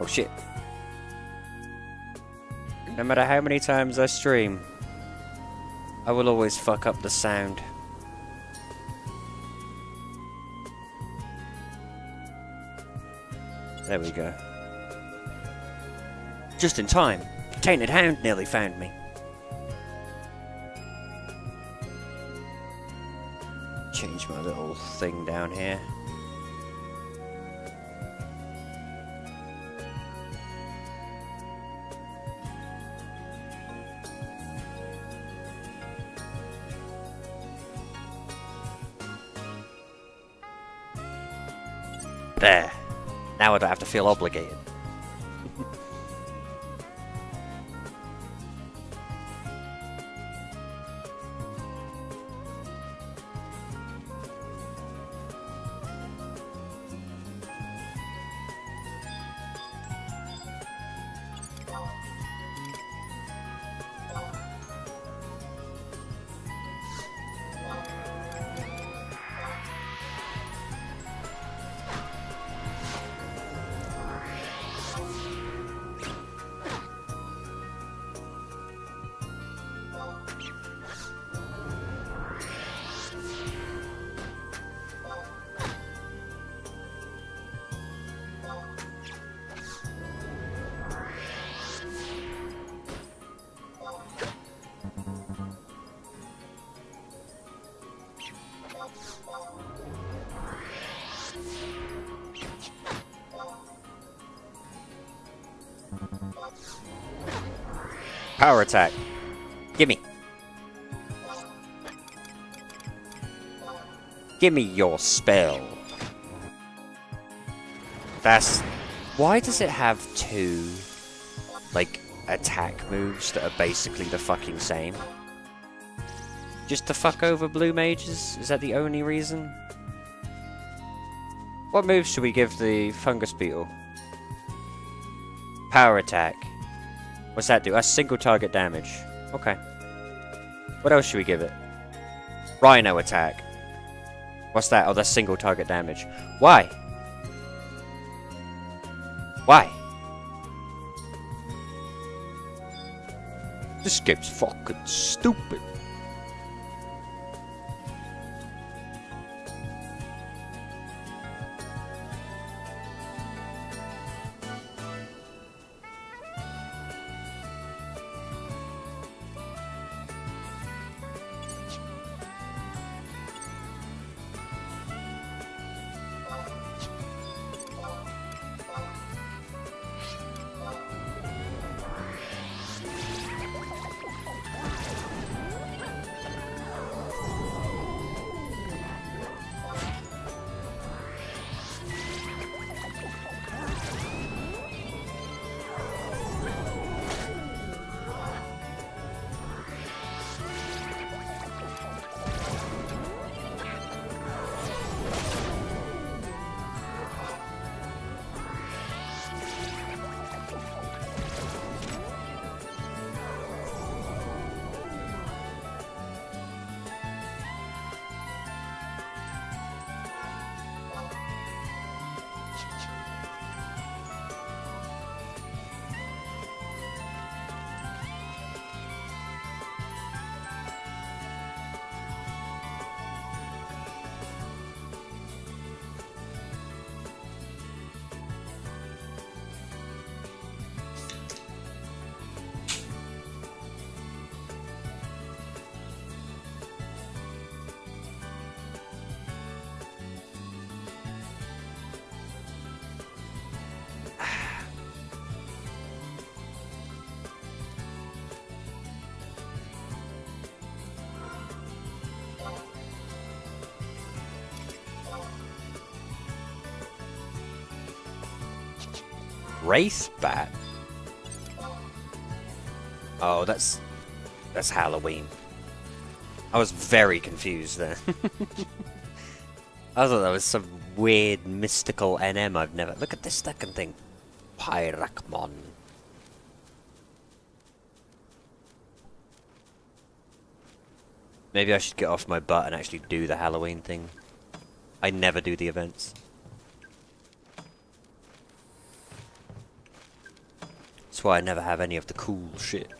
shit. No matter how many times I stream, I will always fuck up the sound. There we go. Just in time. The tainted hound nearly found me. Change my little thing down here. There. Now I don't have to feel obligated. Power attack. Gimme. Gimme your spell. That's... Why does it have two, like, attack moves that are basically the fucking same? Just to fuck over blue mages? Is that the only reason? What moves should we give the fungus beetle? Power attack. What's that do? A single target damage. Okay. What else should we give it? Rhino attack. What's that? Oh, that's single target damage. Why? Why? This game's fucking stupid. Race bat? Oh, that's Halloween. I was very confused there. I thought that was some weird mystical NM I've never... Look at this fucking thing. Pyrakmon. Maybe I should get off my butt and actually do the Halloween thing. I never do the events. That's why I never have any of the cool shit.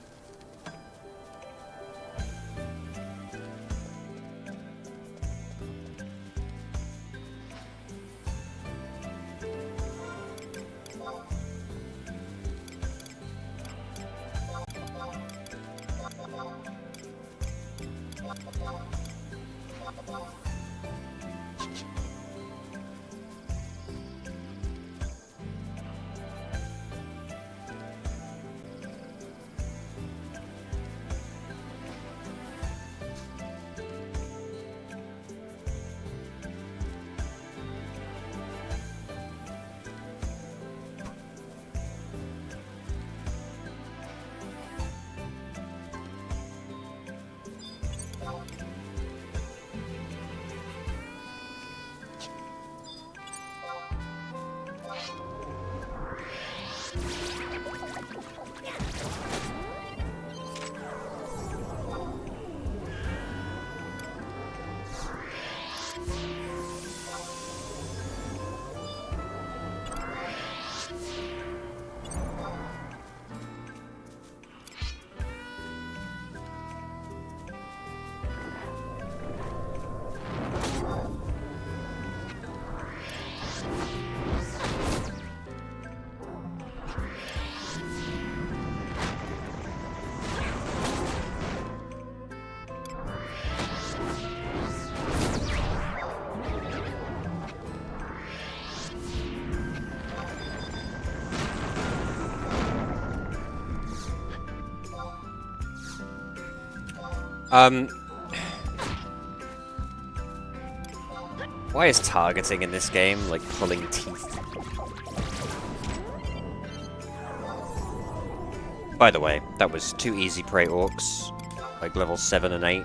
Why is targeting in this game like pulling teeth? By the way, that was 2 easy prey orcs, like level 7 and 8.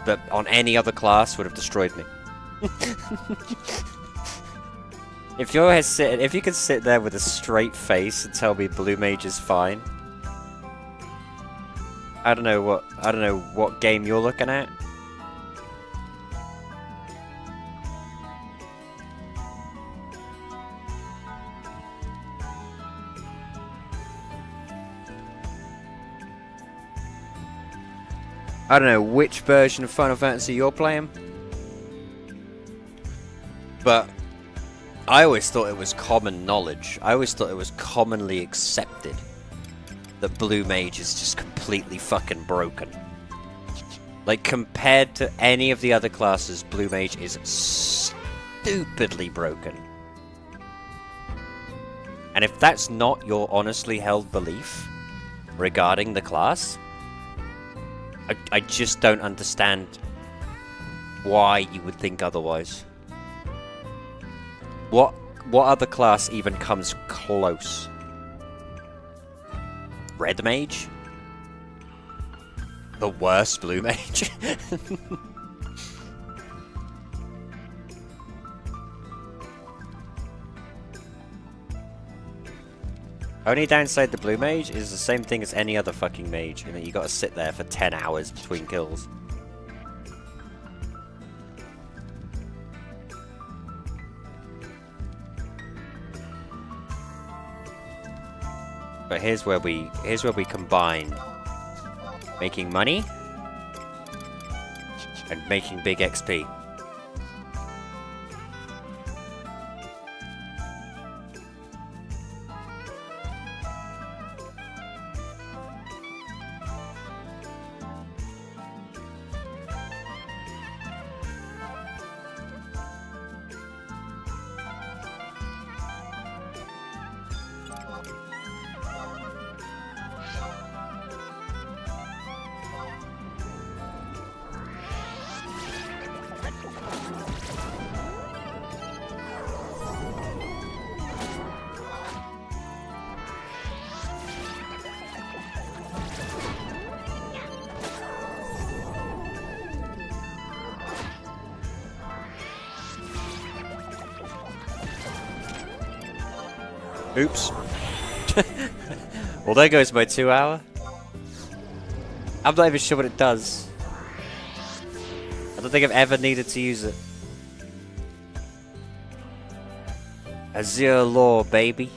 That on any other class would have destroyed me. If you can sit there with a straight face and tell me blue mage is fine, I don't know what game you're looking at. I don't know which version of Final Fantasy you're playing, but I always thought it was common knowledge. I always thought it was commonly accepted that blue mage is just completely fucking broken. Like, compared to any of the other classes, blue mage is stupidly broken. And if that's not your honestly held belief regarding the class, I just don't understand why you would think otherwise. What other class even comes close? Red mage? The worst blue mage? Only downside to blue mage is the same thing as any other fucking mage, in that you gotta sit there for 10 hours between kills. But here's where we combine making money and making big XP. Oops. Well, there goes my 2 hour. I'm not even sure what it does. I don't think I've ever needed to use it. Azure Law, baby.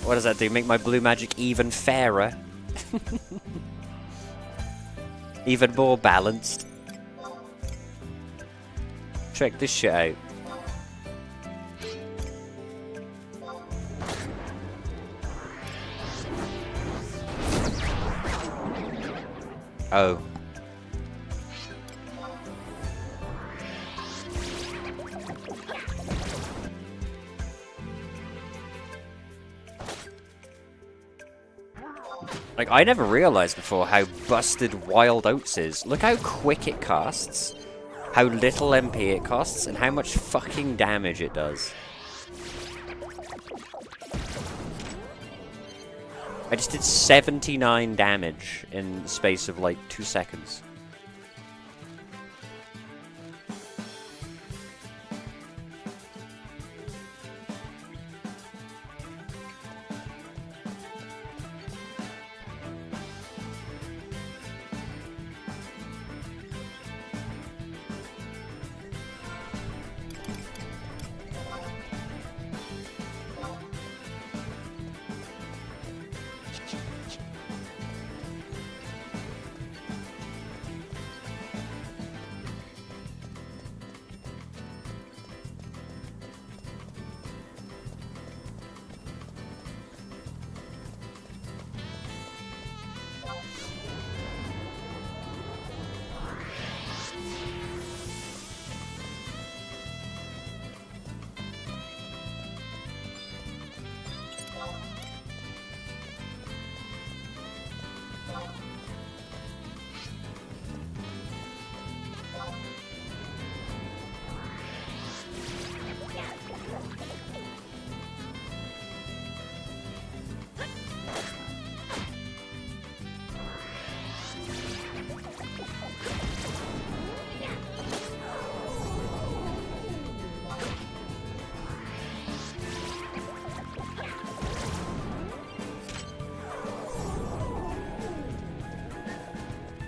What does that do? Make my blue magic even fairer? Even more balanced? Check this shit out. Oh. Like, I never realized before how busted Wild Oats is. Look how quick it casts, how little MP it costs, and how much fucking damage it does. I just did 79 damage in the space of like 2 seconds.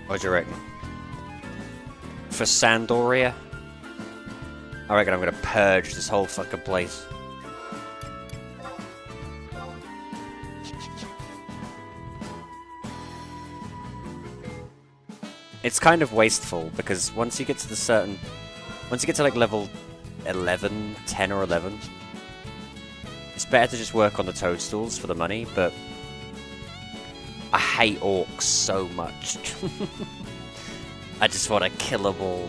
What do you reckon? For Sandoria? I reckon I'm gonna purge this whole fucking place. It's kind of wasteful, because once you get to once you get to like level 11, 10 or 11, it's better to just work on the toadstools for the money, but I hate orcs so much. I just want to kill them all.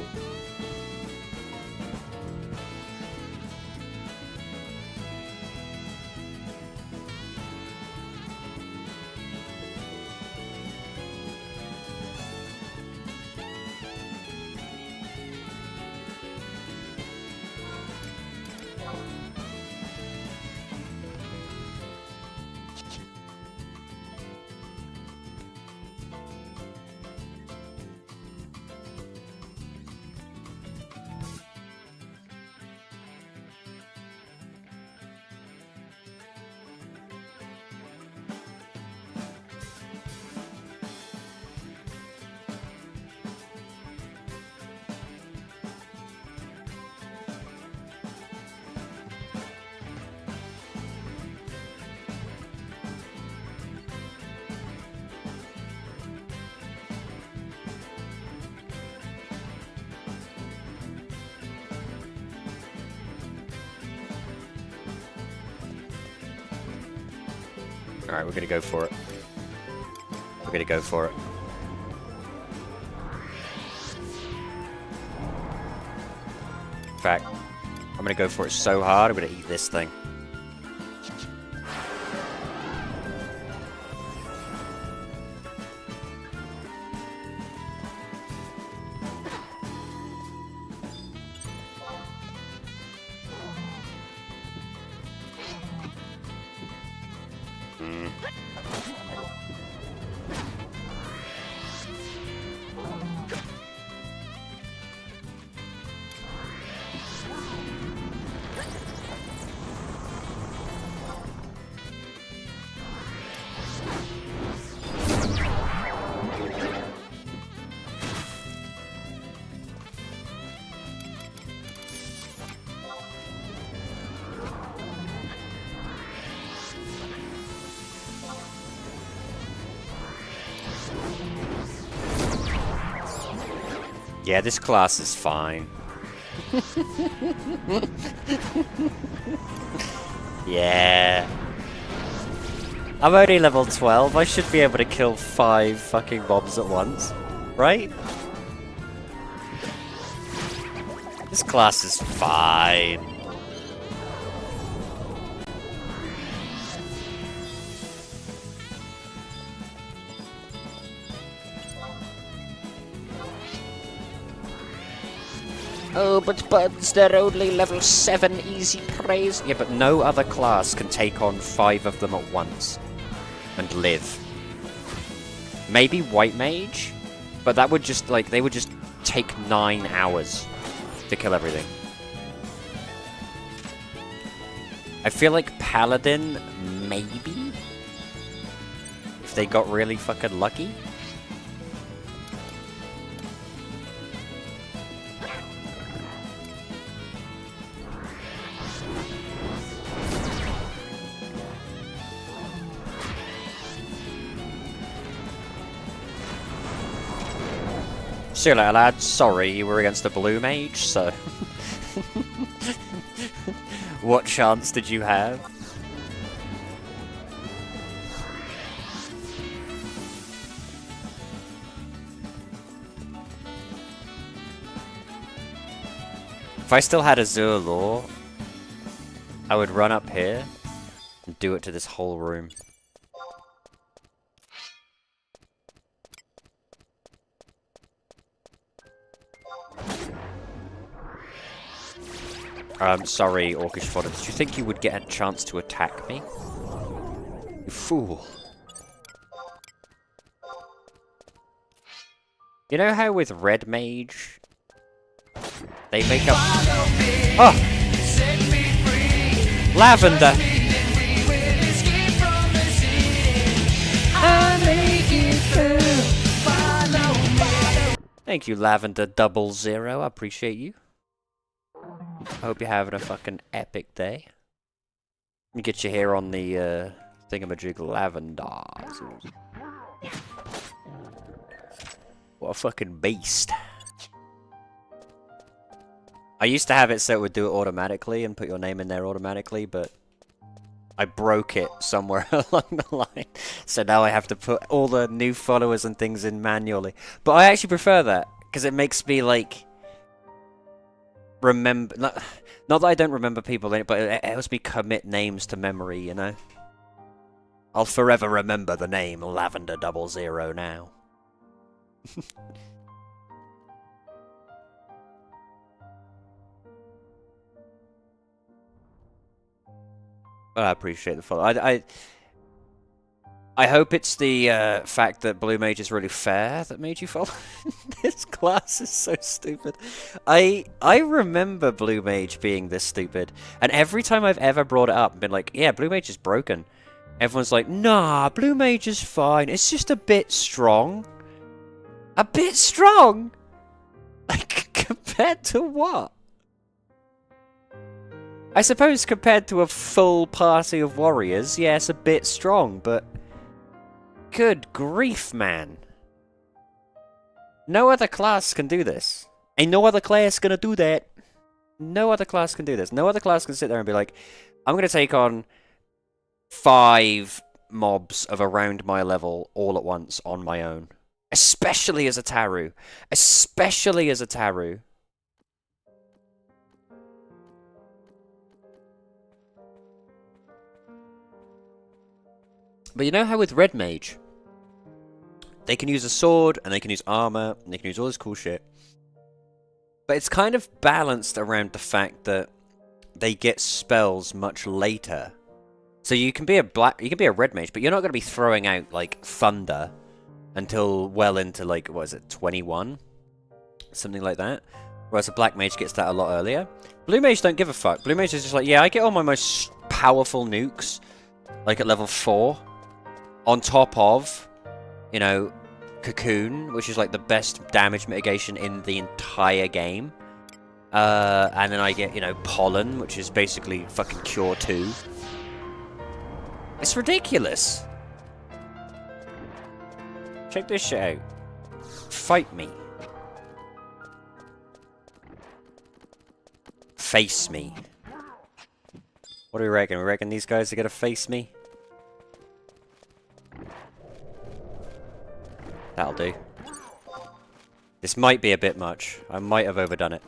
Alright, we're gonna go for it. We're gonna go for it. In fact, I'm gonna go for it so hard, I'm gonna eat this thing. Yeah, this class is fine. Yeah. I'm only level 12. I should be able to kill 5 fucking mobs at once. Right? This class is fine. Oh, but buds, they're only level 7 easy praise. Yeah, but no other class can take on 5 of them at once and live. Maybe White Mage, but that would just, like, they would just take 9 hours to kill everything. I feel like Paladin, maybe? If they got really fucking lucky? See you later, lad. Sorry, you were against a blue mage, so... What chance did you have? If I still had Azure Law, I would run up here and do it to this whole room. Sorry, Orcish Fodder. Did you think you would get a chance to attack me? You fool. You know how with Red Mage, they make up... Oh! Lavender! Thank you, Lavender 00. I appreciate you. I hope you're having a fucking epic day. Let me get you here on the thingamajig Lavender. What a fucking beast. I used to have it so it would do it automatically and put your name in there automatically, but I broke it somewhere along the line. So now I have to put all the new followers and things in manually. But I actually prefer that, because it makes me, like... remember, not that I don't remember people in it, but it helps me commit names to memory, you know? I'll forever remember the name Lavender 00 now. I appreciate the follow. I hope it's the fact that Blue Mage is really fair that made you follow. This class is so stupid. I remember Blue Mage being this stupid, and every time I've ever brought it up and been like, yeah, Blue Mage is broken, everyone's like, nah, Blue Mage is fine. It's just a bit strong. A bit strong? Like, compared to what? I suppose compared to a full party of warriors, yes, a bit strong, but... Good grief, man. No other class can do this. Ain't no other class gonna do that. No other class can do this. No other class can sit there and be like, I'm gonna take on 5 mobs of around my level all at once on my own. Especially as a Taru. Especially as a Taru. But you know how with Red Mage, they can use a sword, and they can use armor, and they can use all this cool shit. But it's kind of balanced around the fact that they get spells much later. So you can be a Red Mage, but you're not going to be throwing out, like, thunder until well into, like, what is it, 21? Something like that. Whereas a Black Mage gets that a lot earlier. Blue Mage don't give a fuck. Blue Mage is just like, yeah, I get all my most powerful nukes, like at level 4. On top of, you know, Cocoon, which is like the best damage mitigation in the entire game. And then I get, you know, Pollen, which is basically fucking Cure 2. It's ridiculous. Check this shit out. Fight me. face me. What do we reckon? We reckon these guys are gonna face me? That'll do. This might be a bit much. I might have overdone it.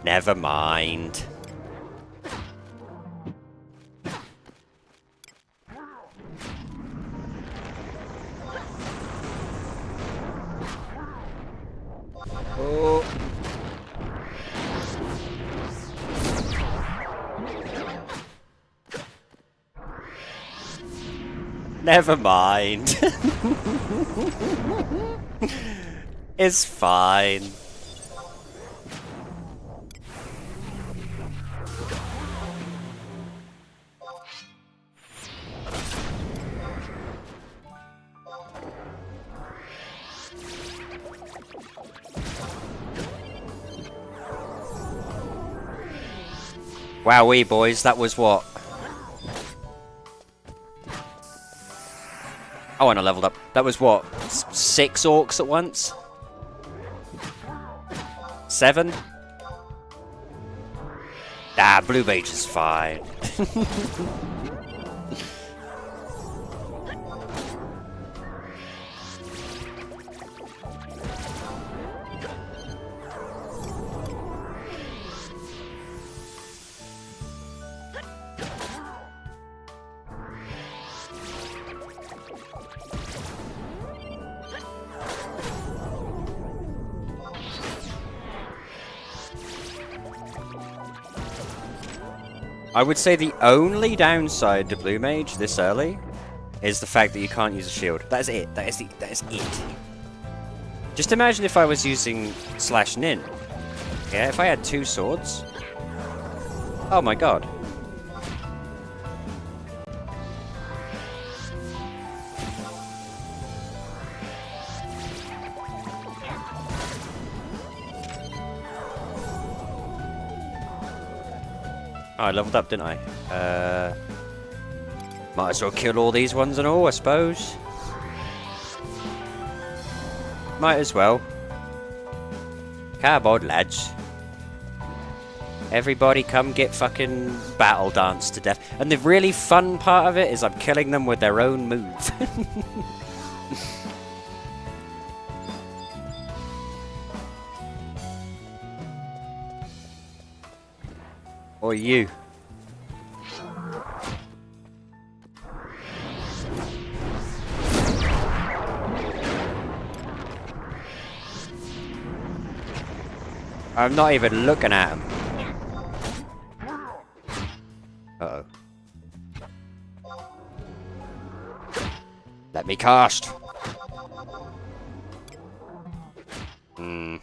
Never mind. Oh. Never mind. It's fine. Wowee, boys, that was what? Oh, and I leveled up. That was what? 6 orcs at once? 7? Ah, blue mage is fine. I would say the only downside to blue mage this early is the fact that you can't use a shield. That is it. That is it. Just imagine if I was using slash nin. Yeah, if I had 2 swords. Oh my god. Oh, I leveled up, didn't I? Might as well kill all these ones and all, I suppose. Might as well. Cardboard lads. Everybody come get fucking battle danced to death. And the really fun part of it is I'm killing them with their own move. Or you. I'm not even looking at him. Uh-oh. Let me cast. I'm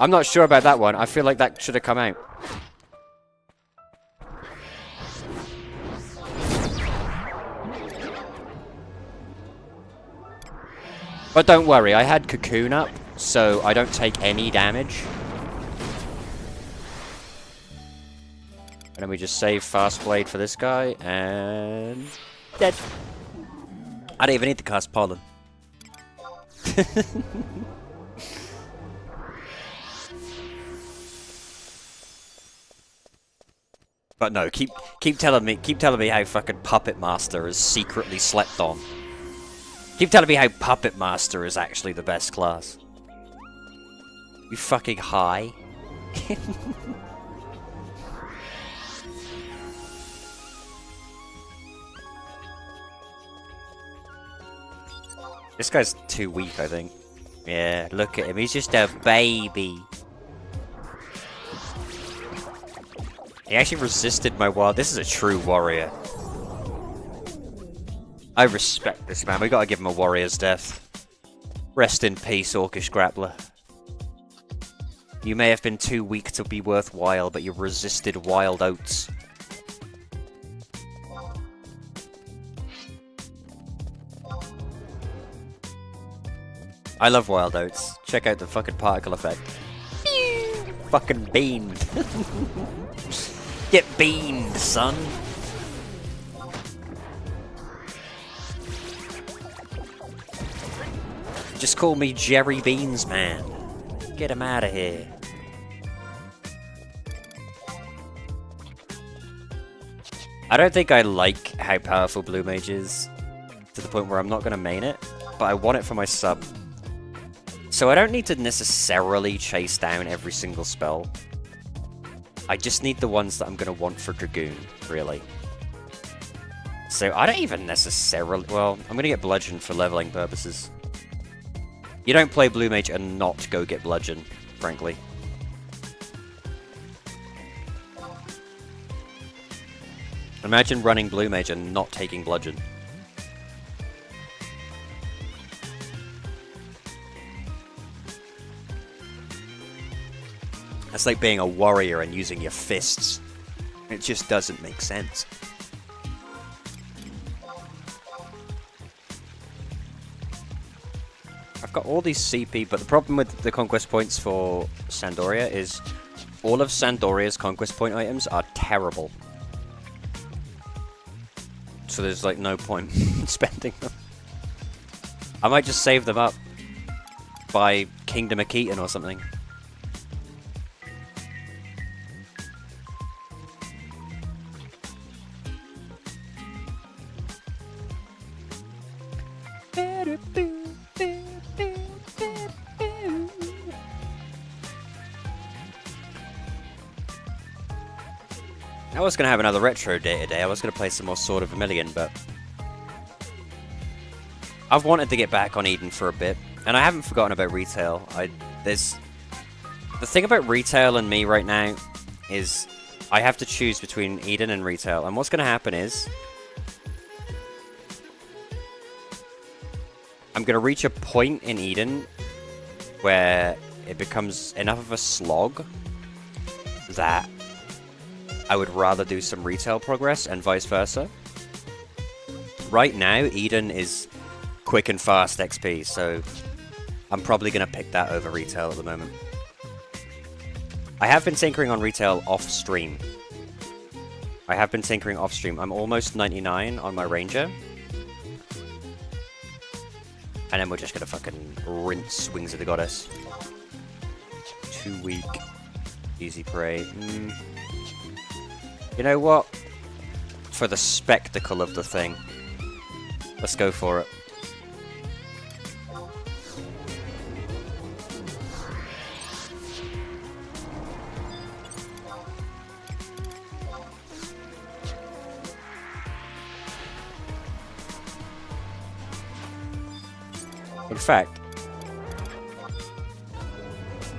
not sure about that one. I feel like that should have come out. But don't worry, I had Cocoon up, so I don't take any damage. And then we just save Fast Blade for this guy, and... dead. I don't even need to cast Pollen. But no, keep telling me how fucking Puppet Master is secretly slept on. Keep telling me how Puppet Master is actually the best class. You fucking high. This guy's too weak, I think. Yeah, look at him. He's just a baby. He actually resisted my wild. This is a true warrior. I respect this man. We gotta give him a warrior's death. Rest in peace, Orcish Grappler. You may have been too weak to be worthwhile, but you resisted wild oats. I love wild oats. Check out the fucking particle effect. Fucking beamed. Get beamed, son. Just call me Jerry Beans, man. Get him out of here. I don't think I like how powerful Blue Mage is, to the point where I'm not going to main it, but I want it for my sub. So I don't need to necessarily chase down every single spell. I just need the ones that I'm going to want for Dragoon, really. So I don't even necessarily... Well, I'm going to get Bludgeon for leveling purposes. You don't play Blue Mage and not go get Bludgeon, frankly. Imagine running Blue Mage and not taking Bludgeon. That's like being a warrior and using your fists. It just doesn't make sense. I've got all these CP, but the problem with the conquest points for Sandoria is all of Sandoria's conquest point items are terrible. So there's like no point spending them. I might just save them up by Kingdom of Keaton or something. I was going to have another retro day today. I was going to play some more Sword of Vermilion, but I've wanted to get back on Eden for a bit, and I haven't forgotten about retail. The thing about retail and me right now is I have to choose between Eden and retail, and what's going to happen is I'm going to reach a point in Eden where it becomes enough of a slog that I would rather do some retail progress, and vice versa. Right now, Eden is quick and fast XP, so I'm probably going to pick that over retail at the moment. I have been tinkering on retail off-stream. I'm almost 99 on my Ranger. And then we're just going to fucking rinse Wings of the Goddess. Too weak. Easy prey. You know what? For the spectacle of the thing, let's go for it. In fact...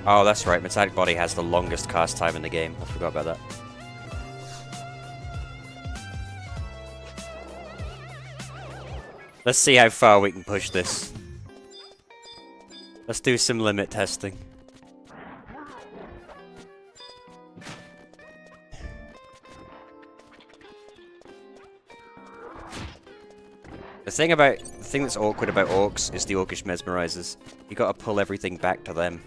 Oh, that's right. Metallic Body has the longest cast time in the game. I forgot about that. Let's see how far we can push this. Let's do some limit testing. The thing that's awkward about orcs is the orcish mesmerizers. You gotta pull everything back to them.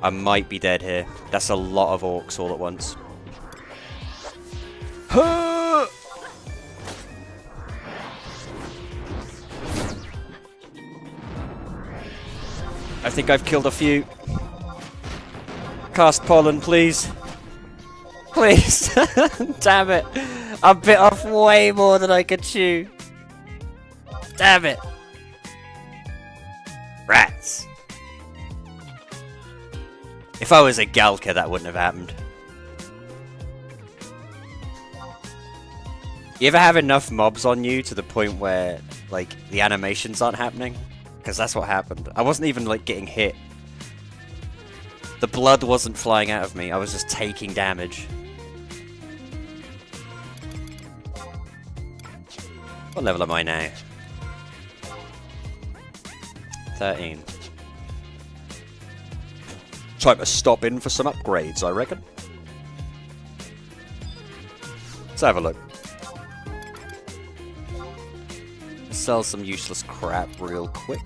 I might be dead here. That's a lot of orcs all at once. I think I've killed a few. Cast pollen, please. Please. Damn it. I bit off way more than I could chew. Damn it. Rats. If I was a Galka, that wouldn't have happened. You ever have enough mobs on you to the point where, like, the animations aren't happening? Because that's what happened. I wasn't even, like, getting hit. The blood wasn't flying out of me. I was just taking damage. What level am I now? 13. Time to stop in for some upgrades, I reckon. Let's have a look. Sell some useless crap real quick.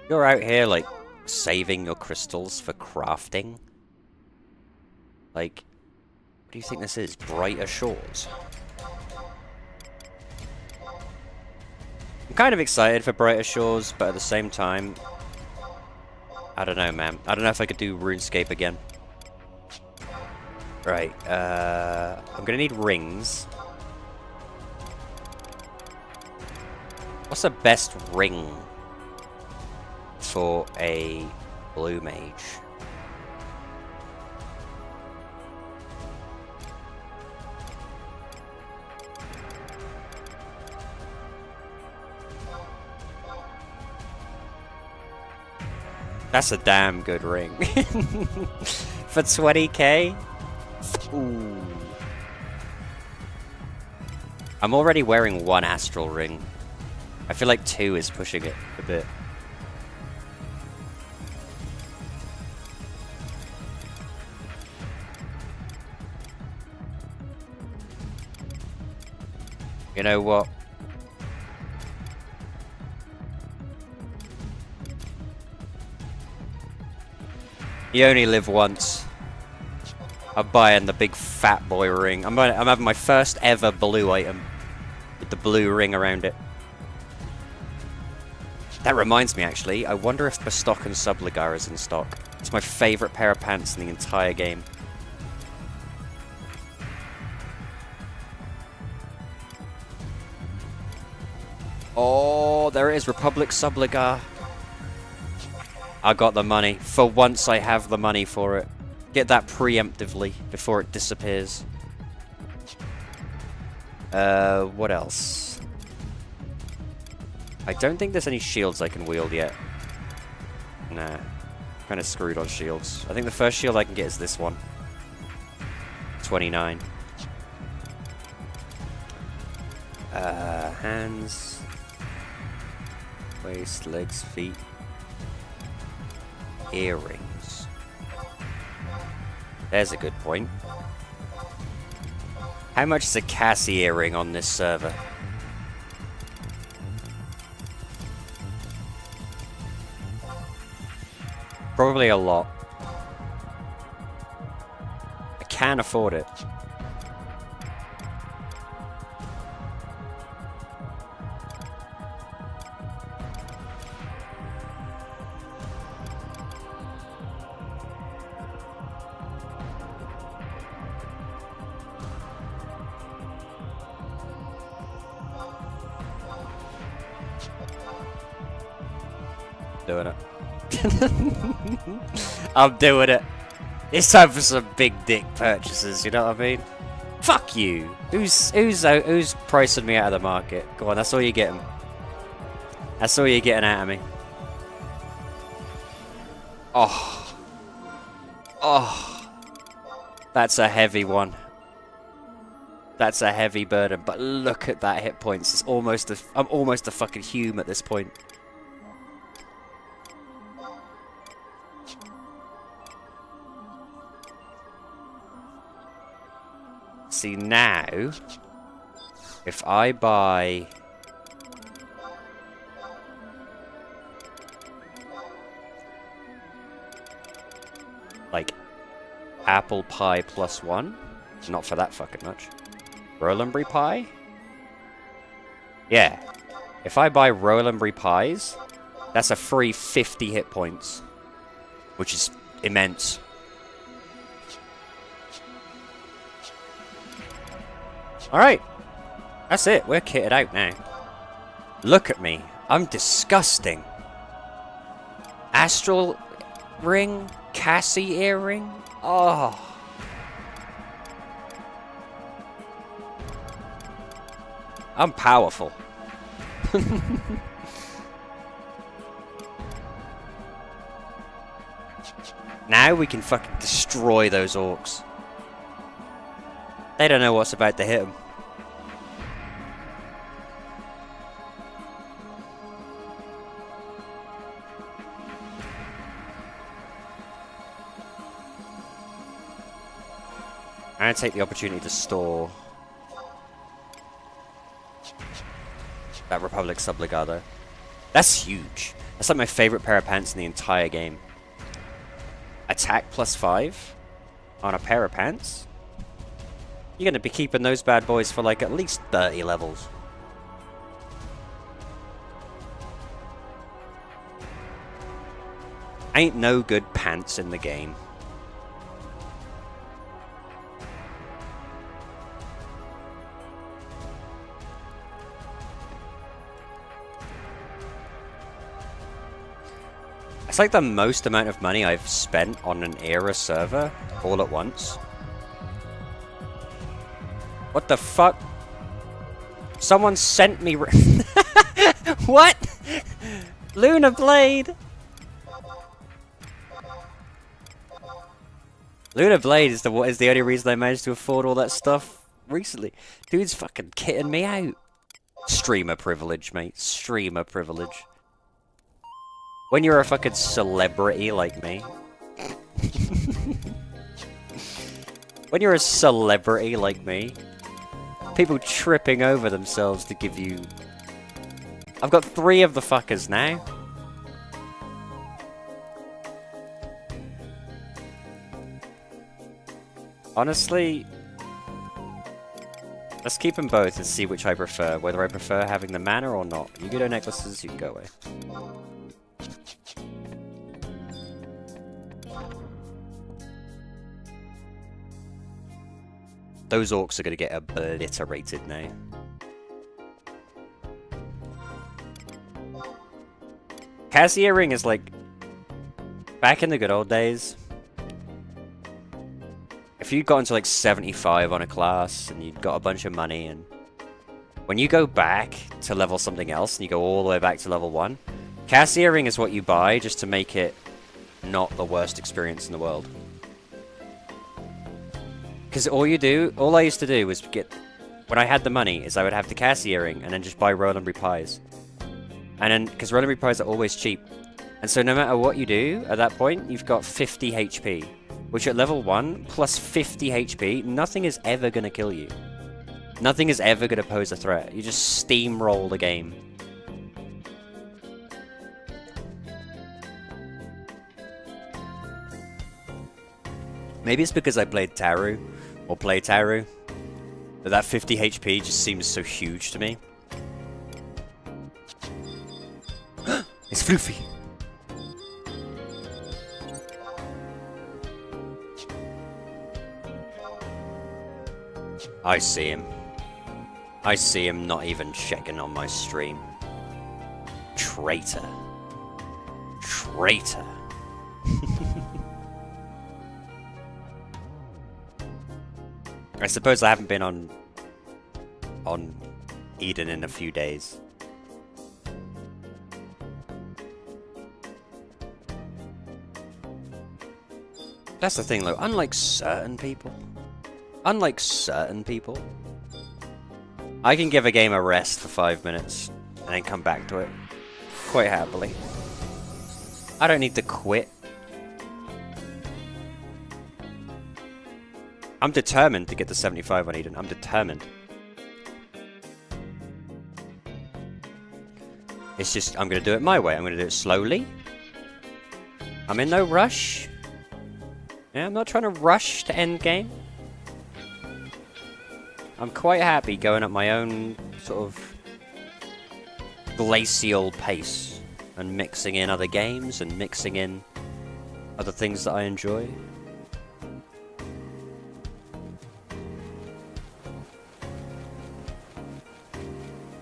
You're out here, like, saving your crystals for crafting? Like, what do you think this is? Brighter Shores? I'm kind of excited for Brighter Shores, but at the same time, I don't know, man. I don't know if I could do RuneScape again. Right, I'm gonna need rings. What's the best ring for a blue mage? That's a damn good ring. For 20k? Ooh. I'm already wearing one astral ring. I feel like 2 is pushing it a bit. You know what? You only live once. I'm buying the big fat boy ring. I'm having my first ever blue item with the blue ring around it. That reminds me, actually, I wonder if Bestock and Subligar is in stock. It's my favourite pair of pants in the entire game. Oh, there it is, Republic Subligar. I got the money. For once I have the money for it. Get that preemptively before it disappears. What else? I don't think there's any shields I can wield yet. Nah. Kind of screwed on shields. I think the first shield I can get is this one. 29. Hands. Waist, legs, feet. Earrings. There's a good point. How much is a Cassie earring on this server? Probably a lot. I can't afford it. Doing it. I'm doing it. It's time for some big dick purchases, you know what I mean? Fuck you! Who's pricing me out of the market? Go on, that's all you're getting. That's all you're getting out of me. Oh. Oh. That's a heavy one. That's a heavy burden, but look at that hit points. It's almost I'm almost a fucking Hume at this point. See, now, if I buy... like, apple pie +1, not for that fucking much. Rolandbury pie? Yeah. If I buy Rolandbury pies, that's a free 50 hit points, which is immense. Alright, that's it, we're kitted out now. Look at me, I'm disgusting. Astral ring, Cassie earring, oh. I'm powerful. Now we can fucking destroy those orcs. They don't know what's about to hit them. I'm going to take the opportunity to store that Republic Subligar though. That's huge. That's like my favorite pair of pants in the entire game. Attack +5 on a pair of pants? You're gonna be keeping those bad boys for like at least 30 levels. Ain't no good pants in the game. It's like the most amount of money I've spent on an era server all at once. What the fuck? Someone sent me... What? Lunar Blade! Lunar Blade is the only reason I managed to afford all that stuff recently. Dude's fucking kitting me out. Streamer privilege, mate. Streamer privilege. When you're a fucking celebrity like me. When you're a celebrity like me. People tripping over themselves to give you... I've got 3 of the fuckers now. Honestly, let's keep them both and see which I prefer. Whether I prefer having the mana or not. You get necklaces, you can go away. Those orcs are going to get obliterated now. Cassia Ring is like... Back in the good old days... If you'd gotten to like 75 on a class, and you'd got a bunch of money, and... When you go back to level something else, and you go all the way back to level 1... Cassia Ring is what you buy just to make it not the worst experience in the world. Because all I used to do was get... When I had the money, is I would have the Cassia Ring, and then just buy Rolandry Pies. And then, because Rolandry Pies are always cheap. And so no matter what you do, at that point, you've got 50 HP. Which at level 1, plus 50 HP, nothing is ever going to kill you. Nothing is ever going to pose a threat. You just steamroll the game. Maybe it's because I played Taru, or play Taru, that 50 HP just seems so huge to me. It's Floofy! I see him. I see him not even checking on my stream. Traitor. Traitor. I suppose I haven't been on Eden in a few days. That's the thing though, unlike certain people, I can give a game a rest for 5 minutes and then come back to it quite happily. I don't need to quit. I'm determined to get to 75 on Eden. I'm determined. It's just, I'm going to do it my way. I'm going to do it slowly. I'm in no rush. Yeah, I'm not trying to rush to end game. I'm quite happy going at my own sort of glacial pace and mixing in other games and mixing in other things that I enjoy.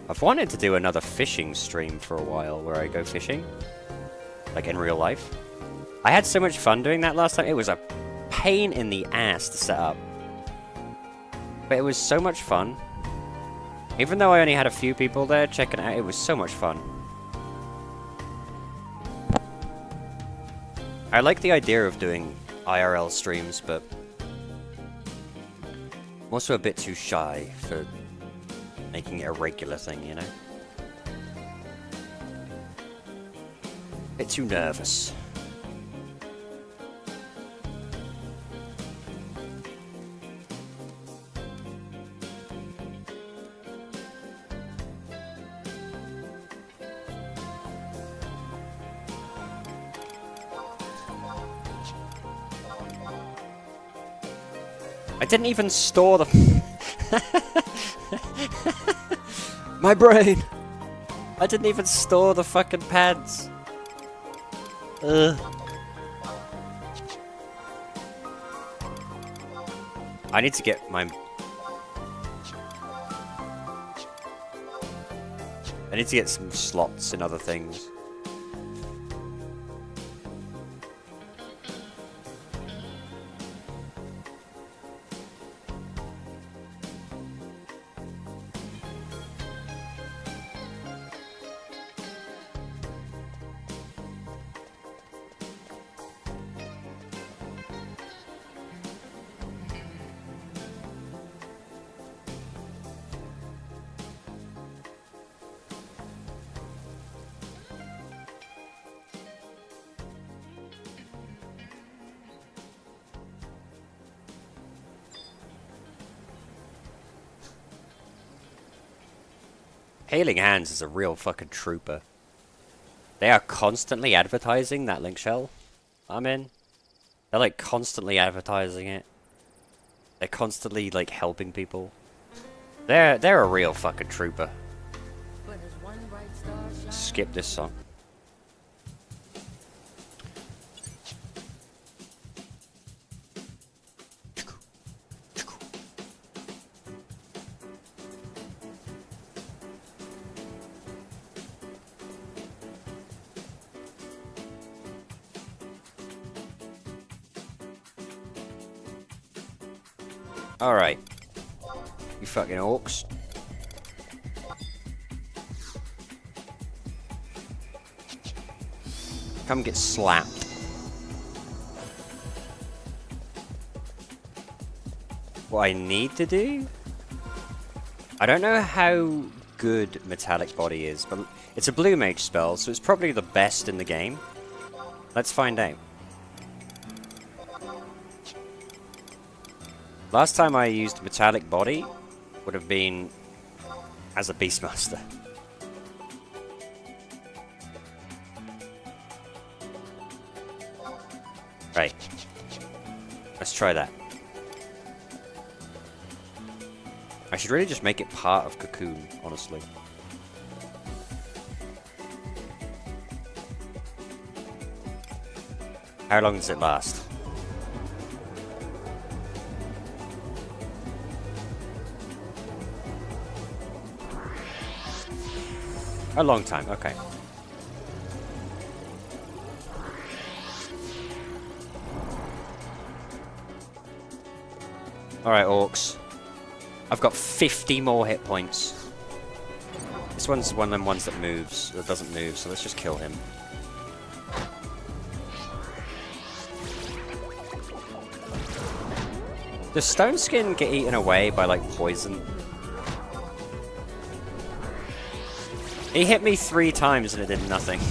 I've wanted to do another fishing stream for a while where I go fishing, like in real life. I had so much fun doing that last time. It was a pain in the ass to set up, but it was so much fun. Even though I only had a few people there checking it out, it was so much fun. I like the idea of doing IRL streams, but I'm also a bit too shy for making it a regular thing, you know? Bit too nervous. I didn't even store the... My brain! I didn't even store the fucking pads. Ugh. I need to get my... I need to get some slots in other things. Healing Hands is a real fucking trooper. They are constantly advertising that link shell I'm in. They're like constantly advertising it. They're constantly like helping people. They're a real fucking trooper. Skip this song. Alright. You fucking orcs. Come get slapped. What I need to do? I don't know how good Metallic Body is, but it's a blue mage spell, so it's probably the best in the game. Let's find out. Last time I used Metallic Body would have been as a Beastmaster. Right. Let's try that. I should really just make it part of Cocoon, honestly. How long does it last? A long time, okay. Alright, orcs. I've got 50 more hit points. This one's one of them ones that moves, that doesn't move, so let's just kill him. Does Stone Skin get eaten away by, like, poison? He hit me 3 times and it did nothing.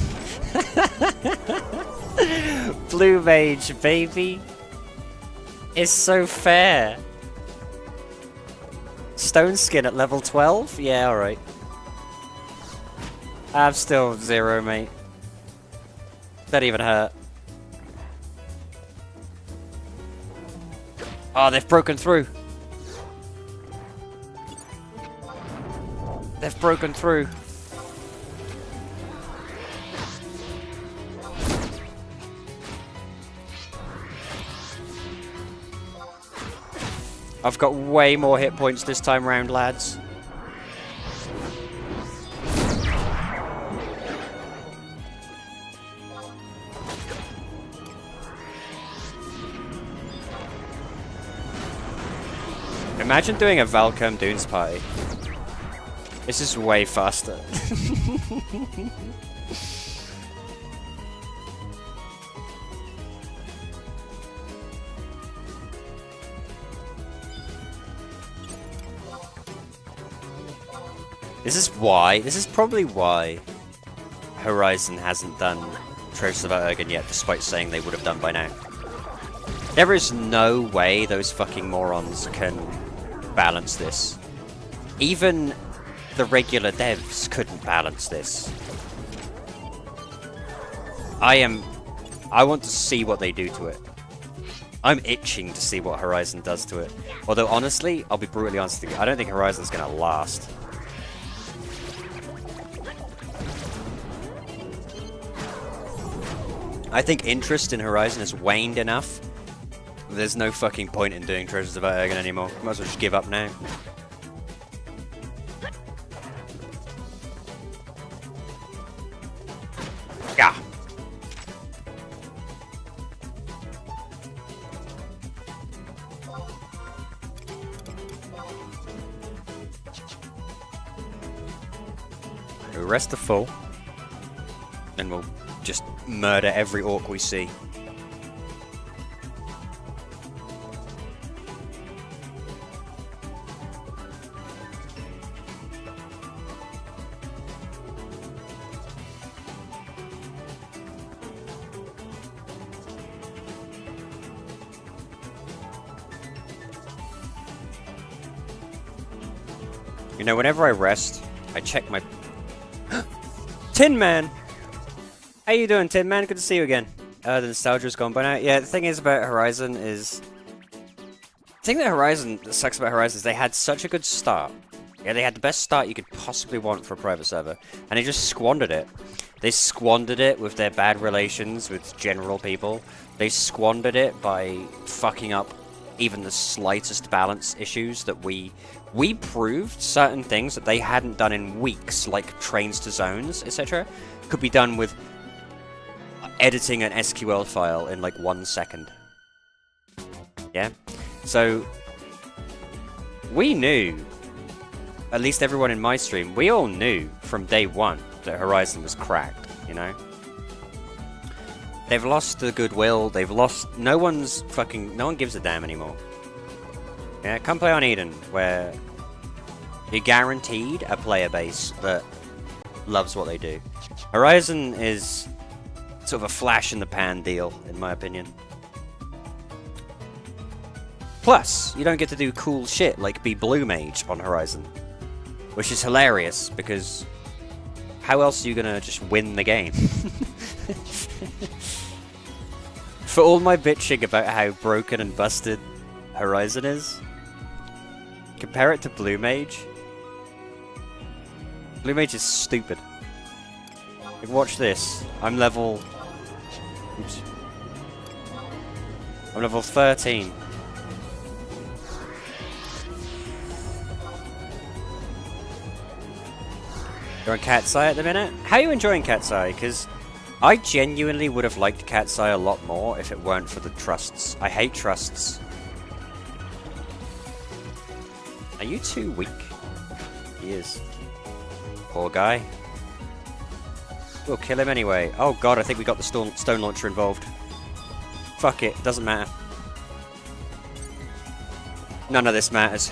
Blue Mage, baby. It's so fair. Stone Skin at level 12? Yeah, alright. I'm still 0, mate. That even hurt. Oh, they've broken through. They've broken through. I've got way more hit points this time round, lads. Imagine doing a Valcom Dunes party. This is way faster. This is probably why Horizon hasn't done Trace of Ergen yet, despite saying they would have done by now. There is no way those fucking morons can balance this. Even the regular devs couldn't balance this. I want to see what they do to it. I'm itching to see what Horizon does to it. Although, honestly, I'll be brutally honest with you, I don't think Horizon's going to last. I think interest in Horizon has waned enough. There's no fucking point in doing Treasures of Ergen anymore. Might as well just give up now. Yeah. We'll rest the full, and we'll just murder every orc we see. You know, whenever I rest, I check my... Tin Man! How you doing, Tin Man? Good to see you again. The nostalgia's gone by now. Yeah, the thing is about Horizon is... The thing that sucks about Horizon is they had such a good start. Yeah, they had the best start you could possibly want for a private server. And they just squandered it. They squandered it with their bad relations with general people. They squandered it by fucking up even the slightest balance issues that we proved certain things that they hadn't done in weeks, like trains to zones, etc., could be done with editing an SQL file in like 1 second. Yeah? So, we knew, at least everyone in my stream, we all knew from day one that Horizon was cracked, you know? They've lost the goodwill, they've lost... No one gives a damn anymore. Yeah, come play on Eden, where you're guaranteed a player base that loves what they do. Horizon is sort of a flash-in-the-pan deal, in my opinion. Plus, you don't get to do cool shit like be Blue Mage on Horizon. Which is hilarious, because how else are you gonna just win the game? For all my bitching about how broken and busted Horizon is, compare it to Blue Mage. Blue Mage is stupid. Like, watch this. I'm level... Oops. I'm level 13. You're on Cat's Eye at the minute? How are you enjoying Cat's Eye? Because I genuinely would have liked Cat's Eye a lot more if it weren't for the trusts. I hate trusts. Are you too weak? He is. Poor guy. We'll kill him anyway. Oh god, I think we got the stone launcher involved. Fuck it, doesn't matter. None of this matters.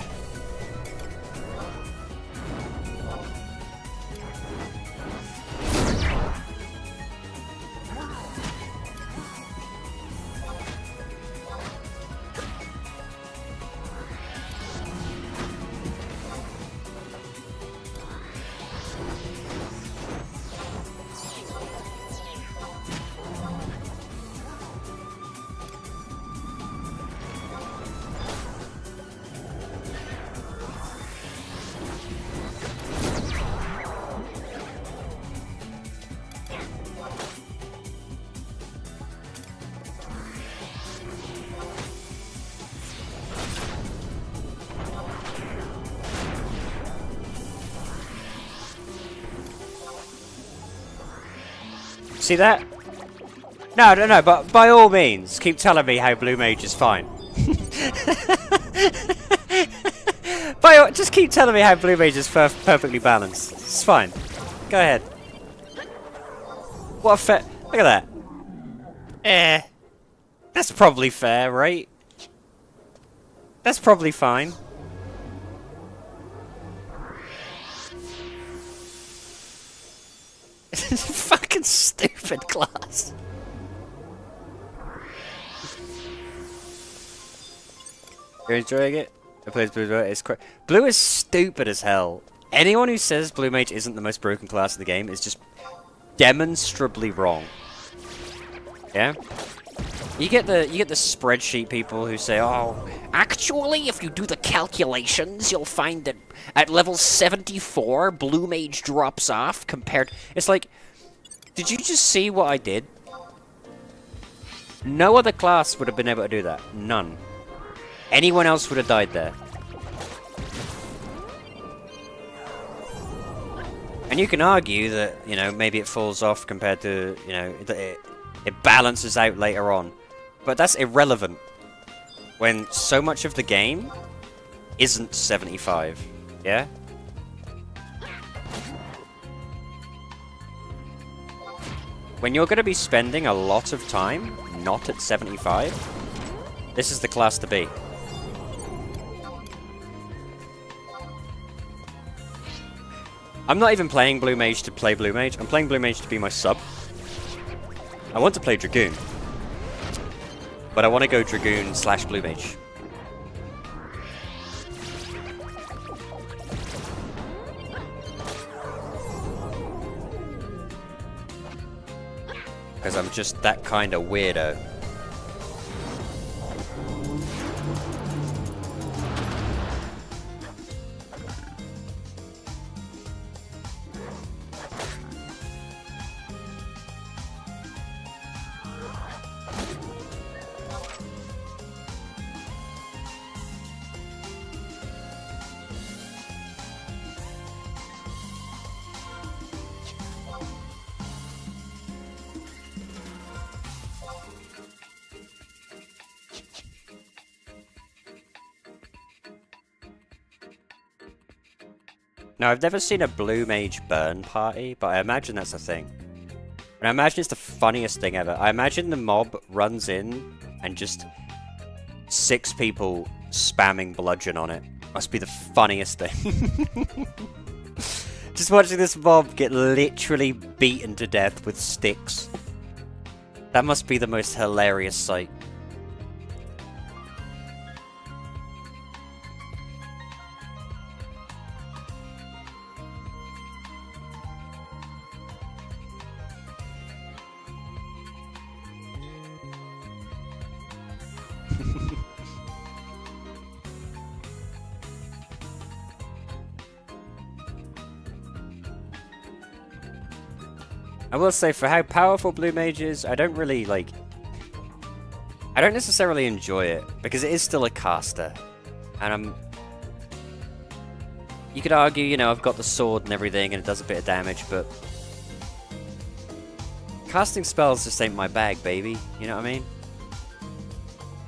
See that? No, but by all means, keep telling me how Blue Mage is fine. Just keep telling me how Blue Mage is perfectly balanced. It's fine. Go ahead. What a fair... Look at that. That's probably fair, right? That's probably fine. Fucking stupid class. You're enjoying it? I played Blue. It's Blue is stupid as hell. Anyone who says Blue Mage isn't the most broken class in the game is just demonstrably wrong. Yeah? You get the spreadsheet people who say, "Oh, actually, if you do the calculations, you'll find that at level 74, Blue Mage drops off compared." It's like, did you just see what I did? No other class would have been able to do that. None. Anyone else would have died there. And you can argue that, you know, maybe it falls off compared to, you know, it balances out later on. But that's irrelevant when so much of the game isn't 75, yeah? When you're going to be spending a lot of time not at 75, this is the class to be. I'm not even playing Blue Mage to play Blue Mage, I'm playing Blue Mage to be my sub. I want to play Dragoon. But I want to go Dragoon / Blue Mage. Because I'm just that kind of weirdo. Now, I've never seen a Blue Mage burn party, but I imagine that's a thing. And I imagine it's the funniest thing ever. I imagine the mob runs in and just 6 people spamming bludgeon on it. Must be the funniest thing. Just watching this mob get literally beaten to death with sticks. That must be the most hilarious sight. I will say, for how powerful Blue Mage is, I don't really, like... I don't necessarily enjoy it, because it is still a caster. And I'm... You could argue, you know, I've got the sword and everything, and it does a bit of damage, but... Casting spells just ain't my bag, baby. You know what I mean?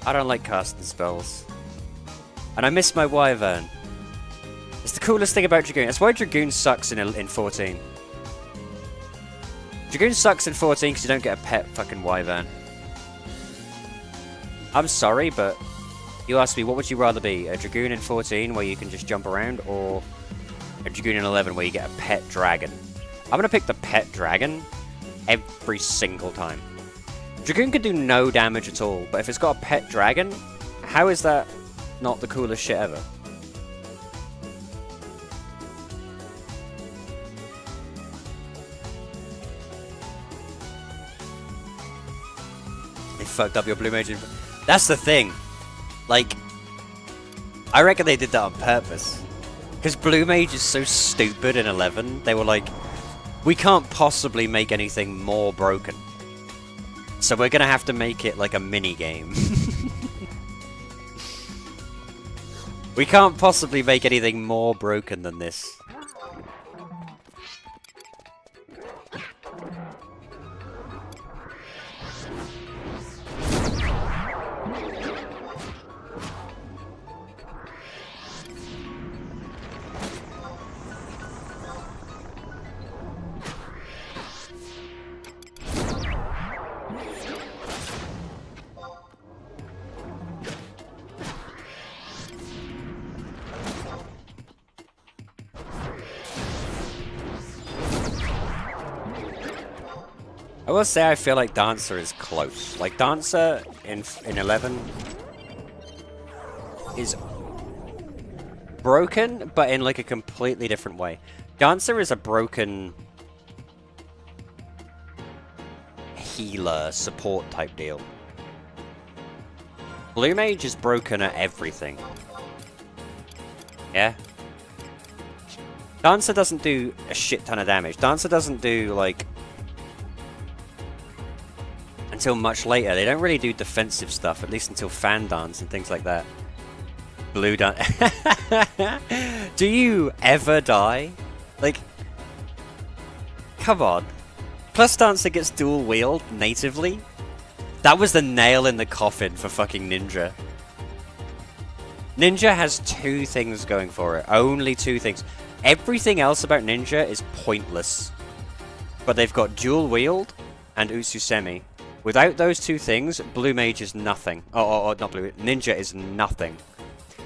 I don't like casting spells. And I miss my Wyvern. It's the coolest thing about Dragoon. That's why Dragoon sucks in 14. Dragoon sucks in 14 because you don't get a pet fucking Wyvern. I'm sorry, but you asked me, what would you rather be? A Dragoon in 14 where you can just jump around, or a Dragoon in 11 where you get a pet dragon? I'm going to pick the pet dragon every single time. Dragoon can do no damage at all, but if it's got a pet dragon, how is that not the coolest shit ever? They fucked up your Blue Mage. That's the thing. Like, I reckon they did that on purpose. Because Blue Mage is so stupid in 11, they were like, we can't possibly make anything more broken. So we're gonna have to make it like a mini game. We can't possibly make anything more broken than this. I will say I feel like Dancer is close. Like, Dancer in 11 is broken, but in like a completely different way. Dancer is a broken healer, support type deal. Blue Mage is broken at everything. Yeah? Dancer doesn't do a shit ton of damage. Dancer doesn't do, like... until much later. They don't really do defensive stuff, at least until Fan Dance and things like that. Blue Dance... Do you ever die? Like... Come on. Plus Dancer gets dual wield natively? That was the nail in the coffin for fucking Ninja. Ninja has two things going for it. Only two things. Everything else about Ninja is pointless. But they've got dual wield and Utsusemi. Without those two things, Blue Mage is nothing. Oh, not Blue. Ninja is nothing.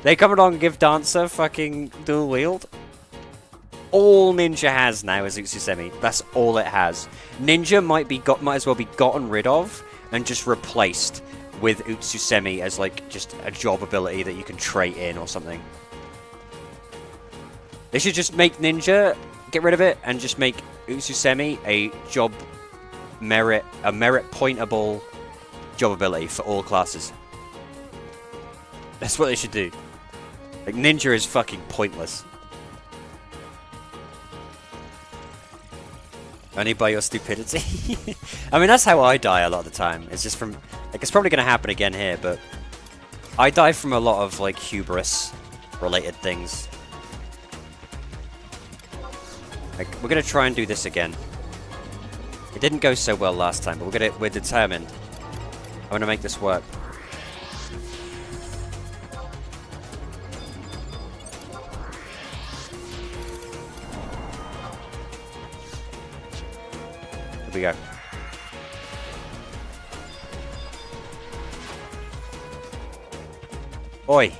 They come along and give Dancer fucking dual wield. All Ninja has now is Utsusemi. That's all it has. Ninja might as well be gotten rid of and just replaced with Utsusemi as like just a job ability that you can trait in or something. They should just make Ninja, get rid of it, and just make Utsusemi a merit pointable job ability for all classes. That's what they should do. Like, Ninja is fucking pointless. Only by your stupidity? I mean, that's how I die a lot of the time. It's just from... like, it's probably going to happen again here, but... I die from a lot of, like, hubris-related things. Like, we're going to try and do this again. It didn't go so well last time, but we're determined. I want to make this work. Here we go. Oi!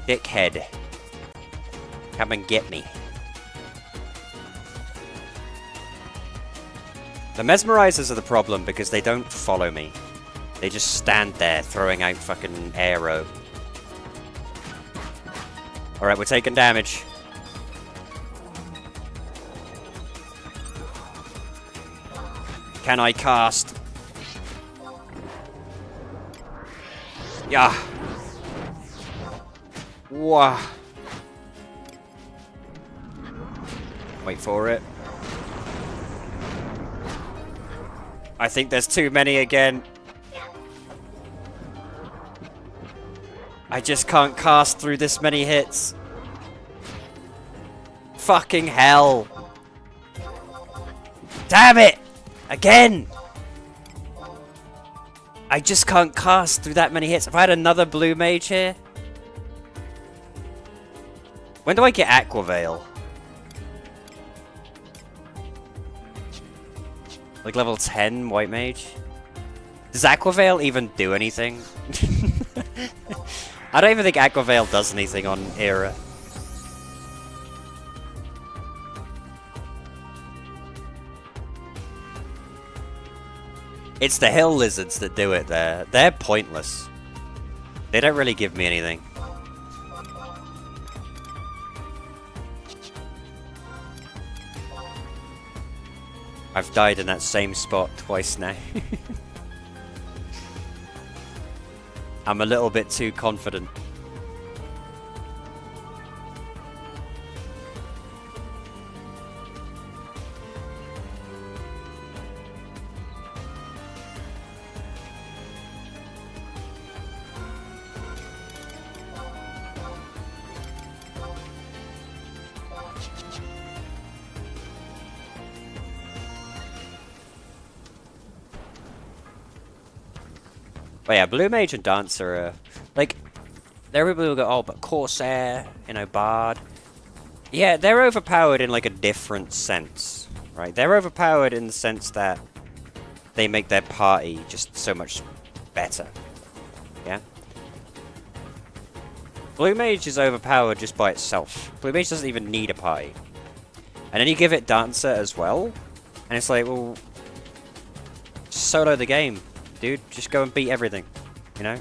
Dickhead. Come and get me. The mesmerizers are the problem because they don't follow me. They just stand there throwing out fucking arrow. Alright, we're taking damage. Can I cast? Yeah. Wah. Wait for it. I think there's too many again. I just can't cast through this many hits. Fucking hell. Damn it! Again! I just can't cast through that many hits. If I had another Blue Mage here... When do I get Aqua Veil? Like level 10 White Mage? Does Aqua Veil even do anything? I don't even think Aqua Veil does anything on Era. It's the Hill Lizards that do it there. They're pointless. They don't really give me anything. I've died in that same spot twice now. I'm a little bit too confident. But yeah, Blue Mage and Dancer are, like, everybody will go, oh, but Corsair, you know, Bard. Yeah, they're overpowered in, like, a different sense, right? They're overpowered in the sense that they make their party just so much better, yeah? Blue Mage is overpowered just by itself. Blue Mage doesn't even need a party. And then you give it Dancer as well, and it's like, well, solo the game. Dude, just go and beat everything, you know?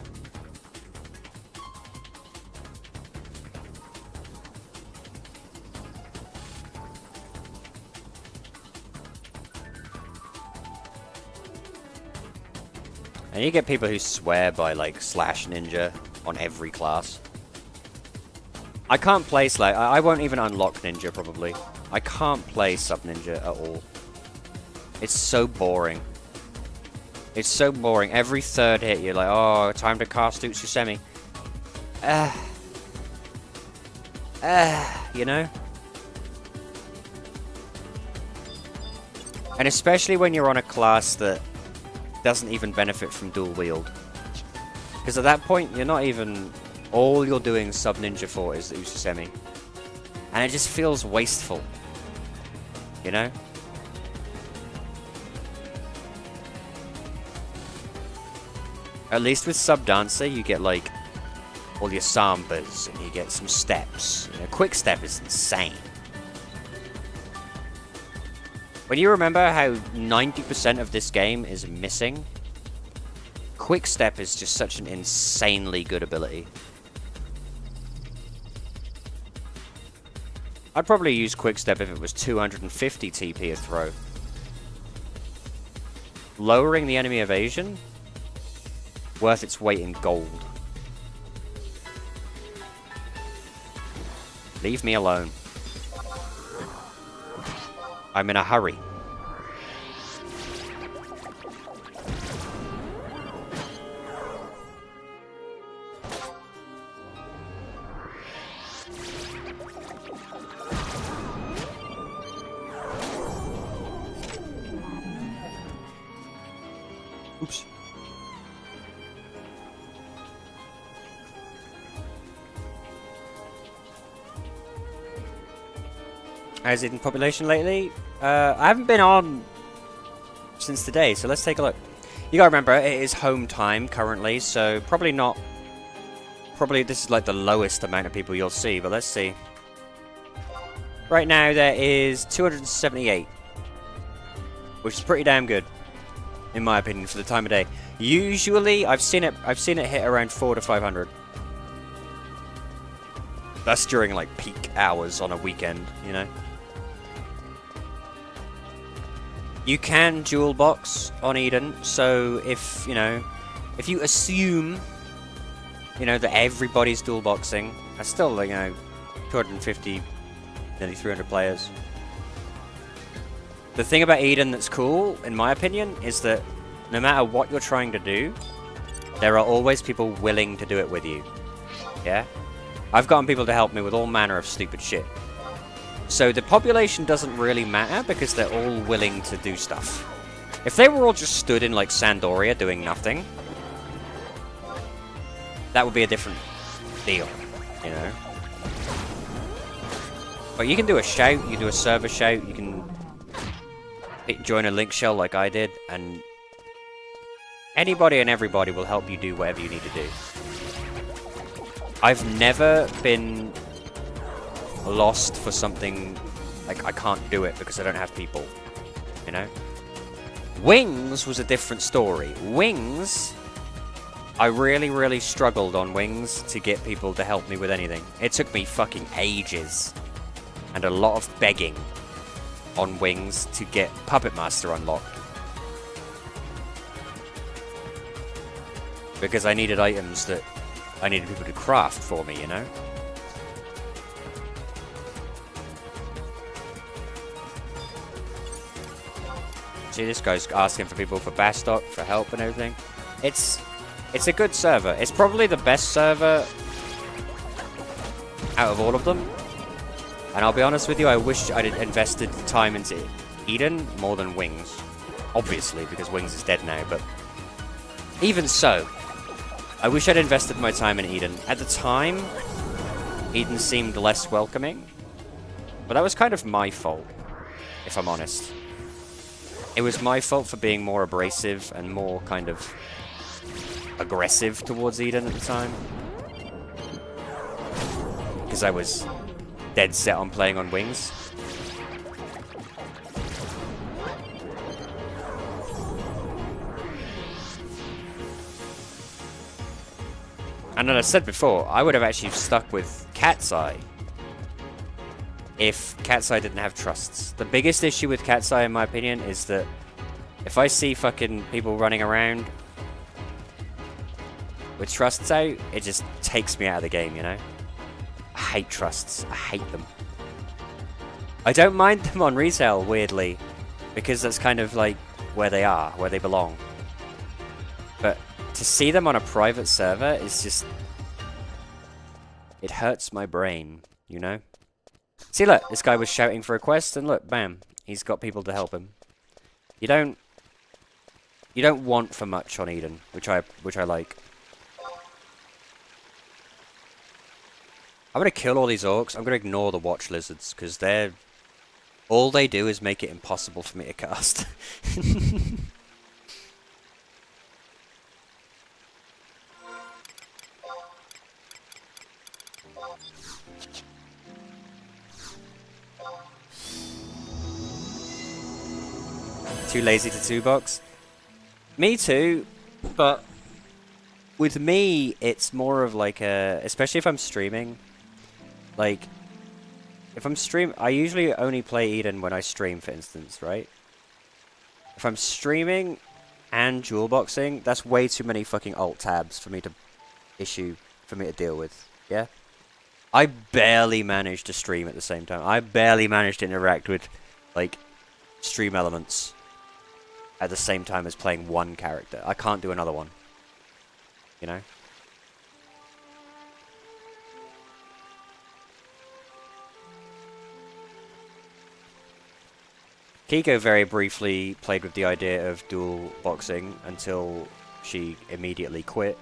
And you get people who swear by, like, Slash Ninja on every class. I can't play Slash. I won't even unlock Ninja, probably. I can't play Sub Ninja at all. It's so boring. It's so boring. Every third hit, you're like, oh, time to cast Utsusemi. You know? And especially when you're on a class that doesn't even benefit from dual wield. Because at that point, you're not even... All you're doing Sub Ninja for is the Utsusemi. And it just feels wasteful. You know? At least with Sub Dancer, you get, like, all your sambas, and you get some steps. You know, quick step is insane. When you remember how 90% of this game is missing, quick step is just such an insanely good ability. I'd probably use quick step if it was 250 TP a throw. Lowering the enemy evasion? Worth its weight in gold. Leave me alone. I'm in a hurry. Oops. How's it in population lately? I haven't been on since today, so let's take a look. You gotta remember, it is home time currently, so probably not... Probably this is like the lowest amount of people you'll see, but let's see. Right now there is 278. Which is pretty damn good, in my opinion, for the time of day. Usually, I've seen it hit around 400 to 500. That's during like peak hours on a weekend, you know. You can dual box on Eden, so if, you know, if you assume, you know, that everybody's dual boxing, that's still, you know, 250, nearly 300 players. The thing about Eden that's cool, in my opinion, is that no matter what you're trying to do, there are always people willing to do it with you. Yeah? I've gotten people to help me with all manner of stupid shit. So the population doesn't really matter because they're all willing to do stuff. If they were all just stood in like Sandoria doing nothing, that would be a different deal, you know. But you can do a shout, you can do a server shout, you can join a link shell like I did, and anybody and everybody will help you do whatever you need to do. I've never been lost for something like I can't do it because I don't have people, you know. Wings was a different story. Wings, I really struggled on Wings to get people to help me with anything. It took me fucking ages and a lot of begging on Wings to get Puppet Master unlocked, because I needed items that I needed people to craft for me, you know. See, this guy's asking for people for Bastok, for help and everything. It's a good server. It's probably the best server out of all of them. And I'll be honest with you, I wish I'd invested time into Eden more than Wings. Obviously, because Wings is dead now, but even so, I wish I'd invested my time in Eden. At the time, Eden seemed less welcoming, but that was kind of my fault, if I'm honest. It was my fault for being more abrasive and more kind of aggressive towards Eden at the time. Because I was dead set on playing on Wings. And as I said before, I would have actually stuck with Cat's Eye if Cat's Eye didn't have trusts. The biggest issue with Cat's Eye, in my opinion, is that if I see fucking people running around With trusts out, it just takes me out of the game, you know? I hate trusts. I hate them. I don't mind them on resale, weirdly, because that's kind of like where they are, where they belong. But to see them on a private server is just... It hurts my brain, you know? See, look, this guy was shouting for a quest, and look, bam, he's got people to help him. You don't want for much on Eden, which I like. I'm gonna kill all these orcs. I'm gonna ignore the watch lizards because all they do is make it impossible for me to cast. Too lazy to 2-box? Me too, but with me, it's more of like especially if I'm streaming, like, if I'm I usually only play Eden when I stream, for instance, right? If I'm streaming and dual boxing, that's way too many fucking alt tabs for me to deal with, yeah? I barely manage to stream at the same time. I barely manage to interact with, like, stream elements at the same time as playing one character. I can't do another one. You know? Kiko very briefly played with the idea of dual boxing until she immediately quit.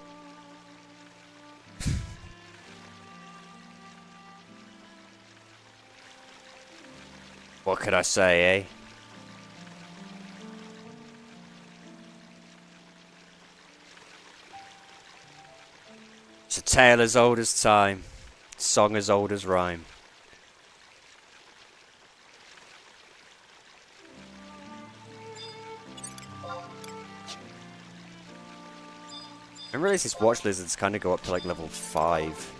What could I say, eh? It's a tale as old as time, song as old as rhyme. I realize these watch lizards kind of go up to like level 5.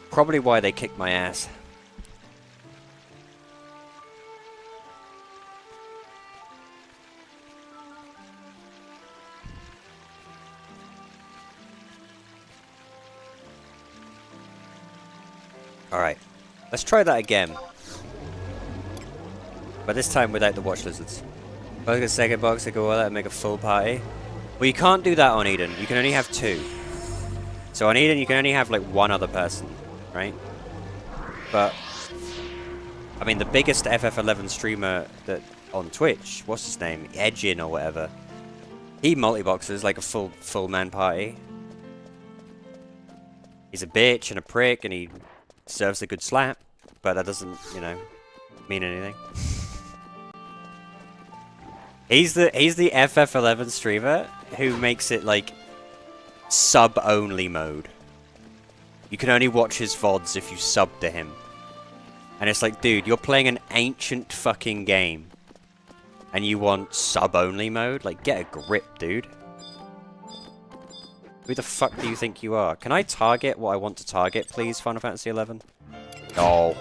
Probably why they kicked my ass. Alright, let's try that again. But this time without the watch lizards. Both a second box, I go all out and make a full party. Well, you can't do that on Eden. You can only have 2. So on Eden, you can only have like 1 other person, right? But, I mean, the biggest FF11 streamer that on Twitch, what's his name? Edgin or whatever. He multi-boxes like a full man party. He's a bitch and a prick and he deserves a good slap, but that doesn't, you know, mean anything. He's the FF11 streamer who makes it like sub-only mode. You can only watch his VODs if you sub to him. And it's like, dude, you're playing an ancient fucking game and you want sub-only mode? Like, get a grip, dude. Who the fuck do you think you are? Can I target what I want to target, please, Final Fantasy XI? No.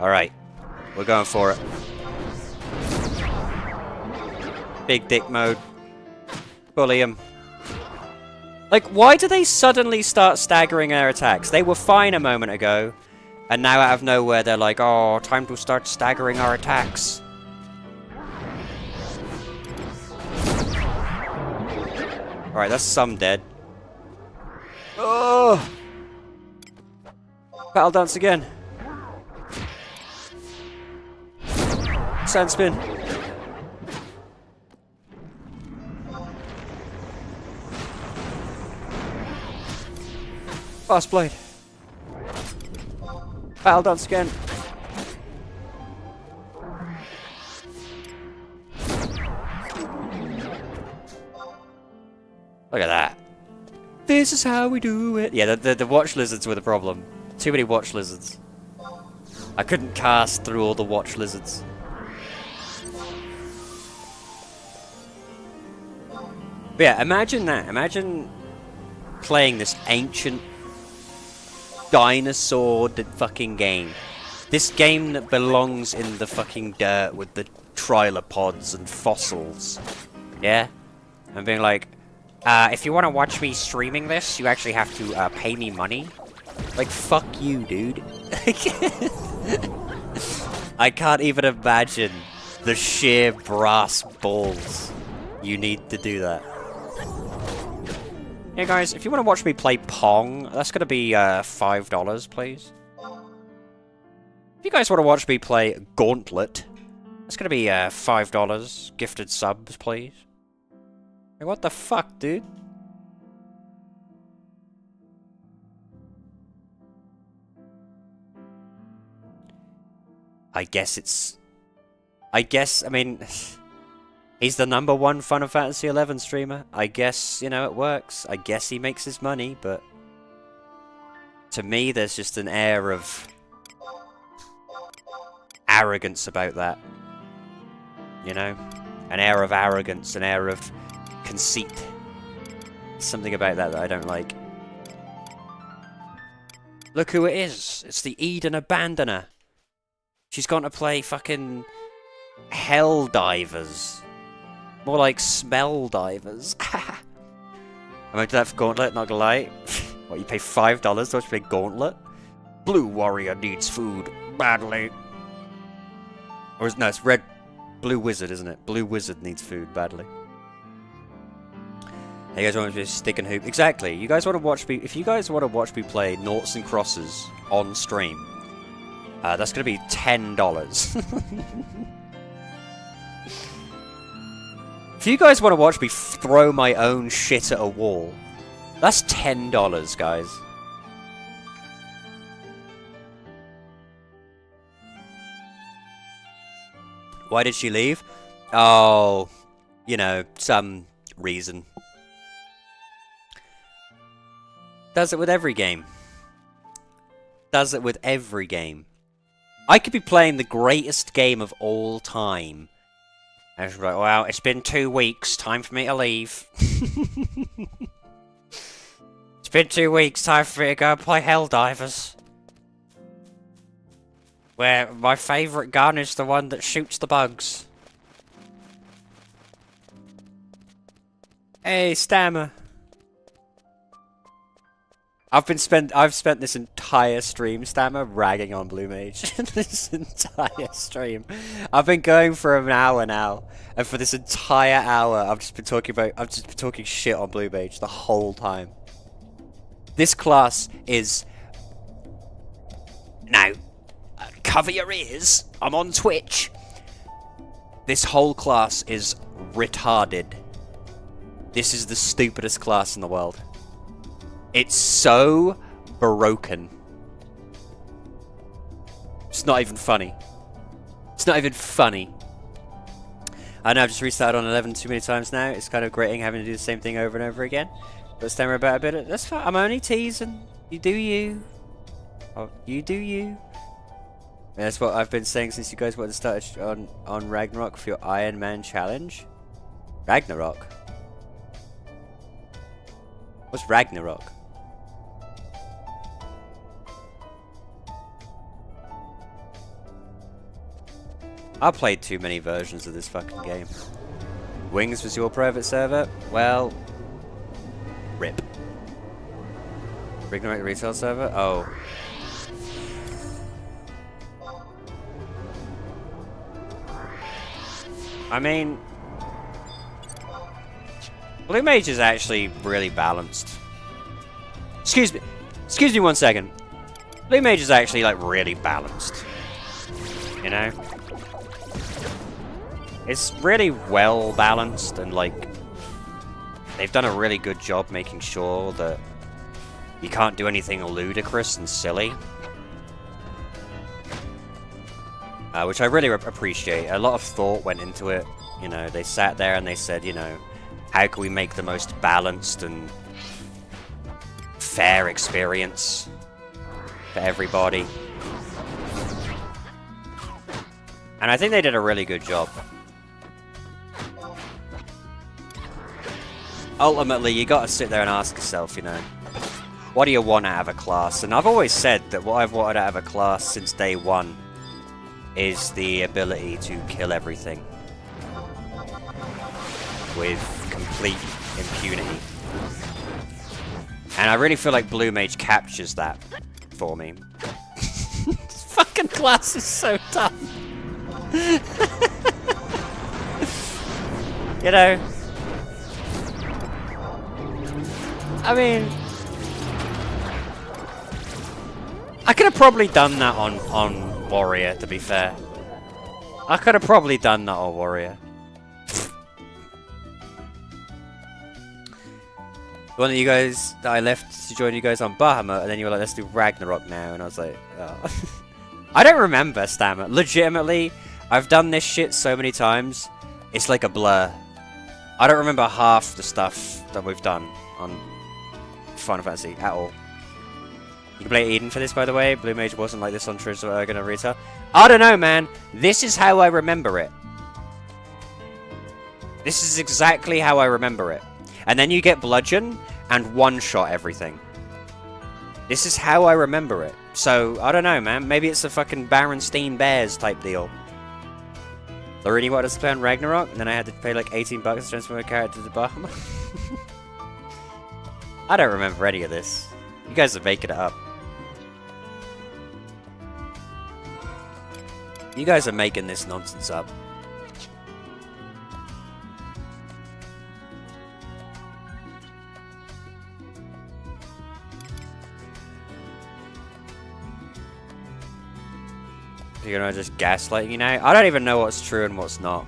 Alright. We're going for it. Big dick mode. Bully him. Like, why do they suddenly start staggering their attacks? They were fine a moment ago, and now out of nowhere they're like, oh, time to start staggering our attacks. Alright, that's some dead. Oh! Battle dance again. Sand spin. Fast blade. Battle dance again. Look at that. This is how we do it. Yeah, the watch lizards were the problem. Too many watch lizards. I couldn't cast through all the watch lizards. But yeah, imagine that. Imagine playing this ancient dinosaur fucking game. This game that belongs in the fucking dirt with the trilopods and fossils. Yeah? And being like, if you want to watch me streaming this, you actually have to pay me money. Like, fuck you, dude. I can't even imagine the sheer brass balls you need to do that. Hey guys, if you want to watch me play Pong, that's going to be $5, please. If you guys want to watch me play Gauntlet, that's going to be $5. Gifted subs, please. Hey, what the fuck, dude? I mean, he's the #1 Final Fantasy XI streamer. I guess, you know, it works. I guess he makes his money, but to me, there's just an air of arrogance about that. You know? An air of arrogance, an air of conceit. Something about that I don't like. Look who it is. It's the Eden Abandoner. She's gone to play fucking Hell Divers. More like Smell Divers. I'm gonna do that for Gauntlet, not gonna lie. What, you pay $5 to watch play Gauntlet? Blue Warrior needs food badly. Or is, no, it's Red... Blue Wizard, isn't it? Blue Wizard needs food badly. Hey, you guys want to just stick and hoop? Exactly. You guys want to watch me... If you guys want to watch me play Noughts and Crosses on stream, that's going to be $10. If you guys want to watch me throw my own shit at a wall, that's $10, guys. Why did she leave? Oh, you know, some reason. Does it with every game. Does it with every game. I could be playing the greatest game of all time. And she's like, well, it's been 2 weeks, time for me to leave. It's been 2 weeks, time for me to go and play Helldivers. Where my favourite gun is the one that shoots the bugs. Hey, Stammer. I've spent this entire stream, Stammer, ragging on Blue Mage. This entire stream. I've been going for an hour now, and for this entire hour, I've just been talking shit on Blue Mage the whole time. This class is... Now, cover your ears. I'm on Twitch. This whole class is retarded. This is the stupidest class in the world. It's so broken. It's not even funny. It's not even funny. I know I've just restarted on 11 too many times now. It's kind of grating having to do the same thing over and over again. But stammer about a bit. That's fine. I'm only teasing. You do you. Oh, you do you. And that's what I've been saying since you guys wanted to start on Ragnarok for your Iron Man challenge. Ragnarok? What's Ragnarok? I played too many versions of this fucking game. Wings was your private server? Well... RIP. Ragnarok retail server? Oh. I mean... Blue Mage is actually really balanced. Excuse me 1 second. Blue Mage is actually, like, really balanced. You know? It's really well balanced, and like they've done a really good job making sure that you can't do anything ludicrous and silly, which I really appreciate. A lot of thought went into it. You know, they sat there and they said, you know, how can we make the most balanced and fair experience for everybody? And I think they did a really good job. Ultimately, you gotta sit there and ask yourself, you know, what do you want out of a class? And I've always said that what I've wanted out of a class since day one is the ability to kill everything with complete impunity. And I really feel like Blue Mage captures that for me. This fucking class is so tough. You know, I mean, I could have probably done that on Warrior, to be fair. I could have probably done that on Warrior. One of you guys that I left to join you guys on Bahamut, and then you were like, let's do Ragnarok now, and I was like, oh. I don't remember Stammer. Legitimately, I've done this shit so many times, it's like a blur. I don't remember half the stuff that we've done on Final Fantasy at all. You can play Eden for this, by the way. Blue Mage wasn't like this on Trish Ergon or Rita. I don't know, man. This is how I remember it. This is exactly how I remember it. And then you get Bludgeon and one-shot everything. This is how I remember it. So, I don't know, man. Maybe it's a fucking Berenstain Bears type deal. I really wanted to play on Ragnarok, and then I had to pay like 18 bucks to transfer my character to Bahamut. I don't remember any of this. You guys are making it up. You guys are making this nonsense up. You're gonna just gaslight you now? I don't even know what's true and what's not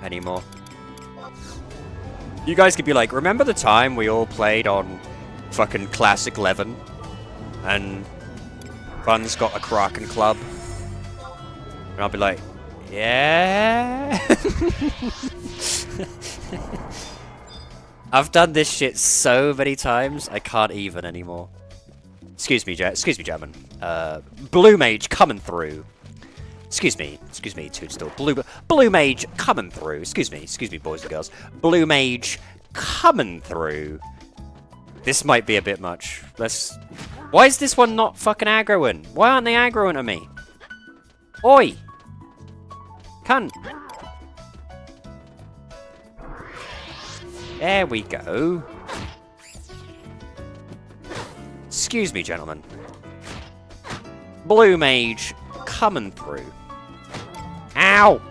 anymore. You guys could be like, remember the time we all played on fucking Classic 11 and Buns got a Kraken Club? And I'll be like, yeah. I've done this shit so many times, I can't even anymore. Excuse me, gentlemen. Blue Mage coming through. Excuse me, Toadstool. Blue Mage coming through. Excuse me, boys and girls. Blue Mage coming through. This might be a bit much. Why is this one not fucking aggroing? Why aren't they aggroing at me? Oi! Cunt! There we go. Excuse me, gentlemen. Blue Mage coming through. Ow!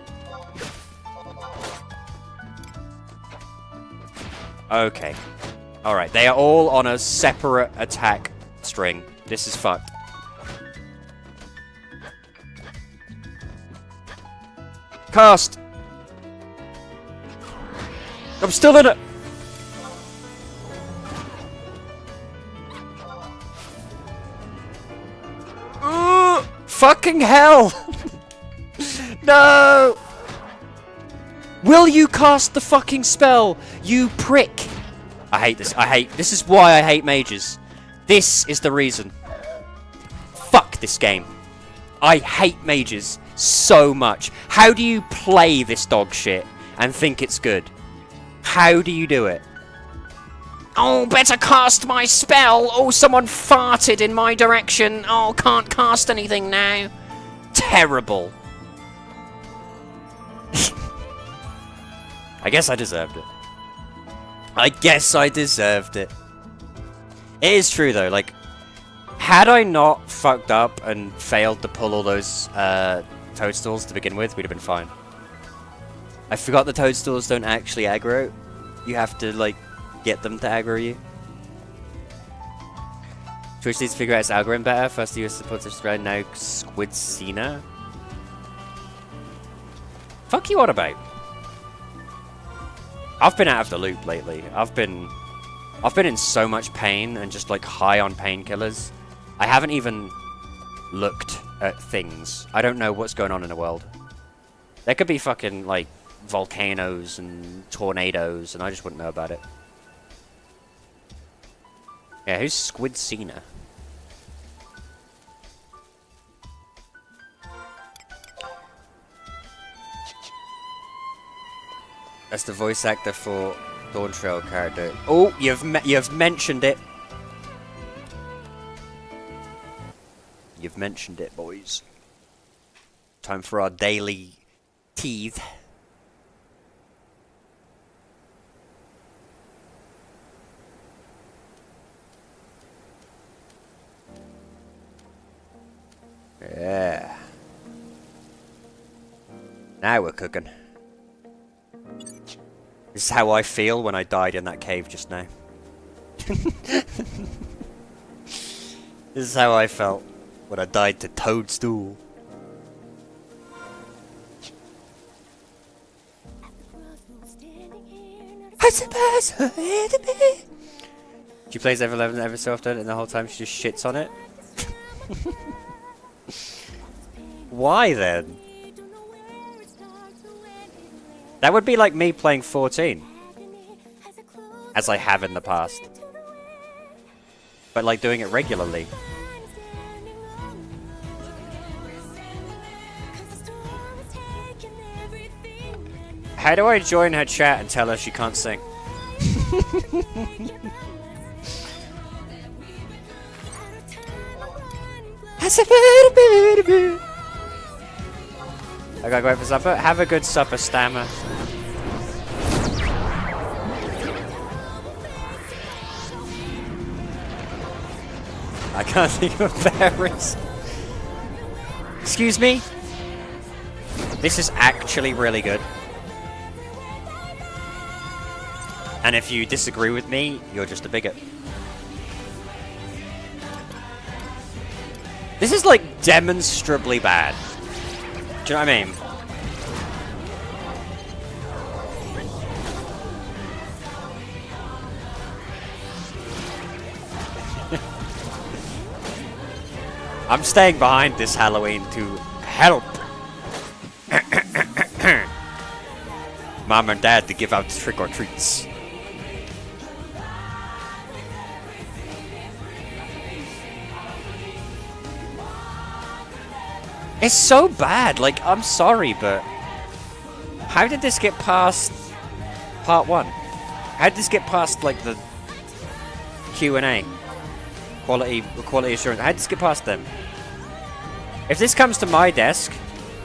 Okay. Alright, they are all on a separate attack string. This is fucked. Cast! I'm still in it! Fucking hell! No! Will you cast the fucking spell, you prick? I hate this. This is why I hate mages. This is the reason. Fuck this game. I hate mages so much. How do you play this dog shit and think it's good? How do you do it? Oh, better cast my spell. Oh, someone farted in my direction. Oh, can't cast anything now. Terrible. I guess I deserved it. I guess I deserved it. It is true, though. Like, had I not fucked up and failed to pull all those toadstools to begin with, we'd have been fine. I forgot the toadstools don't actually aggro. You have to, like, get them to aggro you. Twitch needs to figure out its algorithm better. First the US supports this round, now Squidcina. Fuck you on about? I've been out of the loop lately. I've been in so much pain and just like high on painkillers. I haven't even looked at things. I don't know what's going on in the world. There could be fucking like volcanoes and tornadoes and I just wouldn't know about it. Yeah, who's Squidcina? That's the voice actor for Dawn Trail character. Oh, you've mentioned it. You've mentioned it, boys. Time for our daily teeth. Yeah. Now we're cooking. This is how I feel when I died in that cave just now. This is how I felt when I died to Toadstool. She plays Ever11 every so often, and the whole time she just shits on it. Why then? That would be like me playing 14. As I have in the past. But like doing it regularly. How do I join her chat and tell her she can't sing? I gotta go out for supper. Have a good supper, Stammer. I can't think of berries. Excuse me? This is actually really good. And if you disagree with me, you're just a bigot. This is like demonstrably bad. Do you know what I mean? I'm staying behind this Halloween to help Mom and Dad to give out trick-or-treats. It's so bad, like, I'm sorry, but how did this get past part 1? How did this get past, like, the Q&A? Quality assurance. How did this get past them? If this comes to my desk,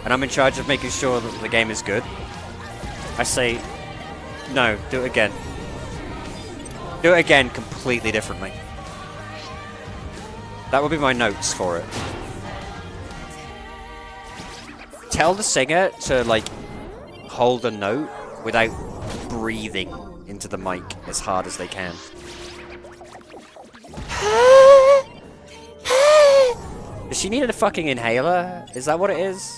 and I'm in charge of making sure that the game is good, I say, no, do it again. Do it again completely differently. That would be my notes for it. Tell the singer to, like, hold a note without breathing into the mic as hard as they can. Does she need a fucking inhaler? Is that what it is?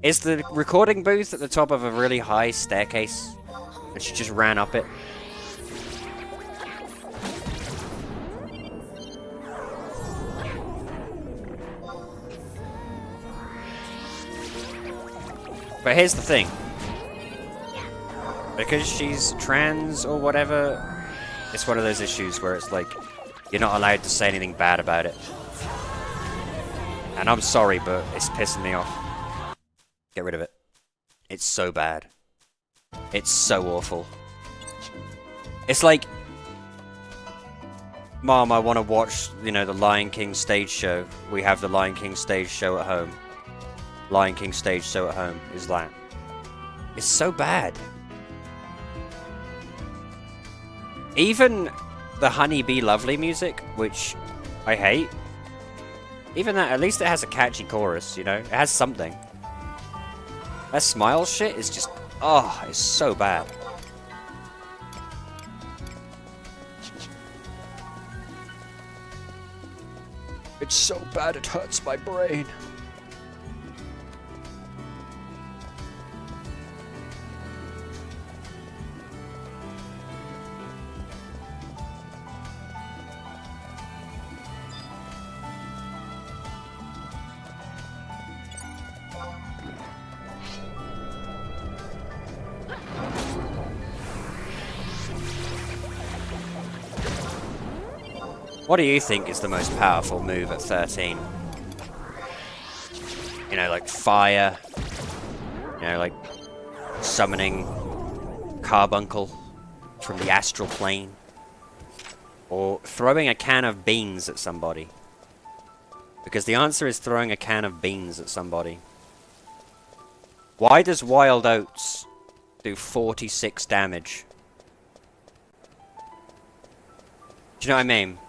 Is the recording booth at the top of a really high staircase? And she just ran up it? But here's the thing. Because she's trans or whatever, it's one of those issues where it's like, you're not allowed to say anything bad about it. And I'm sorry, but it's pissing me off. Get rid of it. It's so bad. It's so awful. It's like, Mom, I want to watch, you know, the Lion King stage show. We have the Lion King stage show at home. Lion King stage show at home is that. It's so bad. Even the Honey Be Lovely music, which I hate, even that, at least it has a catchy chorus, you know? It has something. That Smile shit is just, oh, it's so bad. It's so bad it hurts my brain. What do you think is the most powerful move at 13? You know, like fire. You know, like summoning Carbuncle from the astral plane. Or throwing a can of beans at somebody. Because the answer is throwing a can of beans at somebody. Why does Wild Oats do 46 damage? Do you know what I mean?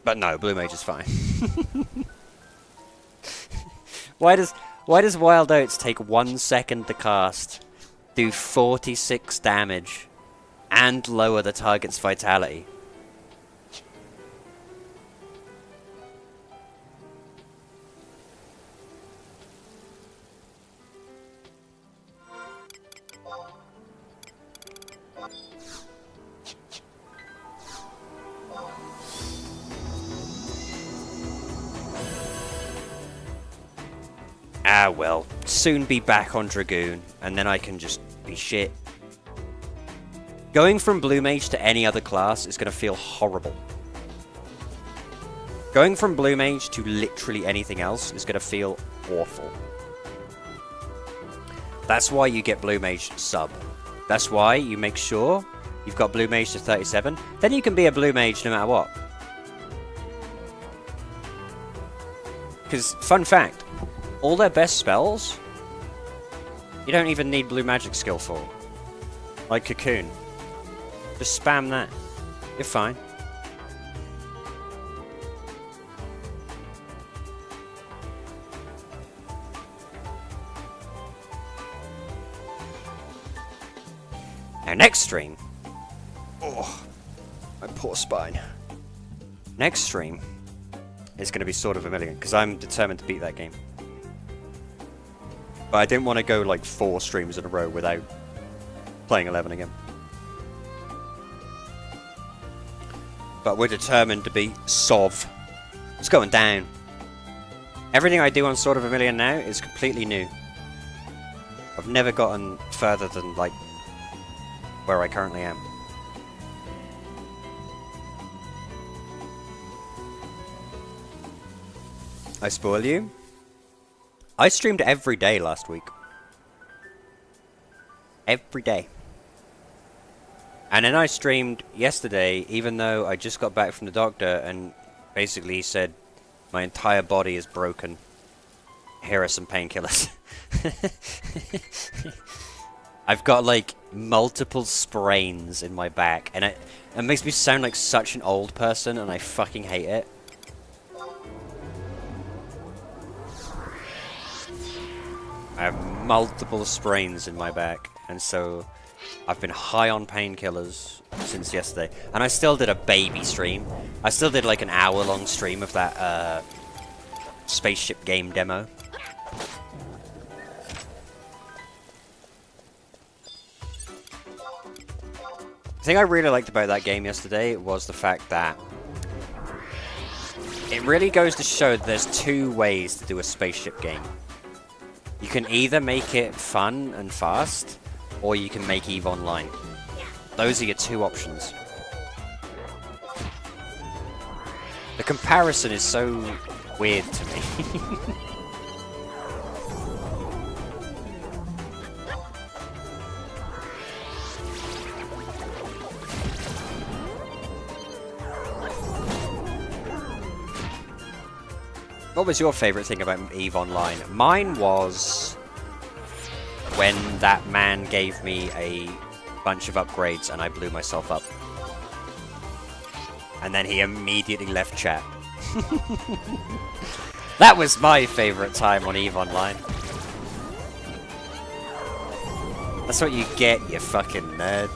But no, Blue Mage is fine. Why does Wild Oats take 1 second to cast, do 46 damage, and lower the target's vitality? Ah well, soon be back on Dragoon, and then I can just be shit. Going from Blue Mage to any other class is going to feel horrible. Going from Blue Mage to literally anything else is going to feel awful. That's why you get Blue Mage sub. That's why you make sure you've got Blue Mage to 37. Then you can be a Blue Mage no matter what. Because, fun fact, all their best spells, you don't even need blue magic skill for. Like Cocoon. Just spam that. You're fine. Now next stream. Oh, my poor spine. Next stream is going to be Sword of Vermilion, because I'm determined to beat that game. But I didn't want to go like 4 streams in a row without playing 11 again. But we're determined to beat Sov. It's going down. Everything I do on Sword of Vermilion now is completely new. I've never gotten further than like where I currently am. I spoil you? I streamed every day last week. Every day. And then I streamed yesterday, even though I just got back from the doctor and basically he said, my entire body is broken. Here are some painkillers. I've got like multiple sprains in my back, and it makes me sound like such an old person, and I fucking hate it. I have multiple sprains in my back, and so I've been high on painkillers since yesterday. And I still did a baby stream. I still did like an hour-long stream of that spaceship game demo. The thing I really liked about that game yesterday was the fact that it really goes to show that there's 2 ways to do a spaceship game. You can either make it fun and fast, or you can make EVE Online. Those are your 2 options. The comparison is so weird to me. What was your favourite thing about EVE Online? Mine was when that man gave me a bunch of upgrades and I blew myself up. And then he immediately left chat. That was my favourite time on EVE Online. That's what you get, you fucking nerd.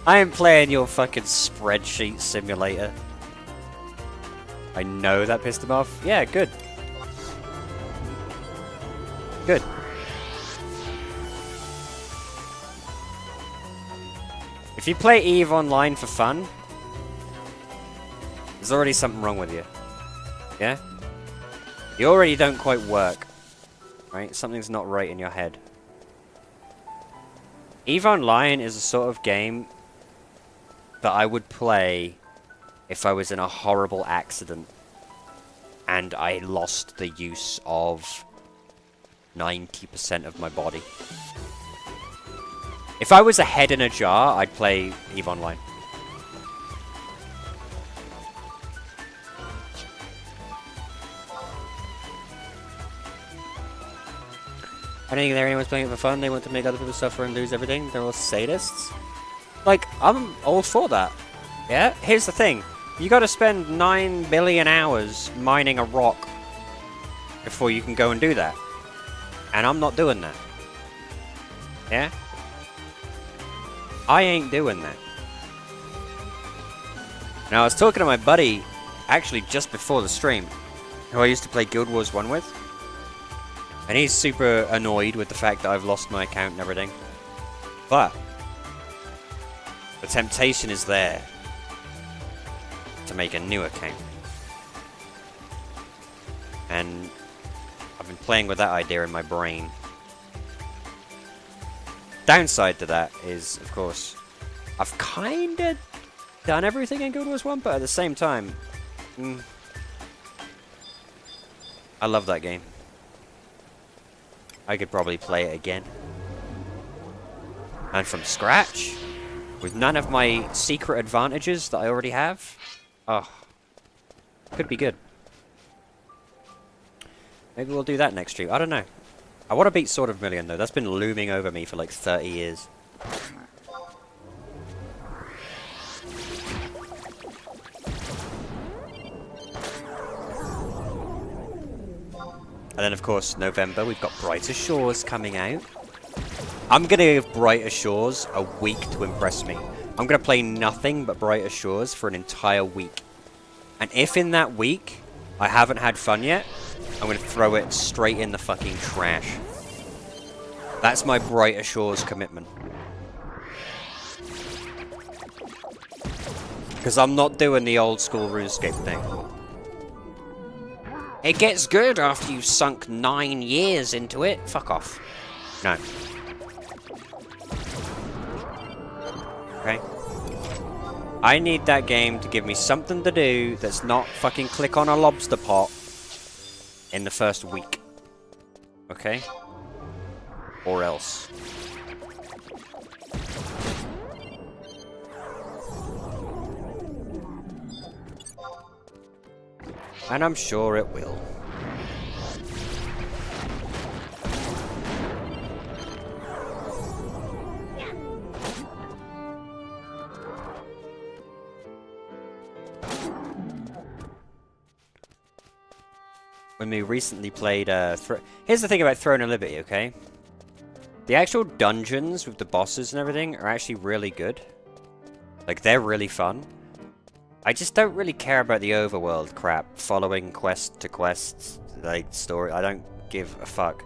I am playing your fucking spreadsheet simulator. I know that pissed him off. Yeah, good. Good. If you play EVE Online for fun, there's already something wrong with you. Yeah? You already don't quite work. Right? Something's not right in your head. EVE Online is a sort of game that I would play if I was in a horrible accident and I lost the use of 90% of my body. If I was a head in a jar, I'd play EVE Online. I don't think anyone's playing it for fun. They want to make other people suffer and lose everything. They're all sadists. Like, I'm all for that. Yeah? Here's the thing. You gotta spend 9 billion hours mining a rock before you can go and do that. And I'm not doing that. Yeah? I ain't doing that. Now, I was talking to my buddy, actually just before the stream, who I used to play Guild Wars 1 with. And he's super annoyed with the fact that I've lost my account and everything. But the temptation is there to make a new account. And I've been playing with that idea in my brain. Downside to that is, of course, I've kinda done everything in Guild Wars 1, but at the same time, I love that game. I could probably play it again. And from scratch, with none of my secret advantages that I already have. Oh, could be good. Maybe we'll do that next stream. I don't know. I want to beat Sword of Million, though. That's been looming over me for like 30 years. And then, of course, November, we've got Brighter Shores coming out. I'm going to give Brighter Shores a week to impress me. I'm going to play nothing but Brighter Shores for an entire week. And if in that week I haven't had fun yet, I'm going to throw it straight in the fucking trash. That's my Brighter Shores commitment. Because I'm not doing the old school RuneScape thing. It gets good after you've sunk 9 years into it. Fuck off. No. Okay? I need that game to give me something to do that's not fucking click on a lobster pot in the first week. Okay? Or else. And I'm sure it will. When we recently played, here's the thing about Throne of Liberty, okay? The actual dungeons with the bosses and everything are actually really good. Like, they're really fun. I just don't really care about the overworld crap, following quest to quest, like, story. I don't give a fuck.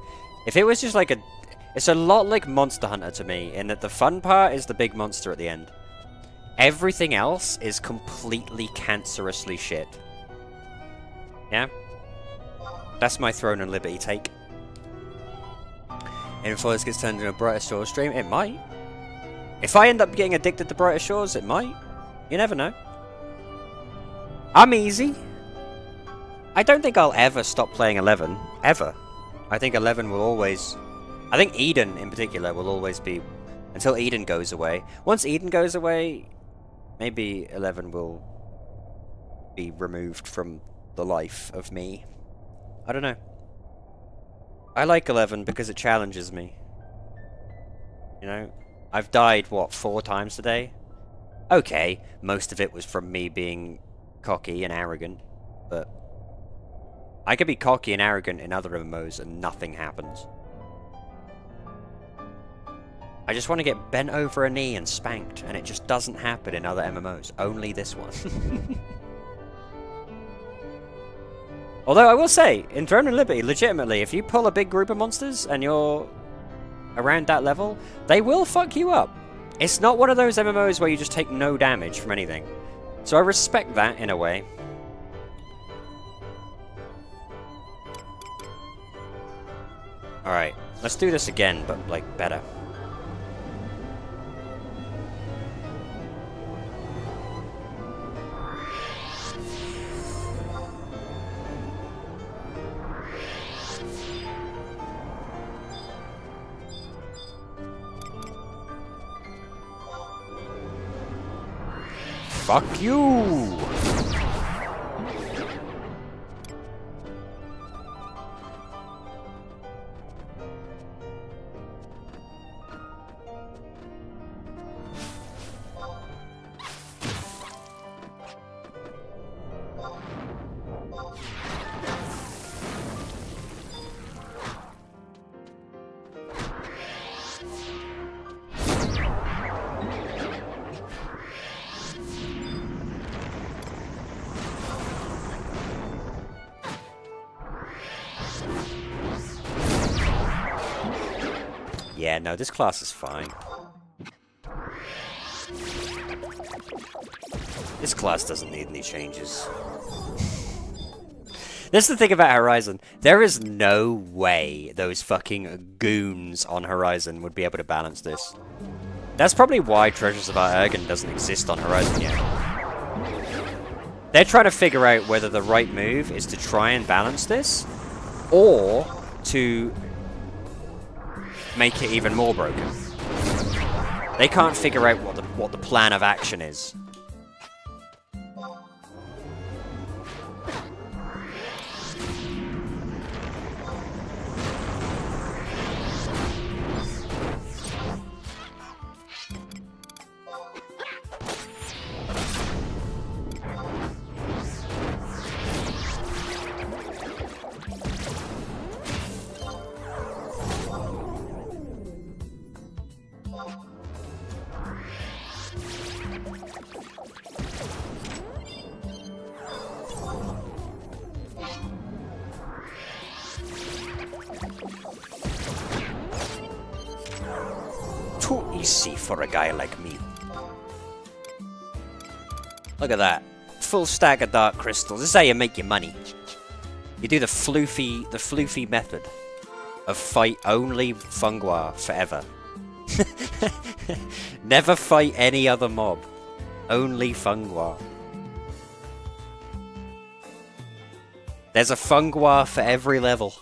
If it was just like it's a lot like Monster Hunter to me, in that the fun part is the big monster at the end. Everything else is completely cancerously shit. Yeah? That's my Throne and Liberty take. And before this gets turned into a Brighter Shores stream, it might. If I end up getting addicted to Brighter Shores, it might. You never know. I'm easy. I don't think I'll ever stop playing 11. Ever. I think 11 will always... I think Eden, in particular, will always be... Until Eden goes away. Once Eden goes away, maybe 11 will be removed from the life of me. I don't know. I like 11 because it challenges me. You know? I've died, what, 4 times today? Okay, most of it was from me being cocky and arrogant, but I could be cocky and arrogant in other MMOs and nothing happens. I just want to get bent over a knee and spanked, and it just doesn't happen in other MMOs. Only this one. Although I will say, in Throne and Liberty, legitimately, if you pull a big group of monsters and you're around that level, they will fuck you up. It's not one of those MMOs where you just take no damage from anything. So I respect that in a way. Alright, let's do this again, but, like, better. Fuck you! Yeah, no, this class is fine. This class doesn't need any changes. That's the thing about Horizon. There is no way those fucking goons on Horizon would be able to balance this. That's probably why Treasures of Argon doesn't exist on Horizon yet. They're trying to figure out whether the right move is to try and balance this, or to make it even more broken. They can't figure out what the plan of action is. Too easy for a guy like me. Look at that. Full stack of dark crystals. This is how you make your money. You do the floofy method of fight only Fungwa forever. Never fight any other mob. Only Fungwa. There's a Fungwa for every level.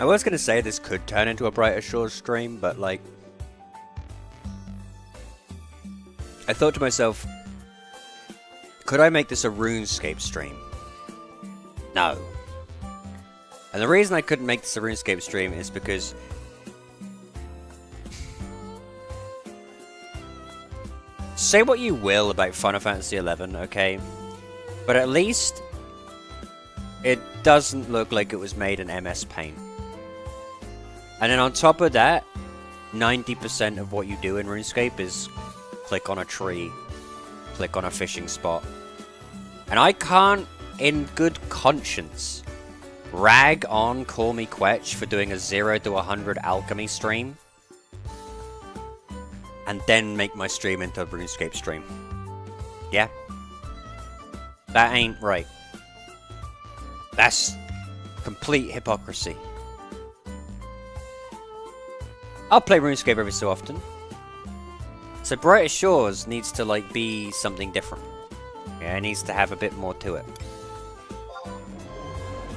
I was going to say this could turn into a Brighter Shores stream, but like... I thought to myself, could I make this a RuneScape stream? No. And the reason I couldn't make this a RuneScape stream is because... Say what you will about Final Fantasy XI, okay? But at least... it doesn't look like it was made in MS Paint. And then on top of that, 90% of what you do in RuneScape is click on a tree, click on a fishing spot. And I can't, in good conscience, rag on Call Me Quetch for doing a 0 to 100 alchemy stream, and then make my stream into a RuneScape stream. Yeah? That ain't right. That's complete hypocrisy. I'll play RuneScape every so often. So Brighter Shores needs to like be something different. Yeah, it needs to have a bit more to it.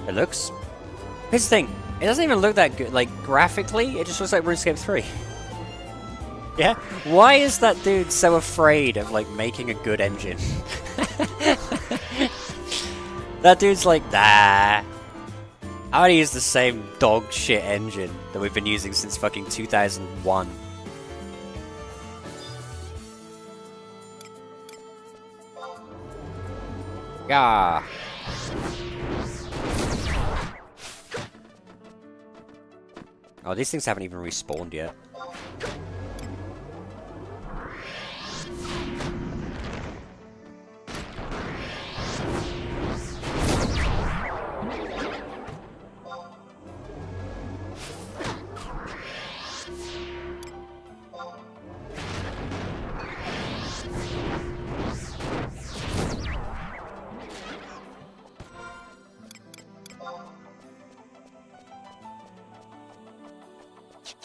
It looks... Here's the thing, it doesn't even look that good, like graphically, it just looks like RuneScape 3. Yeah? Why is that dude so afraid of like making a good engine? That dude's like, nah. I want to use the same dog shit engine that we've been using since fucking 2001. Yeah. Oh, these things haven't even respawned yet.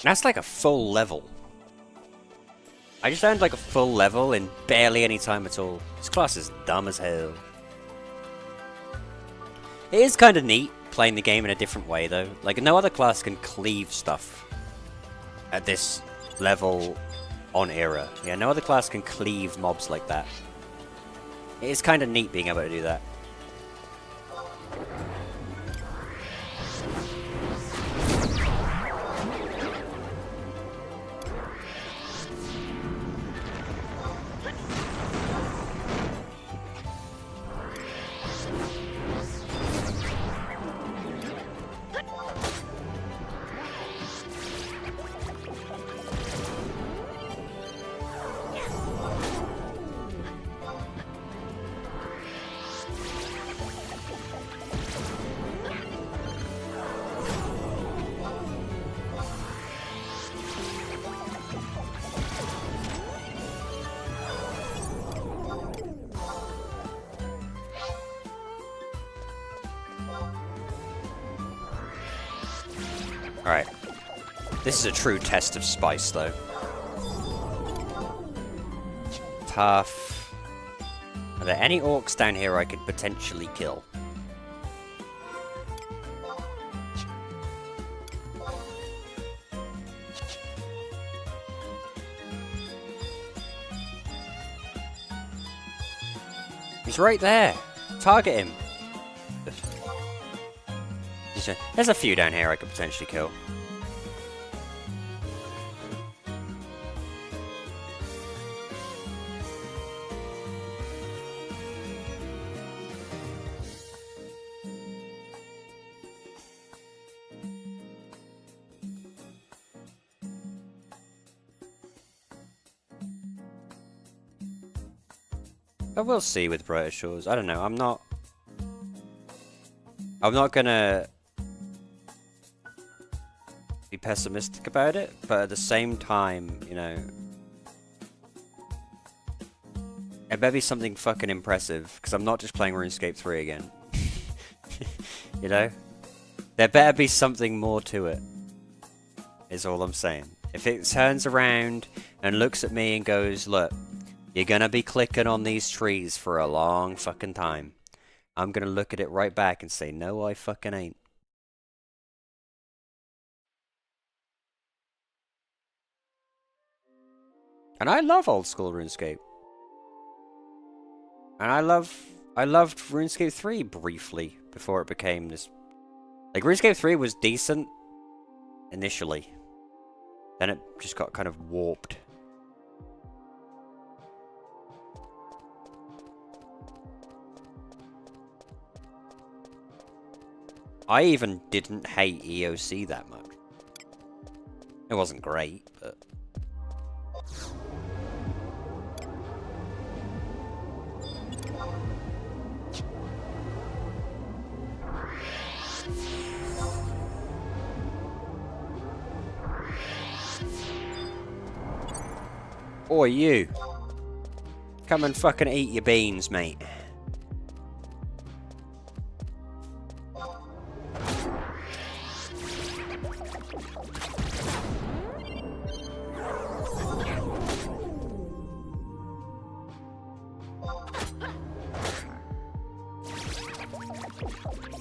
That's like a full level. I just earned like a full level in barely any time at all. This class is dumb as hell. It is kind of neat playing the game in a different way though. Like no other class can cleave stuff at this level on era. Yeah, no other class can cleave mobs like that. It is kind of neat being able to do that. Alright. This is a true test of spice, though. Tough. Are there any orcs down here I could potentially kill? He's right there. Target him. There's a few down here I could potentially kill. But we'll see with Brighter Shores. I don't know. I'm not gonna be pessimistic about it, but at the same time, you know, it better be something fucking impressive, because I'm not just playing RuneScape 3 again. You know? There better be something more to it, is all I'm saying. If it turns around and looks at me and goes, look, you're gonna be clicking on these trees for a long fucking time, I'm gonna look at it right back and say, no, I fucking ain't. And I love old school RuneScape. And I loved RuneScape 3 briefly before it became this. Like RuneScape 3 was decent initially. Then it just got kind of warped. I even didn't hate EOC that much. It wasn't great, but Oi, you. Come and fucking eat your beans, mate.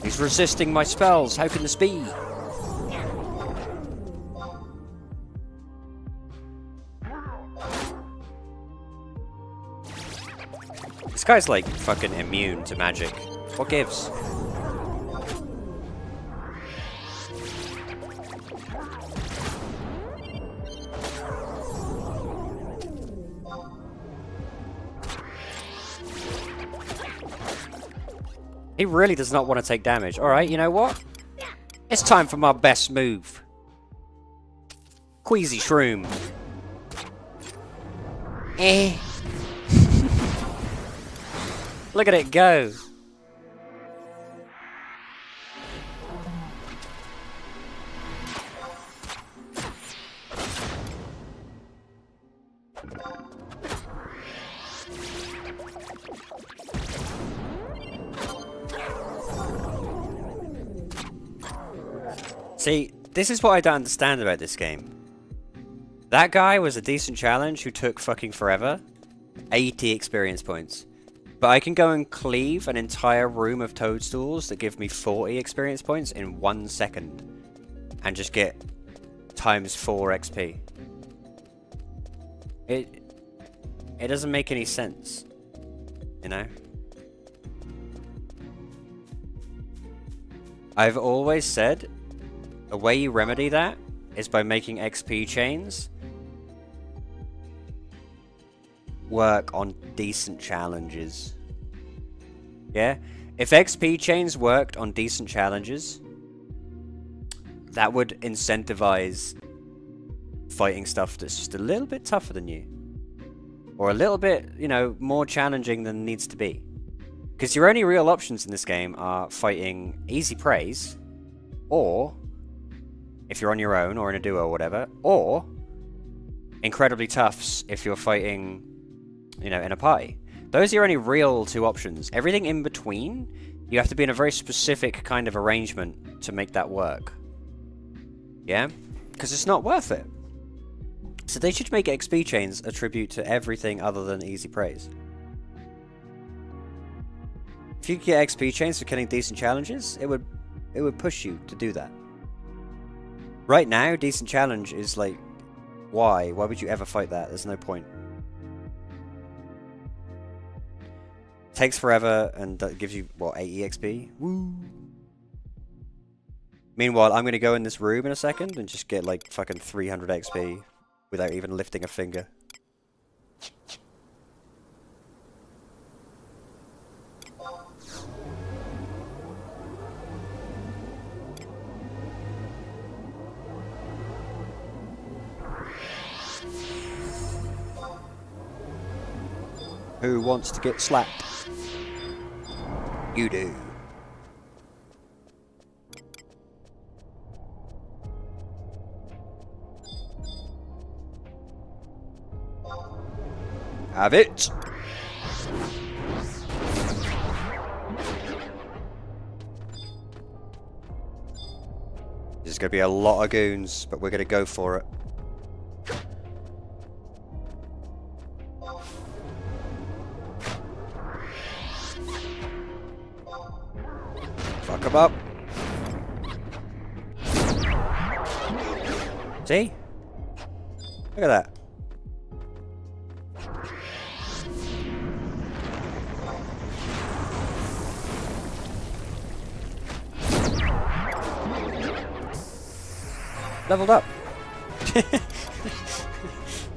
He's resisting my spells. How can this be? This guy's like fucking immune to magic. What gives? He really does not want to take damage. Alright, you know what? It's time for my best move. Queasy Shroom. Eh. Look at it go. See, this is what I don't understand about this game. That guy was a decent challenge who took fucking forever. 80 experience points. But I can go and cleave an entire room of toadstools that give me 40 experience points in 1 second. And just get times 4 XP. It doesn't make any sense. You know? I've always said the way you remedy that is by making XP chains work on decent challenges. Yeah? If XP chains worked on decent challenges, that would incentivize fighting stuff that's just a little bit tougher than you. Or a little bit, you know, more challenging than needs to be. Because your only real options in this game are fighting easy preys, or, if you're on your own or in a duo or whatever, or incredibly toughs if you're fighting, you know, in a party. Those are your only real 2 options. Everything in between, you have to be in a very specific kind of arrangement to make that work. Yeah? Because it's not worth it. So they should make XP chains a tribute to everything other than easy praise. If you could get XP chains for killing decent challenges, it would push you to do that. Right now, decent challenge is like, why? Why would you ever fight that? There's no point. Takes forever, and that gives you, what, 80 XP? Woo! Meanwhile, I'm going to go in this room in a second and just get like fucking 300 XP without even lifting a finger. Who wants to get slapped? You do. Have it. There's going to be a lot of goons, but we're going to go for it. Fuck him up. See? Look at that. Leveled up.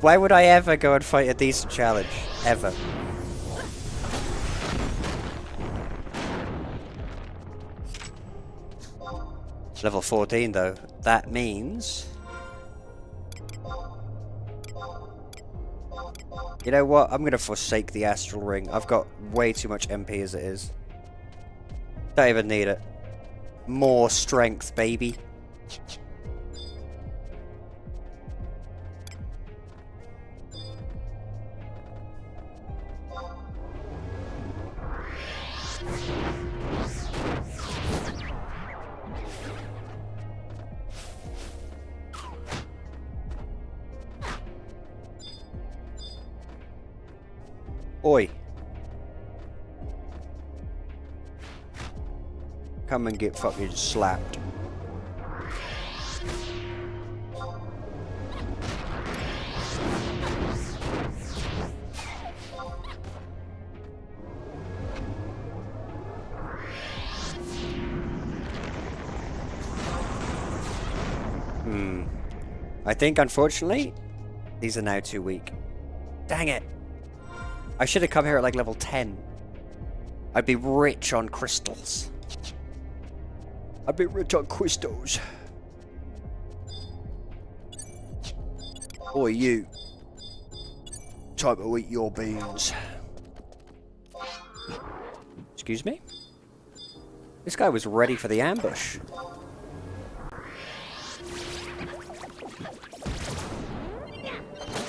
Why would I ever go and fight a decent challenge? Ever. Level 14 though. That means... You know what? I'm going to forsake the Astral Ring. I've got way too much MP as it is. Don't even need it. More strength, baby. Oi. Come and get fucking slapped. I think, unfortunately, these are now too weak. Dang it. I should have come here at like level 10. I'd be rich on crystals. I'd be rich on crystals. Oi, you. Time to eat your beans. Excuse me? This guy was ready for the ambush.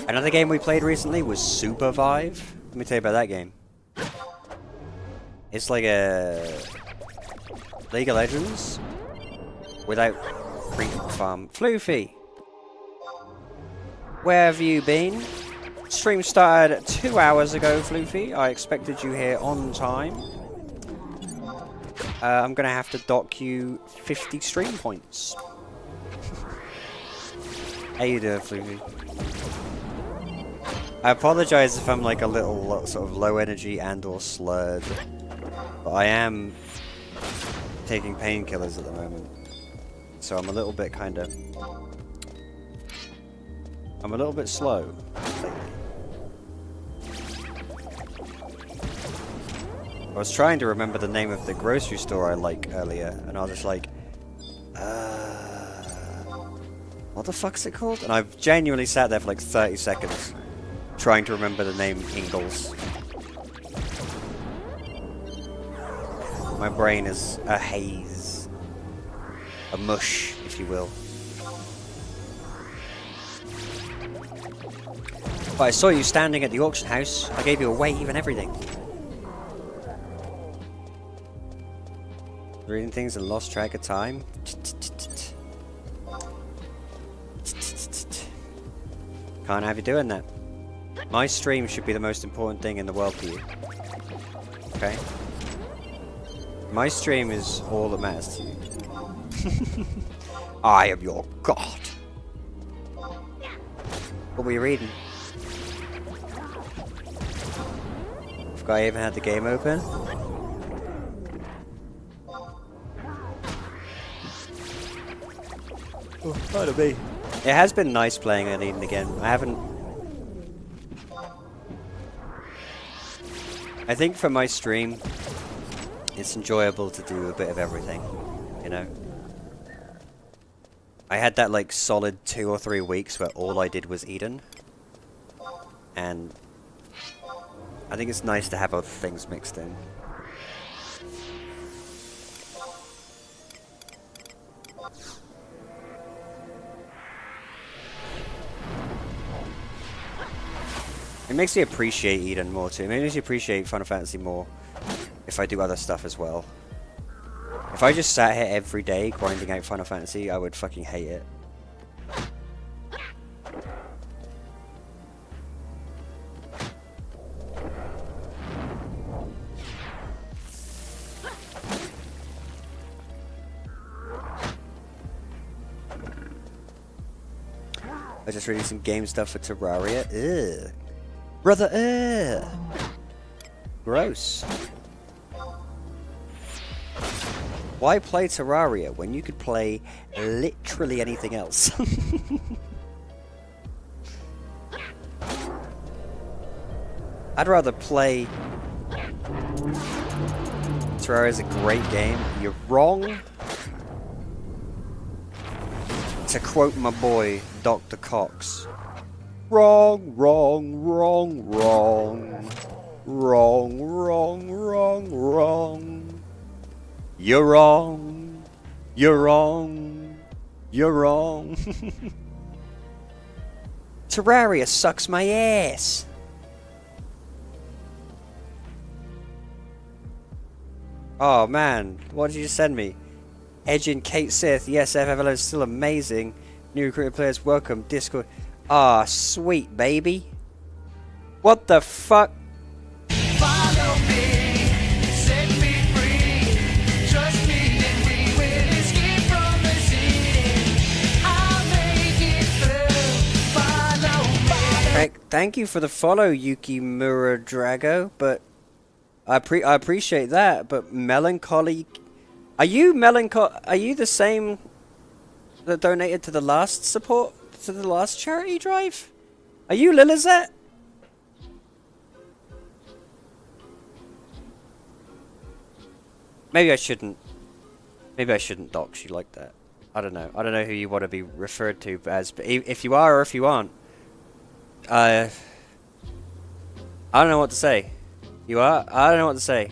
Another game we played recently was Supervive. Let me tell you about that game. It's like a League of Legends without creep farm. Floofy! Where have you been? Stream started 2 hours ago, Floofy. I expected you here on time. I'm gonna have to dock you 50 stream points. How you doing, Floofy? I apologize if I'm like a little sort of low energy and or slurred. But I am taking painkillers at the moment. So I'm a little bit I'm a little bit slow lately. I was trying to remember the name of the grocery store I like earlier, and I was just like, what the fuck's it called? And I've genuinely sat there for like 30 seconds trying to remember the name Ingalls. My brain is a haze. A mush, if you will. But I saw you standing at the auction house. I gave you a wave and everything. Reading things and lost track of time. Can't have you doing that. My stream should be the most important thing in the world to you. Okay? My stream is all that matters to you. I am your god. What were you reading? Forgot I even had the game open. Oh, that'll be. It has been nice playing Eden again. I think for my stream, it's enjoyable to do a bit of everything, you know? I had that like solid 2 or 3 weeks where all I did was Eden. And I think it's nice to have other things mixed in. It makes me appreciate Eden more too. It makes me appreciate Final Fantasy more if I do other stuff as well. If I just sat here every day grinding out Final Fantasy, I would fucking hate it. I just reading some game stuff for Terraria. Ugh. Brother, gross. Why play Terraria when you could play literally anything else? I'd rather play... Terraria is a great game. You're wrong. To quote my boy, Dr. Cox. Wrong, wrong, wrong, wrong. Wrong, wrong, wrong, wrong. You're wrong. You're wrong. You're wrong. Terraria sucks my ass. Oh man, what did you send me? Edge and Kate Sith. Yes, FFL is still amazing. New recruited players, welcome. Discord. Ah, sweet baby. What the fuck? Follow me, set me free. Trust me and we will escape from the city. I'll make it through. Follow me. Thank you for the follow, Yuki Muradrago, but I appreciate that, but melancholy. Are you the same that donated to the last support? To the last charity drive? Are you Lilizette? Maybe I shouldn't dox you like that. I don't know. I don't know who you want to be referred to as, but if you are or if you aren't, I don't know what to say. You are? I don't know what to say.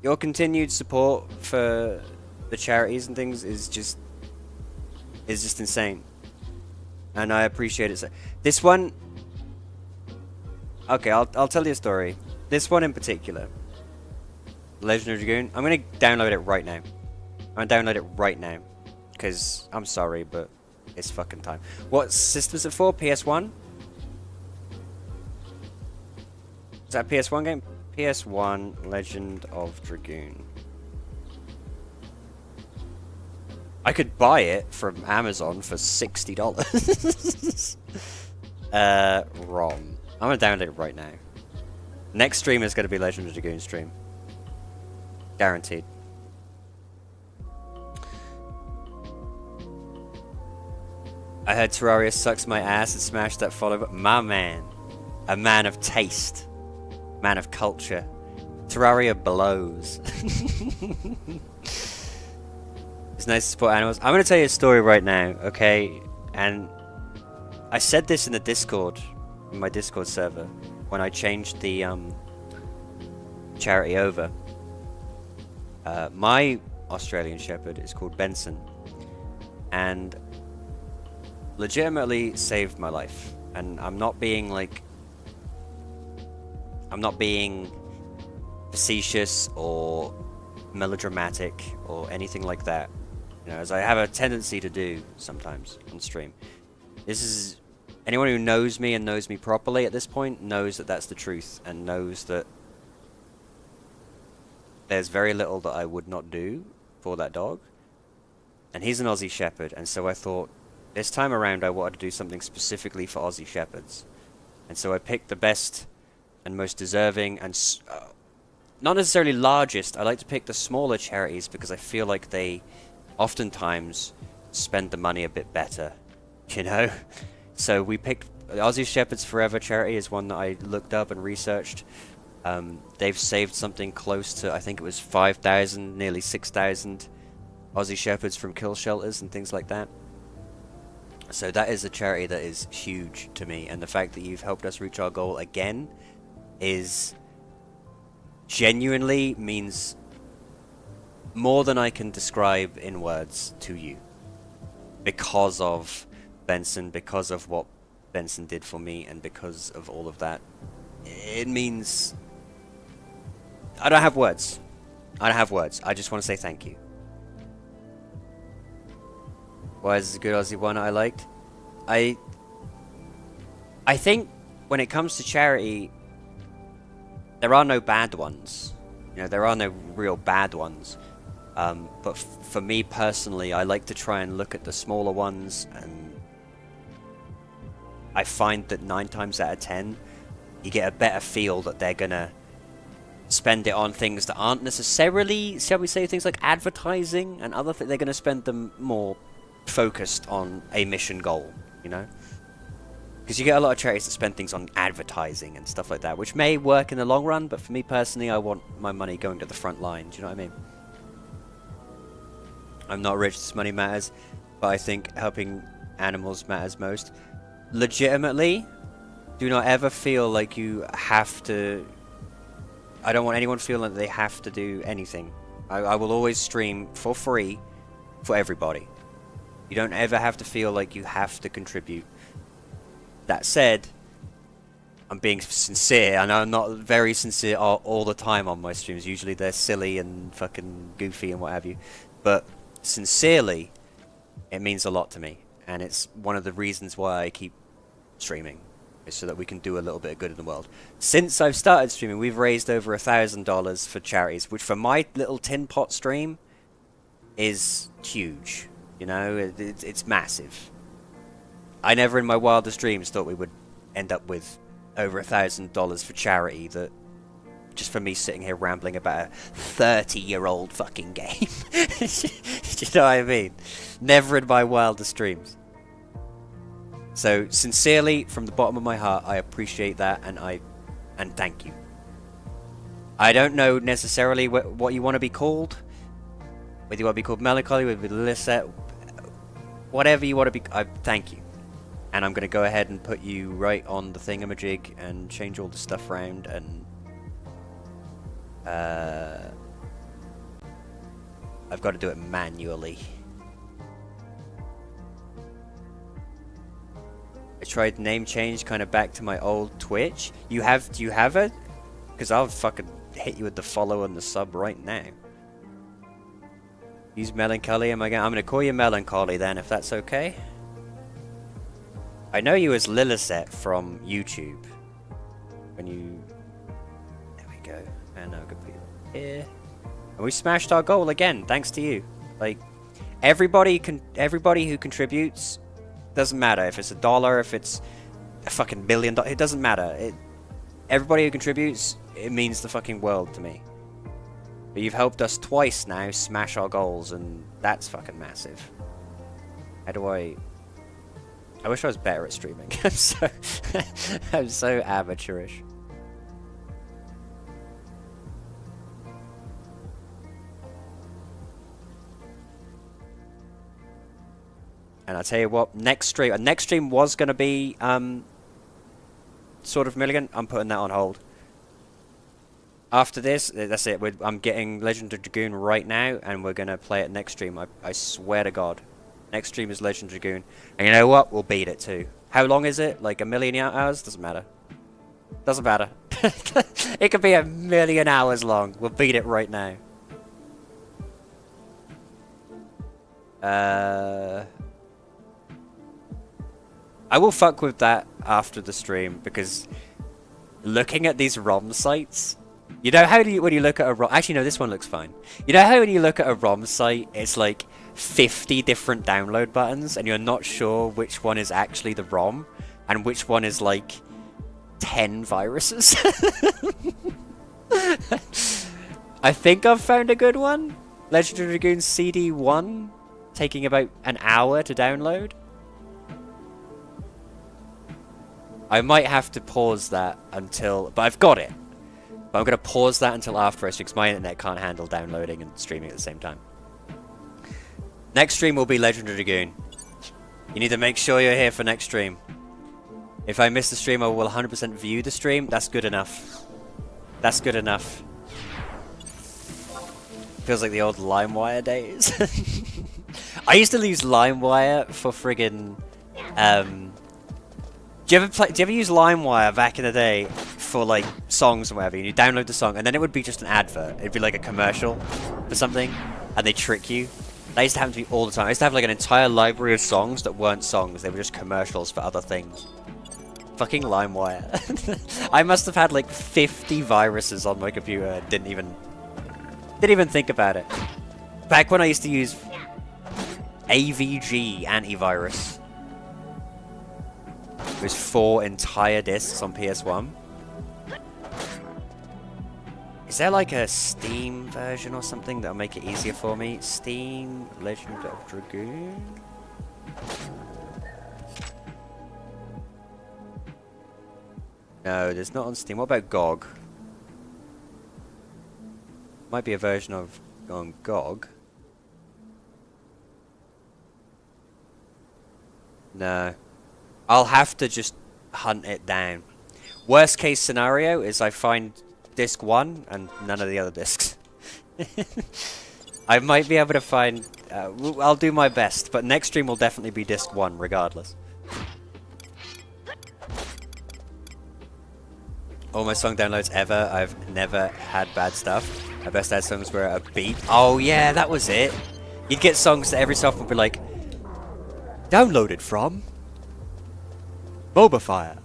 Your continued support for the charities and things is just insane. And I appreciate it. So this one, okay, I'll tell you a story. This one in particular, Legend of Dragoon. I'm gonna download it right now. I'm gonna download it right now, because I'm sorry, but It's fucking time. What system's it for? PS1? Is that a PS1 game? PS1 Legend of Dragoon. I could buy it from Amazon for $60. ROM. I'm gonna download it right now. Next stream is gonna be Legend of Dragoon stream. Guaranteed. I heard Terraria sucks my ass and smashed that follow, but my man. A man of taste. Man of culture. Terraria blows. It's nice to support animals. I'm going to tell you a story right now, okay? And I said this in the Discord, in my Discord server, when I changed the charity over. My Australian Shepherd is called Benson, and legitimately saved my life. And I'm not being like, I'm not being facetious or melodramatic or anything like that, you know, as I have a tendency to do sometimes on stream. This is, anyone who knows me and knows me properly at this point knows that that's the truth, and knows that there's very little that I would not do for that dog. And he's an Aussie Shepherd, and so I thought this time around I wanted to do something specifically for Aussie Shepherds. And so I picked the best and most deserving and not necessarily largest. I like to pick the smaller charities because I feel like they oftentimes spend the money a bit better, you know? So we picked Aussie Shepherds Forever charity is one that I looked up and researched. They've saved something close to, I think it was 5,000, nearly 6,000 Aussie Shepherds from kill shelters and things like that. So that is a charity that is huge to me, and the fact that you've helped us reach our goal again is genuinely means more than I can describe in words to you, because of Benson, because of what Benson did for me, and because of all of that. It means I don't have words. I don't have words. I just want to say thank you. Why is this a good Aussie one I liked? I think when it comes to charity, there are no bad ones. You know, there are no real bad ones. But for me personally, I like to try and look at the smaller ones, and I find that 9 times out of 10, you get a better feel that they're gonna spend it on things that aren't necessarily, shall we say, things like advertising and other things. They're gonna spend them more focused on a mission goal, you know? Because you get a lot of charities that spend things on advertising and stuff like that, which may work in the long run, but for me personally, I want my money going to the front line. Do you know what I mean? I'm not rich, this money matters, but I think helping animals matters most. Legitimately, do not ever feel like you have to... I don't want anyone feeling that they have to do anything. I will always stream for free for everybody. You don't ever have to feel like you have to contribute. That said, I'm being sincere, and I'm not very sincere all the time on my streams. Usually they're silly and fucking goofy and what have you. But sincerely, it means a lot to me. And it's one of the reasons why I keep streaming, is so that we can do a little bit of good in the world. Since I've started streaming, we've raised over $1,000 for charities, which for my little tin pot stream is huge. You know, it's massive. I never in my wildest dreams thought we would end up with over $1,000 for charity, that just for me sitting here rambling about a 30-year-old fucking game. Do you know what I mean? Never in my wildest dreams. So sincerely, from the bottom of my heart, I appreciate that, and thank you. I don't know necessarily what you want to be called. Whether you want to be called Melancholy, whether you Lisette, whatever you want to be, I thank you. And I'm going to go ahead and put you right on the thingamajig and change all the stuff around, and I've got to do it manually. I tried name change kind of back to my old Twitch. Do you have it? Because I'll fucking hit you with the follow and the sub right now. Use Melancholy, I'm gonna call you Melancholy then, if that's okay. I know you as Lillicet from YouTube. When you... There we go. And now good people here. And we smashed our goal again, thanks to you. Like, everybody who contributes, doesn't matter if it's $1, if it's a fucking $1 billion, it doesn't matter. Everybody who contributes, it means the fucking world to me. But you've helped us twice now smash our goals, and that's fucking massive. How do I wish I was better at streaming. I'm so amateurish. And I'll tell you what, next stream was going to be sort of Milligan. I'm putting that on hold. After this, that's it. I'm getting Legend of Dragoon right now, and we're going to play it next stream. I swear to God. Next stream is Legend of Dragoon. And you know what? We'll beat it too. How long is it? Like 1,000,000 hours? Doesn't matter. Doesn't matter. It could be 1,000,000 hours long. We'll beat it right now. I will fuck with that after the stream, because looking at these ROM sites, you know how when you look at a ROM... Actually, no, this one looks fine. You know how when you look at a ROM site, it's like 50 different download buttons, and you're not sure which one is actually the ROM, and which one is like 10 viruses? I think I've found a good one. Legend of Dragoon CD1, taking about an hour to download. I might have to pause that until... But I've got it. But I'm going to pause that until after I stream, because my internet can't handle downloading and streaming at the same time. Next stream will be Legend of Dragoon. You need to make sure you're here for next stream. If I miss the stream, I will 100% view the stream. That's good enough. That's good enough. Feels like the old LimeWire days. I used to use LimeWire for friggin... Do you ever use LimeWire back in the day for like songs or whatever? You download the song and then it would be just an advert. It'd be like a commercial for something, and they trick you. That used to happen to me all the time. I used to have like an entire library of songs that weren't songs. They were just commercials for other things. Fucking LimeWire. I must have had like 50 viruses on my computer. Didn't even think about it. Back when I used to use AVG antivirus. It was 4 entire discs on PS1. Is there like a Steam version or something that'll make it easier for me? Steam Legend of Dragoon? No, there's not on Steam. What about GOG? Might be a version of on GOG. No. I'll have to just hunt it down. Worst case scenario is I find disc 1 and none of the other discs. I might be able to find... I'll do my best, but next stream will definitely be disc 1 regardless. All my song downloads ever, I've never had bad stuff. My best ad songs were a beat. Oh yeah, that was it. You'd get songs that every so often would be like... Downloaded from... Mobifire.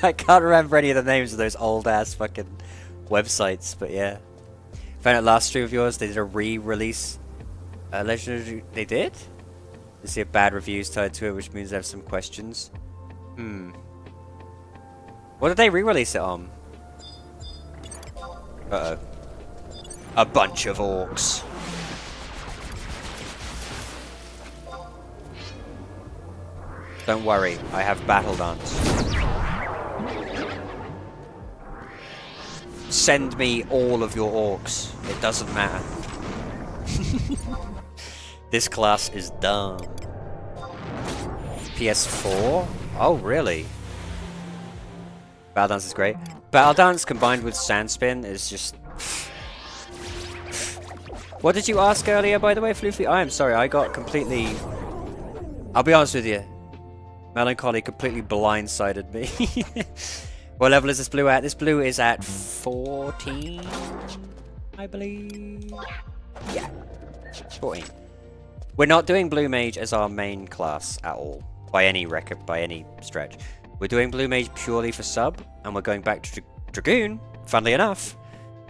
I can't remember any of the names of those old ass fucking websites, but yeah. Found out last stream of yours, they did a re-release. Legendary. They did? I see a bad reviews tied to it, which means I have some questions. What did they re-release it on? Uh-oh. A bunch of orcs. Don't worry, I have Battle Dance. Send me all of your orcs. It doesn't matter. This class is dumb. PS4? Oh, really? Battle Dance is great. Battle Dance combined with Sandspin is just... What did you ask earlier, by the way, Floofy? I am sorry, I got completely... I'll be honest with you. Melancholy completely blindsided me. What level is this blue at? This blue is at 14, I believe. Yeah, 14. We're not doing Blue Mage as our main class at all. by any record, by any stretch. We're doing Blue Mage purely for sub, and we're going back to Dragoon, funnily enough,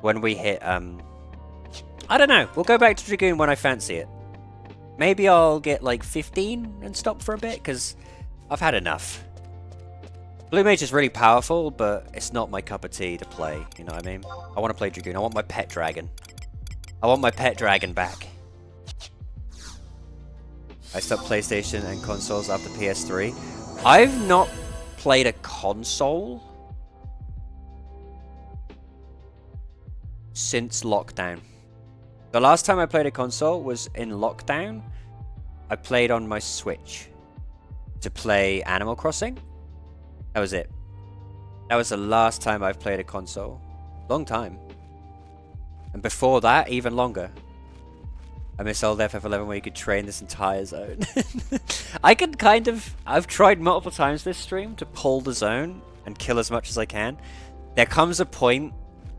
when we hit, I don't know, we'll go back to Dragoon when I fancy it. Maybe I'll get like 15 and stop for a bit, because I've had enough. Blue Mage is really powerful, but it's not my cup of tea to play, you know what I mean? I want to play Dragoon, I want my pet dragon. I want my pet dragon back. I stopped PlayStation and consoles after PS3. I've not played a console since lockdown. The last time I played a console was in lockdown. I played on my Switch to play Animal Crossing. That was it. That was the last time I've played a console. Long time. And before that, even longer. I miss old FF11 where you could train this entire zone. I can kind of... I've tried multiple times this stream to pull the zone and kill as much as I can. There comes a point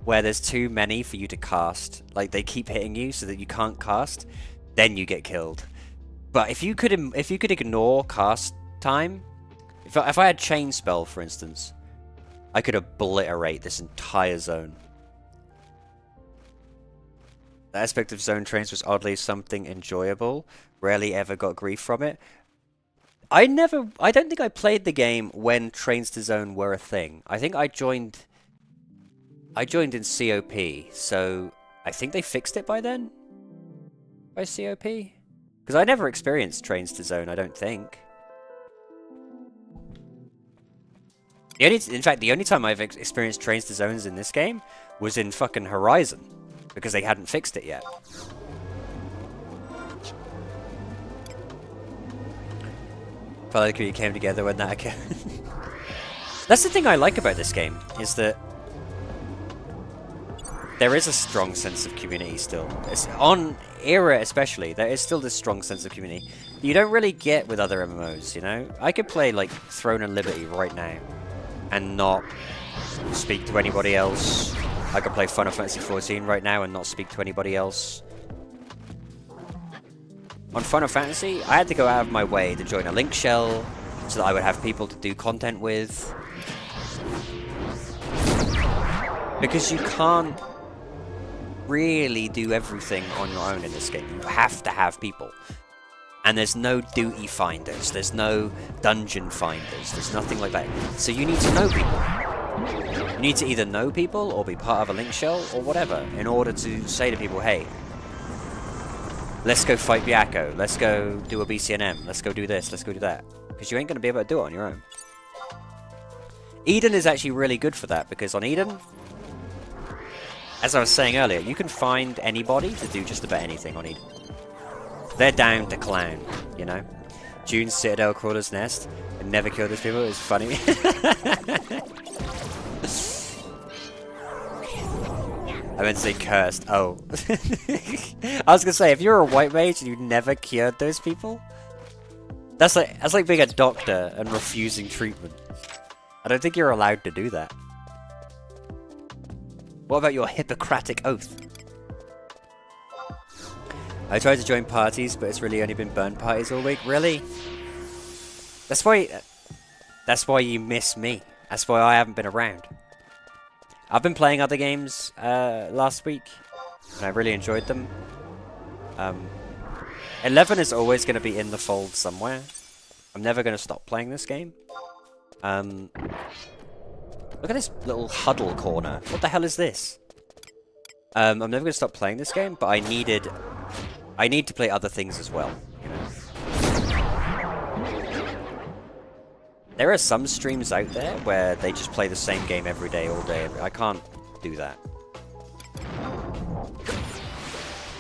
where there's too many for you to cast. Like, they keep hitting you so that you can't cast. Then you get killed. But if you could ignore cast time... If I had Chain Spell, for instance, I could obliterate this entire zone. The aspect of zone trains was oddly something enjoyable. Rarely ever got grief from it. I don't think I played the game when trains to zone were a thing. I think I joined in COP, so I think they fixed it by then? By COP? Because I never experienced trains to zone, I don't think. In fact, the only time I've experienced trains to zones in this game was in fucking Horizon. Because they hadn't fixed it yet. Felt like we came together when that occurred. That's the thing I like about this game, is that there is a strong sense of community still. It's on Era especially, there is still this strong sense of community. You don't really get with other MMOs, you know? I could play like Throne of Liberty right now and not speak to anybody else. I could play Final Fantasy XIV right now and not speak to anybody else. On Final Fantasy, I had to go out of my way to join a link shell so that I would have people to do content with. Because you can't really do everything on your own in this game. You have to have people. And there's no duty finders, there's no dungeon finders, there's nothing like that. So you need to know people. You need to either know people or be part of a link shell or whatever in order to say to people, hey, let's go fight Byakko, let's go do a BCNM, let's go do this, let's go do that. Because you ain't going to be able to do it on your own. Eden is actually really good for that, because on Eden, as I was saying earlier, you can find anybody to do just about anything on Eden. They're down to clown, you know? June's Citadel Crawler's Nest and never kill those people is funny. I meant to say cursed. Oh. I was gonna say, if you're a white mage and you never cured those people, that's like being a doctor and refusing treatment. I don't think you're allowed to do that. What about your Hippocratic Oath? I tried to join parties, but it's really only been burn parties all week. Really? That's why you miss me. That's why I haven't been around. I've been playing other games last week, and I really enjoyed them. 11 is always going to be in the fold somewhere. I'm never going to stop playing this game. Look at this little huddle corner. What the hell is this? I'm never going to stop playing this game, but I need to play other things as well. You know? There are some streams out there where they just play the same game every day, all day. I can't do that.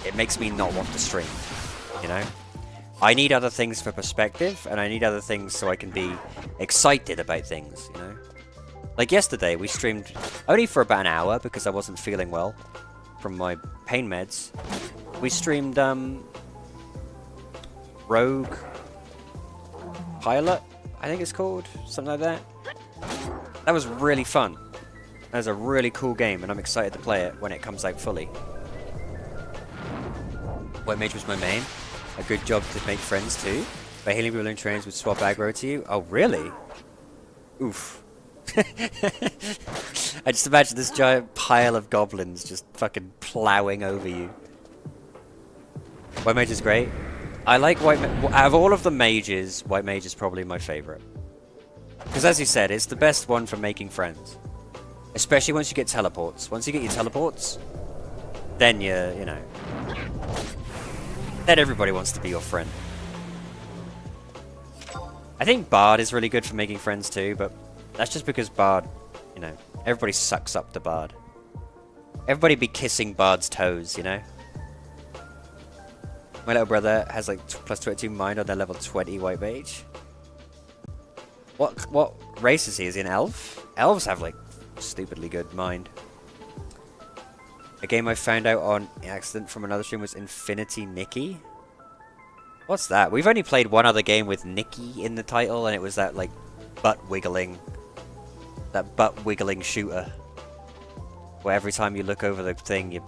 It makes me not want to stream, you know? I need other things for perspective, and I need other things so I can be excited about things, you know? Like yesterday, we streamed only for about an hour because I wasn't feeling well from my pain meds. We streamed, Rogue Pilot, I think it's called, something like that. That was really fun. That was a really cool game, and I'm excited to play it when it comes out fully. White Mage was my main. A good job to make friends too. By healing people in trains would swap aggro to you? Oh, really? Oof. I just imagine this giant pile of goblins just fucking plowing over you. White Mage is great. I like White Mage. Out of all of the mages, White Mage is probably my favorite. Because as you said, it's the best one for making friends. Especially once you get teleports. Once you get your teleports, then you know. Then everybody wants to be your friend. I think Bard is really good for making friends too, but that's just because Bard, you know, everybody sucks up to Bard. Everybody be kissing Bard's toes, you know? My little brother has like plus 22 mind on their level 20 White Mage. What race is he? Is he an elf? Elves have like stupidly good mind. A game I found out on accident from another stream was Infinity Nikki. What's that? We've only played one other game with Nikki in the title, and it was that like butt wiggling shooter. Where every time you look over the thing, your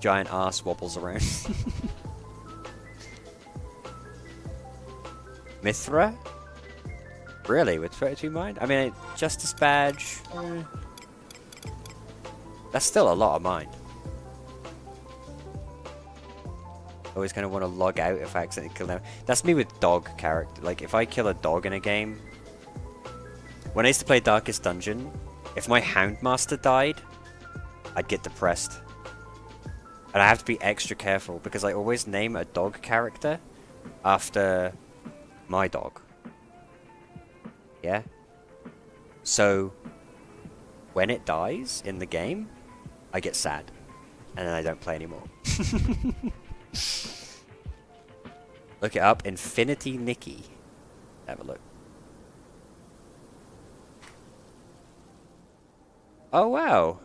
giant ass wobbles around. Mithra? Really? With 32 mind? I mean, Justice Badge... That's still a lot of mind. Always kind of want to log out if I accidentally kill them. That's me with dog character. Like, if I kill a dog in a game... When I used to play Darkest Dungeon, if my Houndmaster died, I'd get depressed. And I have to be extra careful, because I always name a dog character after my dog. Yeah? So, when it dies in the game, I get sad. And then I don't play anymore. Look it up. Infinity Nikki. Have a look. Oh, wow.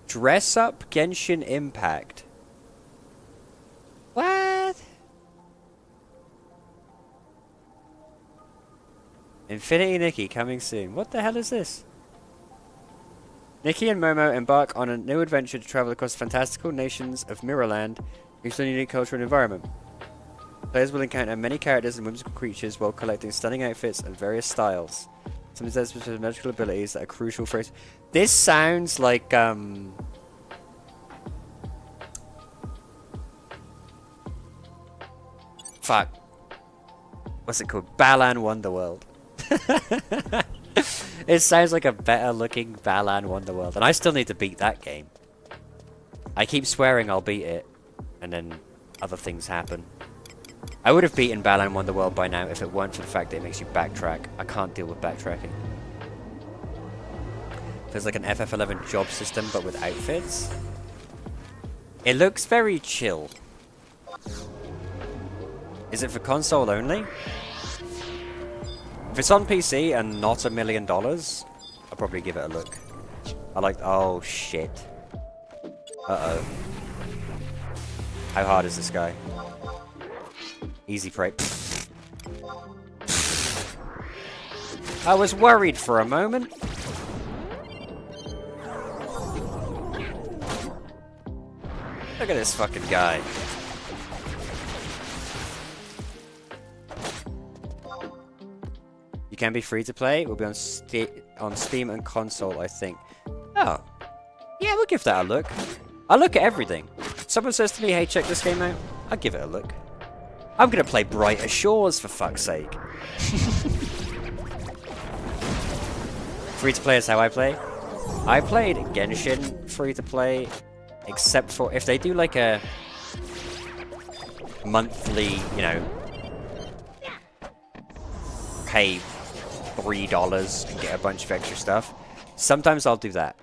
Dress up Genshin Impact. What? Infinity Nikki coming soon. What the hell is this? Nikki and Momo embark on a new adventure to travel across the fantastical nations of Mirrorland, exploring a unique culture and environment. Players will encounter many characters and whimsical creatures while collecting stunning outfits and various styles. Some of them with magical abilities that are crucial for it. This sounds like fuck. What's it called? Balan Wonderworld. It sounds like a better looking Balan Wonderworld, and I still need to beat that game. I keep swearing I'll beat it, and then other things happen. I would have beaten Balan Wonderworld by now if it weren't for the fact that it makes you backtrack. I can't deal with backtracking. Feels like an FF11 job system, but with outfits. It looks very chill. Is it for console only? If it's on PC and not $1 million, I'll probably give it a look. I like... Oh, shit. Uh-oh. How hard is this guy? Easy prey. I was worried for a moment. Look at this fucking guy. You can be free to play. It will be on Steam and console, I think. Oh. Yeah, we'll give that a look. I'll look at everything. Someone says to me, hey, check this game out. I'll give it a look. I'm going to play Brighter Shores, for fuck's sake. Free to play is how I play. I played Genshin free to play, except for if they do like a monthly, you know, pay $3 and get a bunch of extra stuff. Sometimes I'll do that.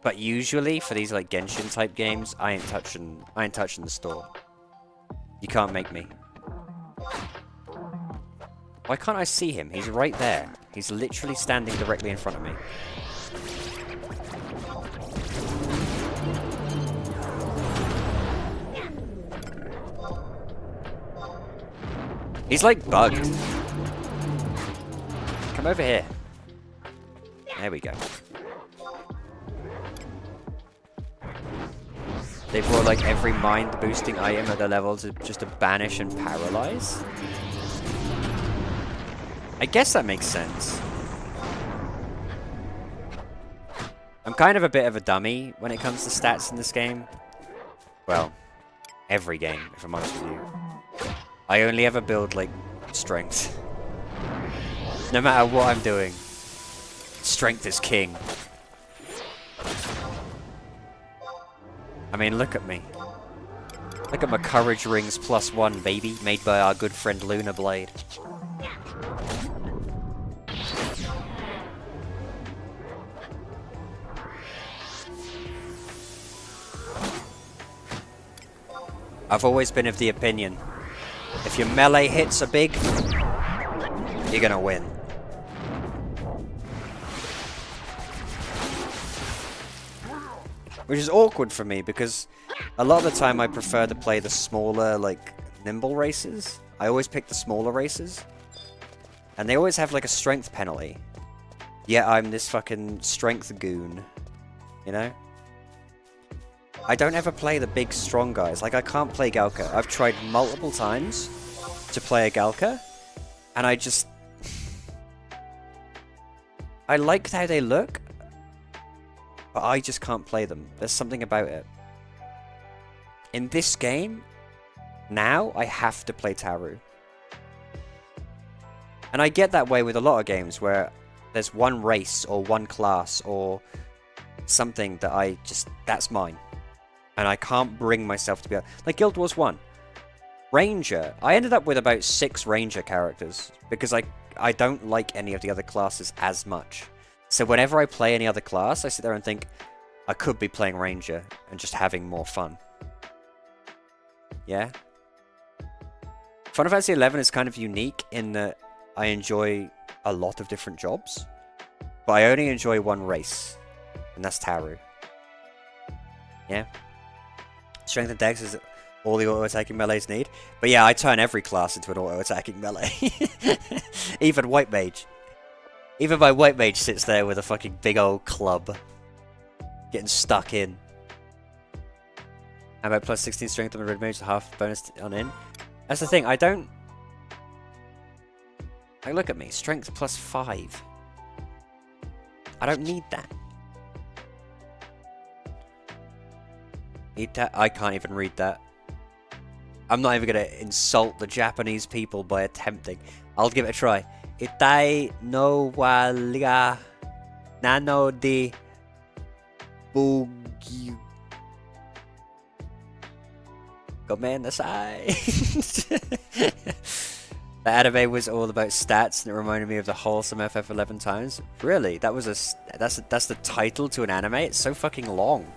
But usually for these like Genshin type games, I ain't touching the store. You can't make me. Why can't I see him? He's right there. He's literally standing directly in front of me. He's like bugged. Come over here. There we go. They brought like every mind boosting item at the level to just to banish and paralyze. I guess that makes sense. I'm kind of a bit of a dummy when it comes to stats in this game. Well, every game, if I'm honest with you. I only ever build, like, strength. No matter what I'm doing. Strength is king. I mean, look at me. Look at my courage rings +1, baby. Made by our good friend Luna Blade. I've always been of the opinion, if your melee hits are big, you're gonna win. Which is awkward for me, because a lot of the time I prefer to play the smaller, like, nimble races. I always pick the smaller races. And they always have, like, a strength penalty. Yet I'm this fucking strength goon. You know? I don't ever play the big, strong guys. Like, I can't play Galka. I've tried multiple times to play a Galka, and I just... I liked how they look, but I just can't play them. There's something about it. In this game, now, I have to play Taru. And I get that way with a lot of games, where there's one race, or one class, or something that I just... that's mine. And I can't bring myself to be able... Like Guild Wars 1. Ranger. I ended up with about 6 Ranger characters. Because I don't like any of the other classes as much. So whenever I play any other class, I sit there and think, I could be playing Ranger and just having more fun. Yeah? Final Fantasy XI is kind of unique in that I enjoy a lot of different jobs. But I only enjoy one race. And that's Taru. Yeah? Strength and Dex is all the auto-attacking melees need. But yeah, I turn every class into an auto-attacking melee. Even White Mage. Even my White Mage sits there with a fucking big old club. Getting stuck in. How about plus 16 strength on the Red Mage, half bonus on in? That's the thing, I don't... Like, look at me, strength +5. I don't need that. I can't even read that. I'm not even gonna insult the Japanese people by attempting. I'll give it a try. Itai no wa ga nano de bugyu. Gomennasai. The anime was all about stats, and it reminded me of the wholesome FF11 times. Really? That's the title to an anime? It's so fucking long.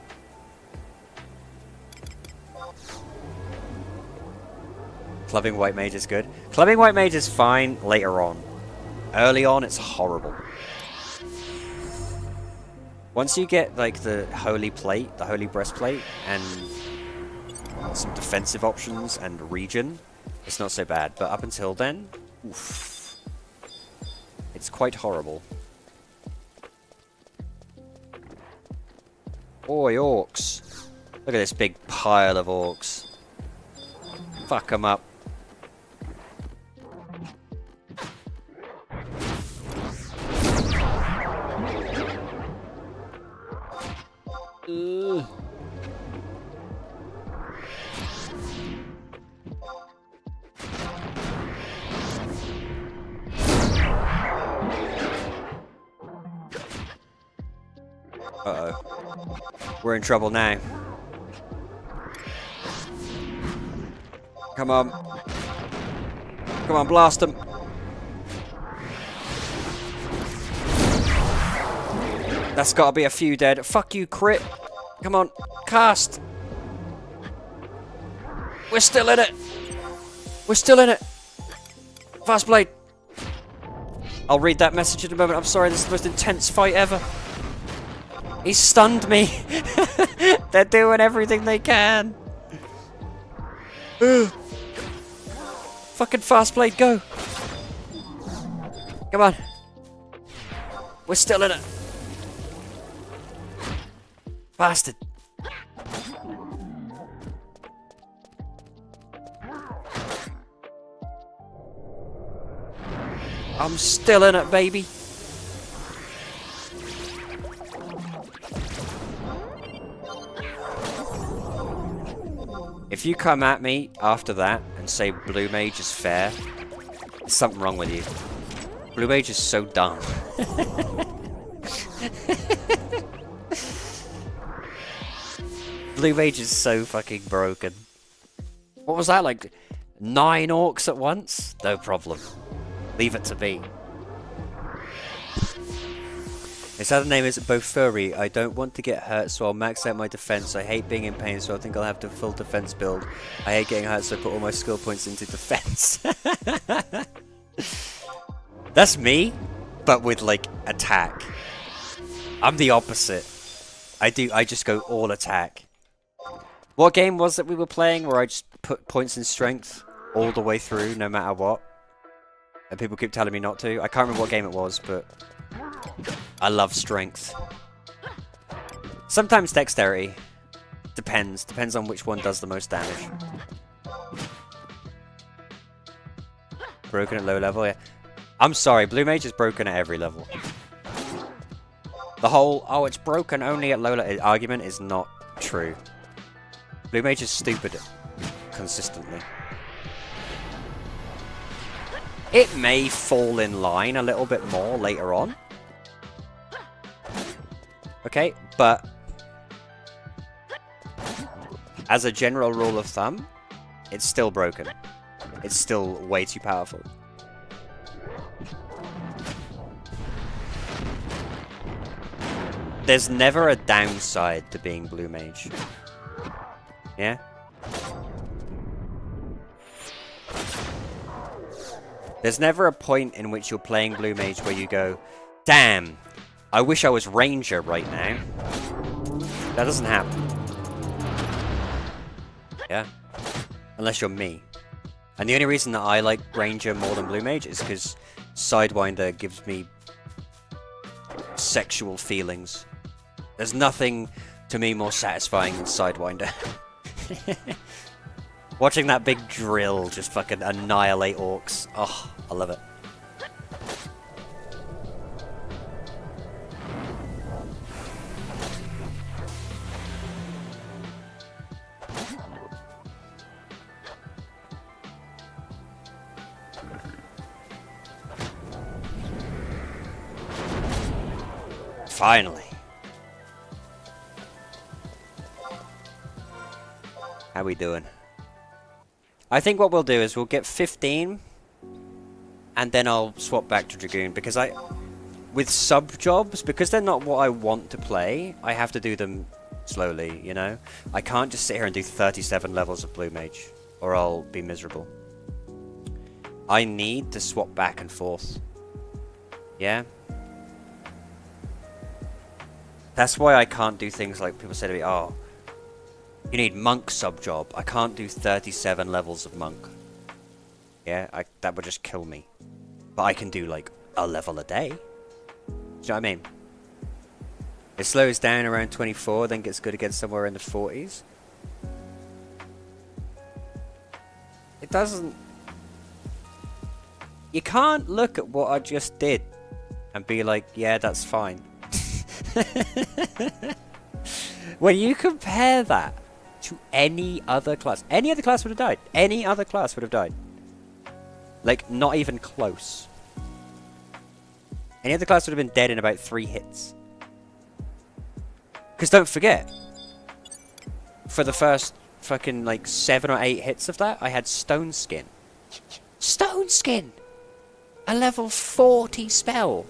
Clubbing White Mage is good. Clubbing White Mage is fine later on. Early on, it's horrible. Once you get, like, the Holy Plate, the Holy Breastplate, and some defensive options and region, it's not so bad. But up until then, oof. It's quite horrible. Oi, orcs. Look at this big pile of orcs. Fuck them up. Uh-oh. We're in trouble now. Come on. Come on, blast them. That's gotta be a few dead. Fuck you, crit. Come on, cast. We're still in it. We're still in it. Fast blade. I'll read that message in a moment. I'm sorry, this is the most intense fight ever. He stunned me. They're doing everything they can. Fucking fast blade, go. Come on. We're still in it. I'm still in it, baby. If you come at me after that and say Blue Mage is fair, there's something wrong with you. Blue Mage is so dumb. Blue Mage is so fucking broken. What was that, like 9 orcs at once? No problem. Leave it to me. Its other name is Bofuri. I don't want to get hurt, so I'll max out my defense. I hate being in pain, so I think I'll have the full defense build. I hate getting hurt, so I put all my skill points into defense. That's me, but with like attack. I'm the opposite. I just go all attack. What game was it we were playing where I just put points in strength all the way through, no matter what? And people keep telling me not to. I can't remember what game it was, but I love strength. Sometimes dexterity. Depends. Depends on which one does the most damage. Broken at low level, yeah. I'm sorry, Blue Mage is broken at every level. The whole, oh, it's broken only at low level argument is not true. Blue Mage is stupid consistently. It may fall in line a little bit more later on. Okay, but as a general rule of thumb, it's still broken. It's still way too powerful. There's never a downside to being Blue Mage. Yeah? There's never a point in which you're playing Blue Mage where you go, damn, I wish I was Ranger right now. That doesn't happen. Yeah? Unless you're me. And the only reason that I like Ranger more than Blue Mage is because Sidewinder gives me sexual feelings. There's nothing to me more satisfying than Sidewinder. Watching that big drill just fucking annihilate orcs. Oh, I love it. Finally. How we doing? I think what we'll do is we'll get 15 and then I'll swap back to Dragoon because with sub jobs, because they're not what I want to play, I have to do them slowly, you know? I can't just sit here and do 37 levels of Blue Mage or I'll be miserable. I need to swap back and forth. Yeah? That's why I can't do things like people say to me, oh, you need monk sub job. I can't do 37 levels of monk. Yeah, that would just kill me. But I can do like a level a day. Do you know what I mean? It slows down around 24, then gets good again somewhere in the 40s. It doesn't... You can't look at what I just did and be like, yeah, that's fine. When you compare that to any other class would have died. Any other class would have died. Like, not even close. Any other class would have been dead in about 3 hits. Because don't forget, for the first fucking like 7 or 8 hits of that, I had Stone Skin. Stone Skin! A level 40 spell.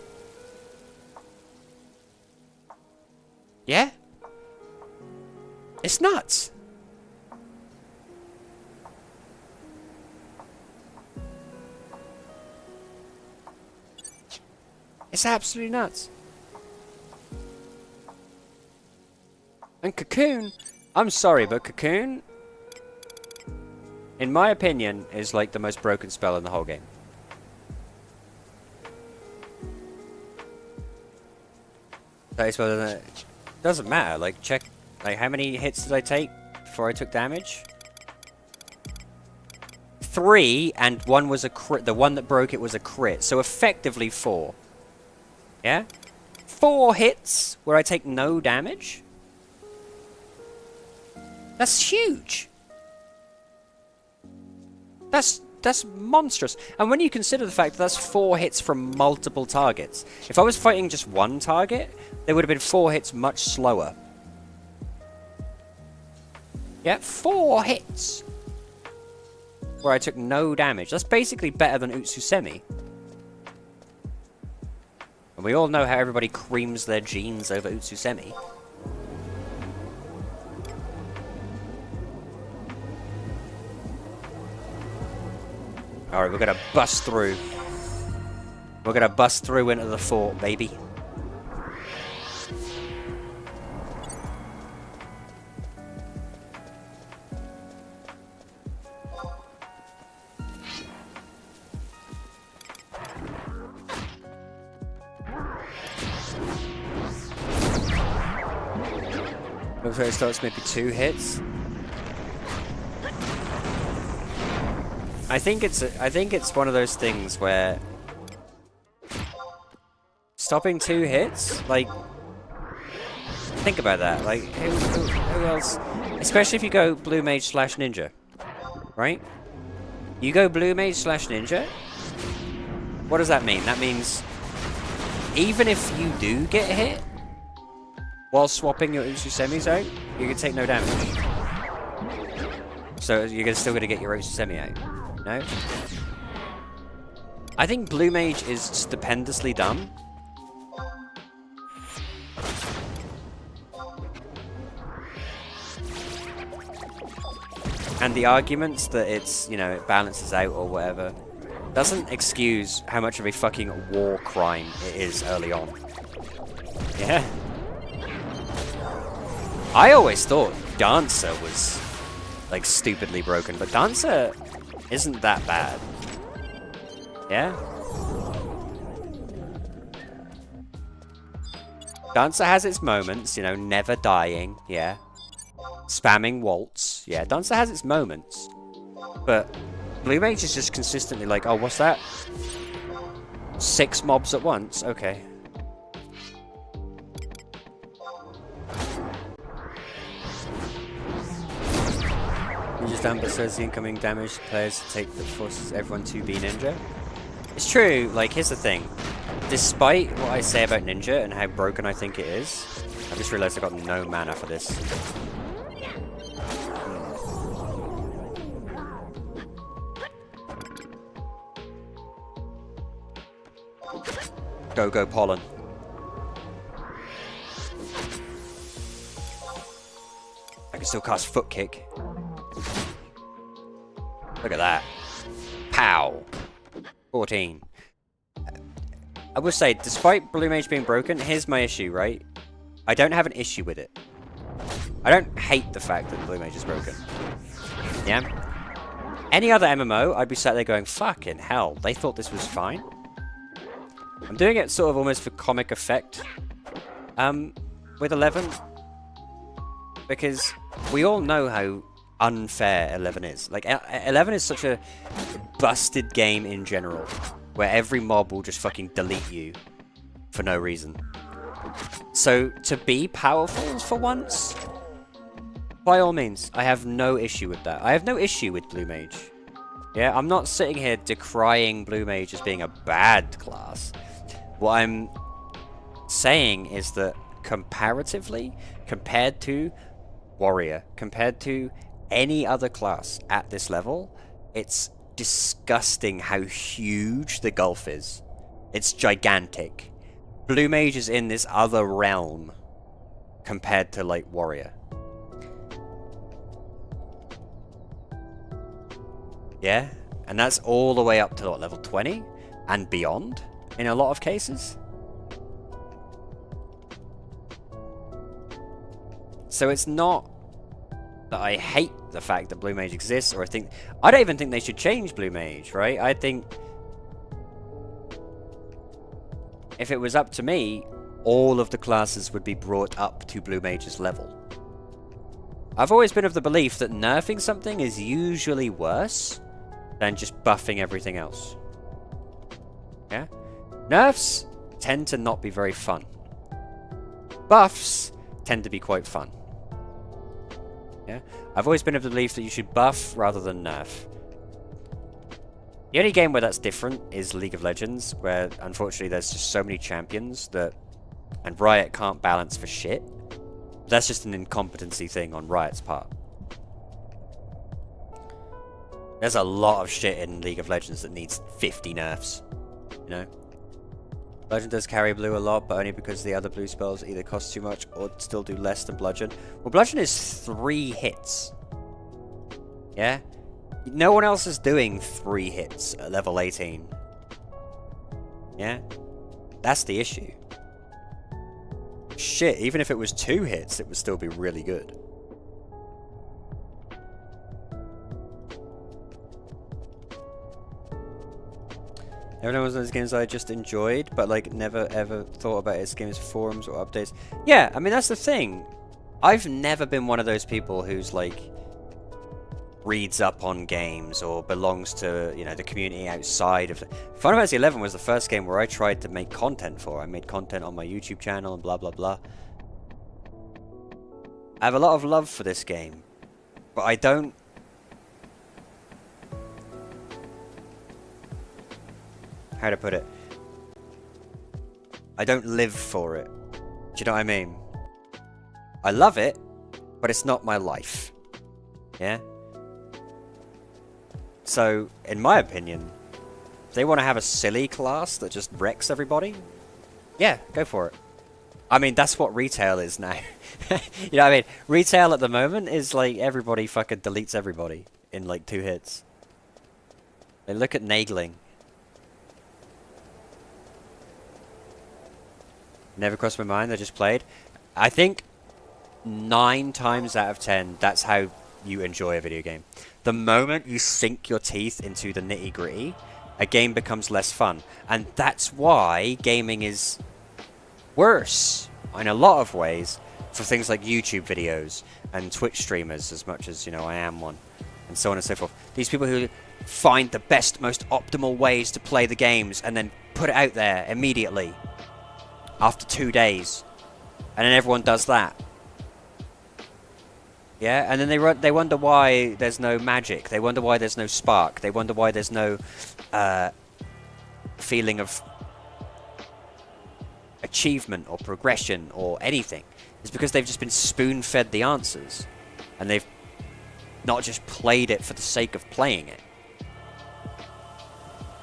Yeah? It's nuts. It's absolutely nuts. And Cocoon, I'm sorry, but Cocoon, in my opinion, is like the most broken spell in the whole game. It doesn't matter, like check, like how many hits did I take before I took damage? 3 and one was a crit. The one that broke it was a crit. So effectively 4. Yeah? 4 hits where I take no damage? That's huge. That's monstrous. And when you consider the fact that that's 4 hits from multiple targets. If I was fighting just one target, there would have been 4 hits much slower. Yeah, 4 hits where I took no damage. That's basically better than Utsusemi. And we all know how everybody creams their genes over Utsusemi. Alright, we're gonna bust through. We're gonna bust through into the fort, baby. Looks like it starts maybe 2 hits. I think it's one of those things where stopping 2 hits, like, think about that. Like, who else? Especially if you go Blue Mage / Ninja, right? You go Blue Mage / Ninja. What does that mean? That means even if you do get hit while swapping your Utsusemis out, you can take no damage. So you're still going to get your Utsusemi out. No? I think Blue Mage is stupendously dumb. And the arguments that it's, you know, it balances out or whatever doesn't excuse how much of a fucking war crime it is early on. Yeah? I always thought Dancer was, like, stupidly broken, but Dancer isn't that bad. Yeah? Dancer has its moments, you know, never dying, yeah. Spamming waltz, yeah. Dancer has its moments. But Blue Mage is just consistently like, oh, what's that? 6 mobs at once? Okay. Ninja's down, but says the incoming damage players take that forces everyone to be Ninja. It's true, like, here's the thing. Despite what I say about Ninja and how broken I think it is, I just realized I got no mana for this. Go Pollen. I can still cast Foot Kick. Look at that. Pow! 14. I will say, despite Blue Mage being broken, here's my issue, right? I don't have an issue with it. I don't hate the fact that Blue Mage is broken. Yeah? Any other MMO, I'd be sat there going, fucking hell, they thought this was fine? I'm doing it sort of almost for comic effect with 11. Because we all know how unfair 11 is. Like, 11 is such a busted game in general, where every mob will just fucking delete you for no reason. So, to be powerful for once, by all means, I have no issue with that. I have no issue with Blue Mage. Yeah, I'm not sitting here decrying Blue Mage as being a bad class. What I'm saying is that comparatively, compared to Warrior, compared to any other class at this level, it's disgusting how huge the gulf is. It's gigantic. Blue Mage is in this other realm compared to, like, Warrior. Yeah? And that's all the way up to, what, level 20? And beyond? In a lot of cases? So it's not that I hate the fact that Blue Mage exists, or I don't even think they should change Blue Mage, right? I think if it was up to me, all of the classes would be brought up to Blue Mage's level. I've always been of the belief that nerfing something is usually worse than just buffing everything else. Yeah? Nerfs tend to not be very fun. Buffs tend to be quite fun. Yeah? I've always been of the belief that you should buff rather than nerf. The only game where that's different is League of Legends, where unfortunately there's just so many champions that... and Riot can't balance for shit. That's just an incompetency thing on Riot's part. There's a lot of shit in League of Legends that needs 50 nerfs. You know? Bludgeon does carry blue a lot, but only because the other blue spells either cost too much or still do less than Bludgeon. Well, Bludgeon is 3 hits. Yeah? No one else is doing 3 hits at level 18. Yeah? That's the issue. Shit, even if it was 2 hits, it would still be really good. Everyone was those games I just enjoyed, but like never ever thought about its games forums or updates. Yeah, I mean that's the thing. I've never been one of those people who's like reads up on games or belongs to, you know, the community outside of... Final Fantasy 11 was the first game where I tried to make content for. I made content on my YouTube channel and blah blah blah. I have a lot of love for this game, but I don't... How to put it? I don't live for it. Do you know what I mean? I love it, but it's not my life. Yeah? So, in my opinion, if they want to have a silly class that just wrecks everybody, yeah, go for it. I mean, that's what retail is now. You know what I mean? Retail at the moment is like everybody fucking deletes everybody in like 2 hits. They look at Nagling. Never crossed my mind, I just played. I think 9 times out of 10, that's how you enjoy a video game. The moment you sink your teeth into the nitty-gritty, a game becomes less fun. And that's why gaming is worse, in a lot of ways, for things like YouTube videos and Twitch streamers, as much as, you know, I am one, and so on and so forth. These people who find the best, most optimal ways to play the games and then put it out there immediately after 2 days, and then everyone does that. Yeah, and then they wonder why there's no magic. They wonder why there's no spark. They wonder why there's no feeling of achievement or progression or anything. It's because they've just been spoon-fed the answers, and they've not just played it for the sake of playing it.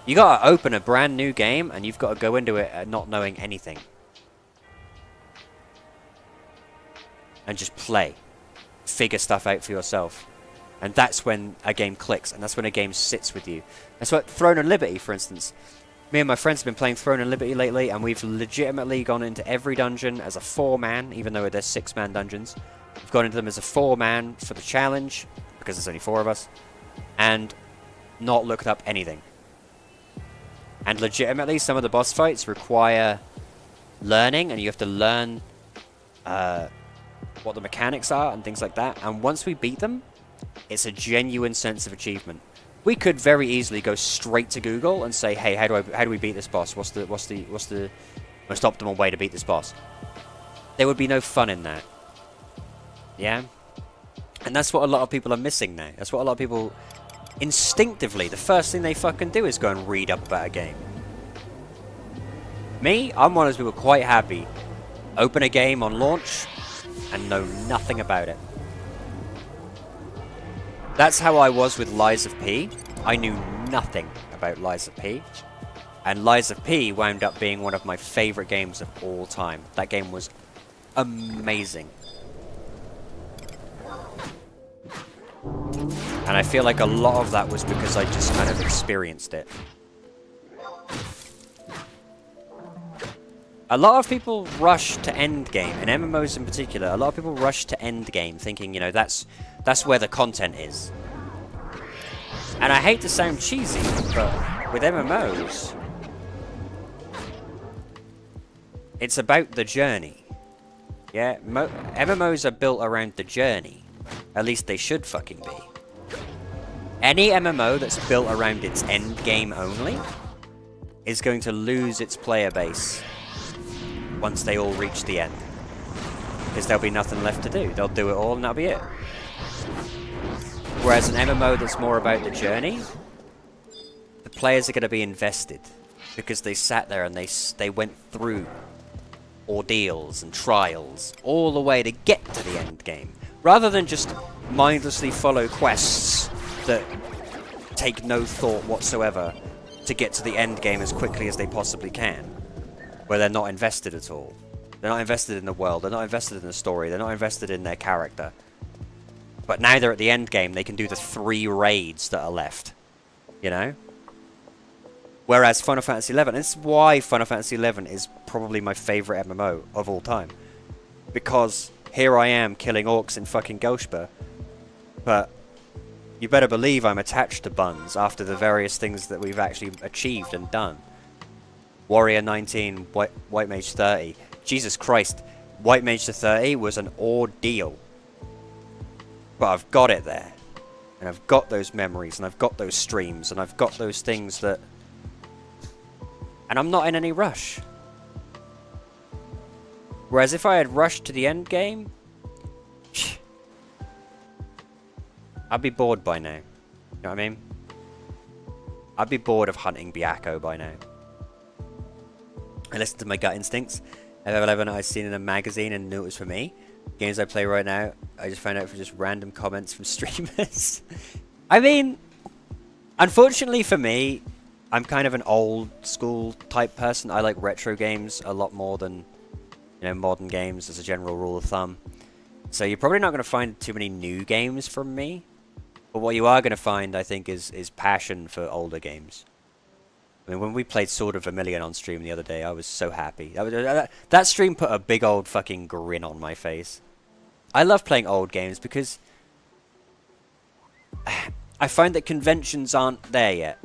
You gotta open a brand new game, and you've got to go into it not knowing anything. And just play. Figure stuff out for yourself. And that's when a game clicks, and that's when a game sits with you. That's what Throne and Liberty, for instance. Me and my friends have been playing Throne and Liberty lately, and we've legitimately gone into every dungeon as a 4-man, even though there's 6-man dungeons. We've gone into them as a 4-man for the challenge, because there's only 4 of us, and not looked up anything. And legitimately, some of the boss fights require learning, and you have to learn what the mechanics are and things like that. And once we beat them, it's a genuine sense of achievement. We could very easily go straight to Google and say, "Hey, how do we beat this boss? What's the most optimal way to beat this boss?" There would be no fun in that. Yeah? And that's what a lot of people are missing now. That's what a lot of people instinctively, the first thing they fucking do is go and read up about a game. Me, I'm one of those people quite happy. Open a game on launch and know nothing about it. That's how I was with Lies of P. I knew nothing about Lies of P. And Lies of P wound up being one of my favourite games of all time. That game was amazing. And I feel like a lot of that was because I just kind of experienced it. A lot of people rush to endgame, in MMOs in particular, a lot of people rush to endgame thinking, you know, that's where the content is. And I hate to sound cheesy, but with MMOs, it's about the journey. Yeah, MMOs are built around the journey. At least they should fucking be. Any MMO that's built around its end game only is going to lose its player base once they all reach the end. Because there'll be nothing left to do. They'll do it all and that'll be it. Whereas an MMO that's more about the journey, the players are going to be invested. Because they sat there and they went through ordeals and trials all the way to get to the end game. Rather than just mindlessly follow quests that take no thought whatsoever to get to the end game as quickly as they possibly can. Where they're not invested at all. They're not invested in the world, they're not invested in the story, they're not invested in their character. But now they're at the end game, they can do the 3 raids that are left. You know? Whereas Final Fantasy XI, and this is why Final Fantasy XI is probably my favourite MMO of all time. Because here I am killing orcs in fucking Gaushpa, but you better believe I'm attached to Buns after the various things that we've actually achieved and done. Warrior 19, White Mage 30. Jesus Christ, White Mage to 30 was an ordeal. But I've got it there. And I've got those memories, and I've got those streams, and I've got those things that... And I'm not in any rush. Whereas if I had rushed to the end game, I'd be bored by now. You know what I mean? I'd be bored of hunting Byakko by now. I listened to my gut instincts. At 11, I'd seen in a magazine and knew it was for me. Games I play right now, I just found out from just random comments from streamers. I mean, unfortunately for me, I'm kind of an old school type person. I like retro games a lot more than, you know, modern games as a general rule of thumb. So you're probably not going to find too many new games from me. But what you are going to find, I think, is passion for older games. I mean, when we played Sword of Vermilion on stream the other day, I was so happy. That stream put a big old fucking grin on my face. I love playing old games because I find that conventions aren't there yet.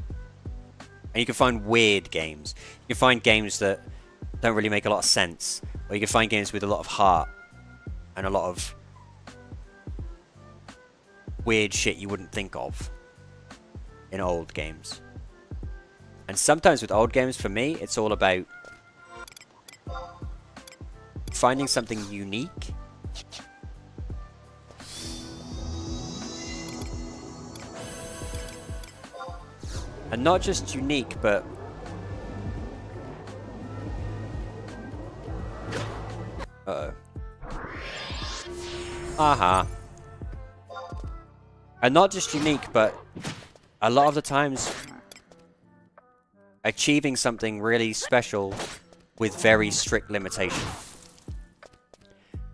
And you can find weird games. You can find games that don't really make a lot of sense. Or you can find games with a lot of heart. And a lot of weird shit you wouldn't think of in old games. And sometimes with old games, for me, it's all about finding something unique. And not just unique, but uh-oh. Uh-huh. And not just unique, but a lot of the times achieving something really special with very strict limitation.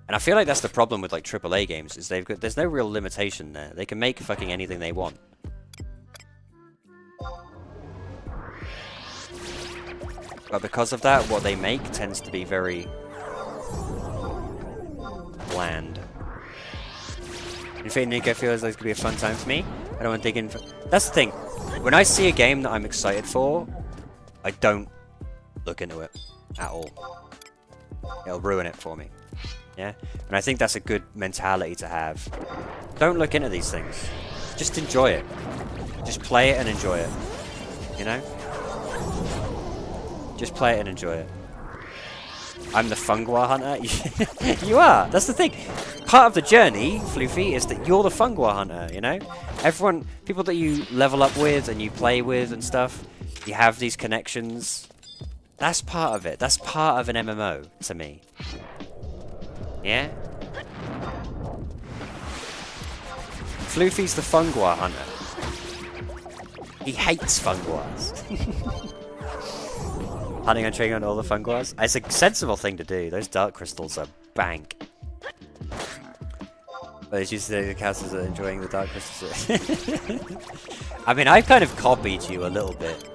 And I feel like that's the problem with like AAA games, is there's no real limitation there. They can make fucking anything they want. But because of that, what they make tends to be very bland. Infinity feels like it's going to be a fun time for me. I don't want to dig in. That's the thing. When I see a game that I'm excited for, I don't look into it at all. It'll ruin it for me. Yeah? And I think that's a good mentality to have. Don't look into these things. Just enjoy it. Just play it and enjoy it. You know? Just play it and enjoy it. I'm the Fungwa hunter? You are! That's the thing. Part of the journey, Floofy, is that you're the Fungwa hunter, you know? Everyone, people that you level up with and you play with and stuff, you have these connections. That's part of it. That's part of an MMO, to me. Yeah? Floofy's the Fungwa hunter. He hates Fungwas. Hunting and trading on all the Fungwas? It's a sensible thing to do. Those dark crystals are bank. But it's just the castles are enjoying the dark crystals. I mean, I've kind of copied you a little bit.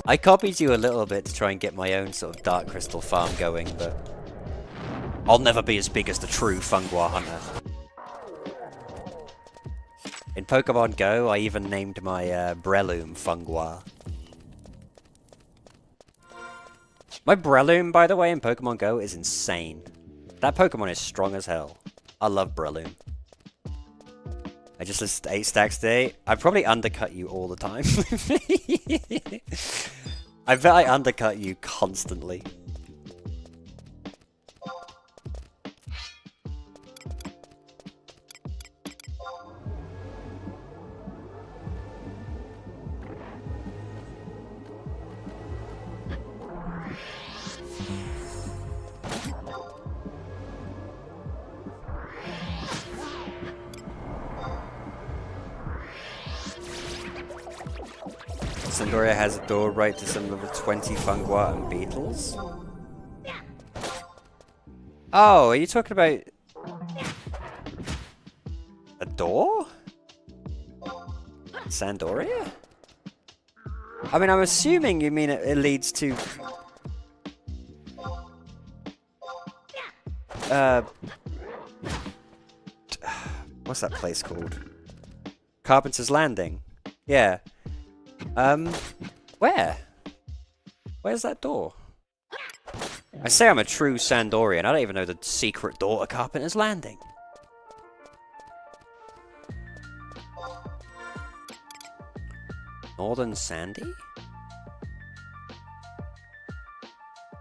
I copied you a little bit to try and get my own sort of dark crystal farm going, but I'll never be as big as the true Fungwa hunter. In Pokemon Go, I even named my Breloom Fungwa. My Breloom, by the way, in Pokemon Go is insane. That Pokemon is strong as hell. I love Breloom. I just listed 8 stacks today. I'd probably undercut you all the time. I bet I undercut you constantly. Sandoria has a door right to some level 20 Funguar and Beetles. Oh, are you talking about a door? Sandoria? I mean, I'm assuming you mean it leads to what's that place called? Carpenter's Landing. Yeah. Where? Where's that door? I say I'm a true Sandorian. I don't even know the secret door to Carpenter's Landing. Northern Sandy?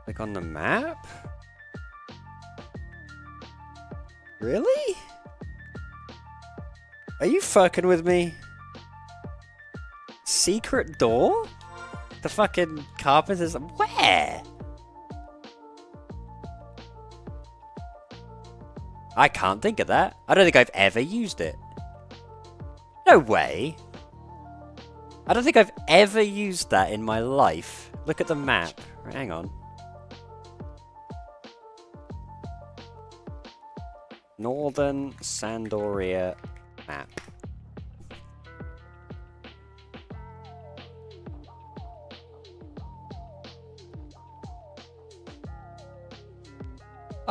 Like on the map? Really? Are you fucking with me? Secret door? The fucking Carpenter's... Where? I can't think of that. I don't think I've ever used it. No way. I don't think I've ever used that in my life. Look at the map. Right, hang on. Northern Sandoria map.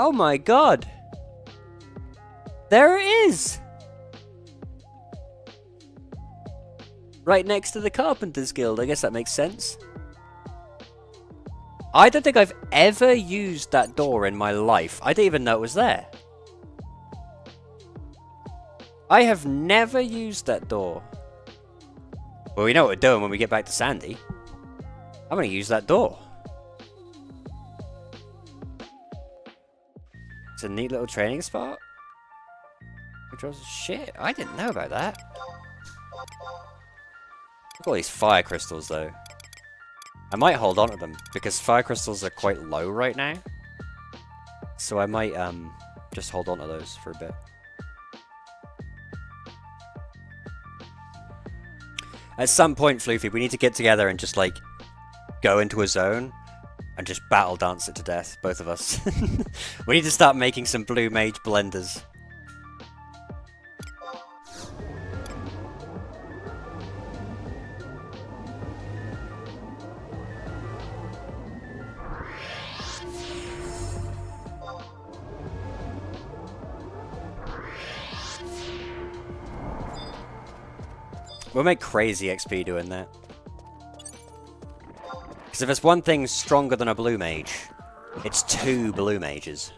Oh my god! There it is! Right next to the Carpenter's Guild. I guess that makes sense. I don't think I've ever used that door in my life. I didn't even know it was there. I have never used that door. Well, we know what we're doing when we get back to Sandy. I'm gonna use that door. It's a neat little training spot. Shit, I didn't know about that. Look at all these fire crystals, though. I might hold on to them, because fire crystals are quite low right now. So I might, just hold on to those for a bit. At some point, Floofy, we need to get together and just, like, go into a zone and just battle dance it to death, both of us. We need to start making some blue mage blenders. We'll make crazy XP doing that. Because if there's one thing stronger than a blue mage, it's 2 blue mages.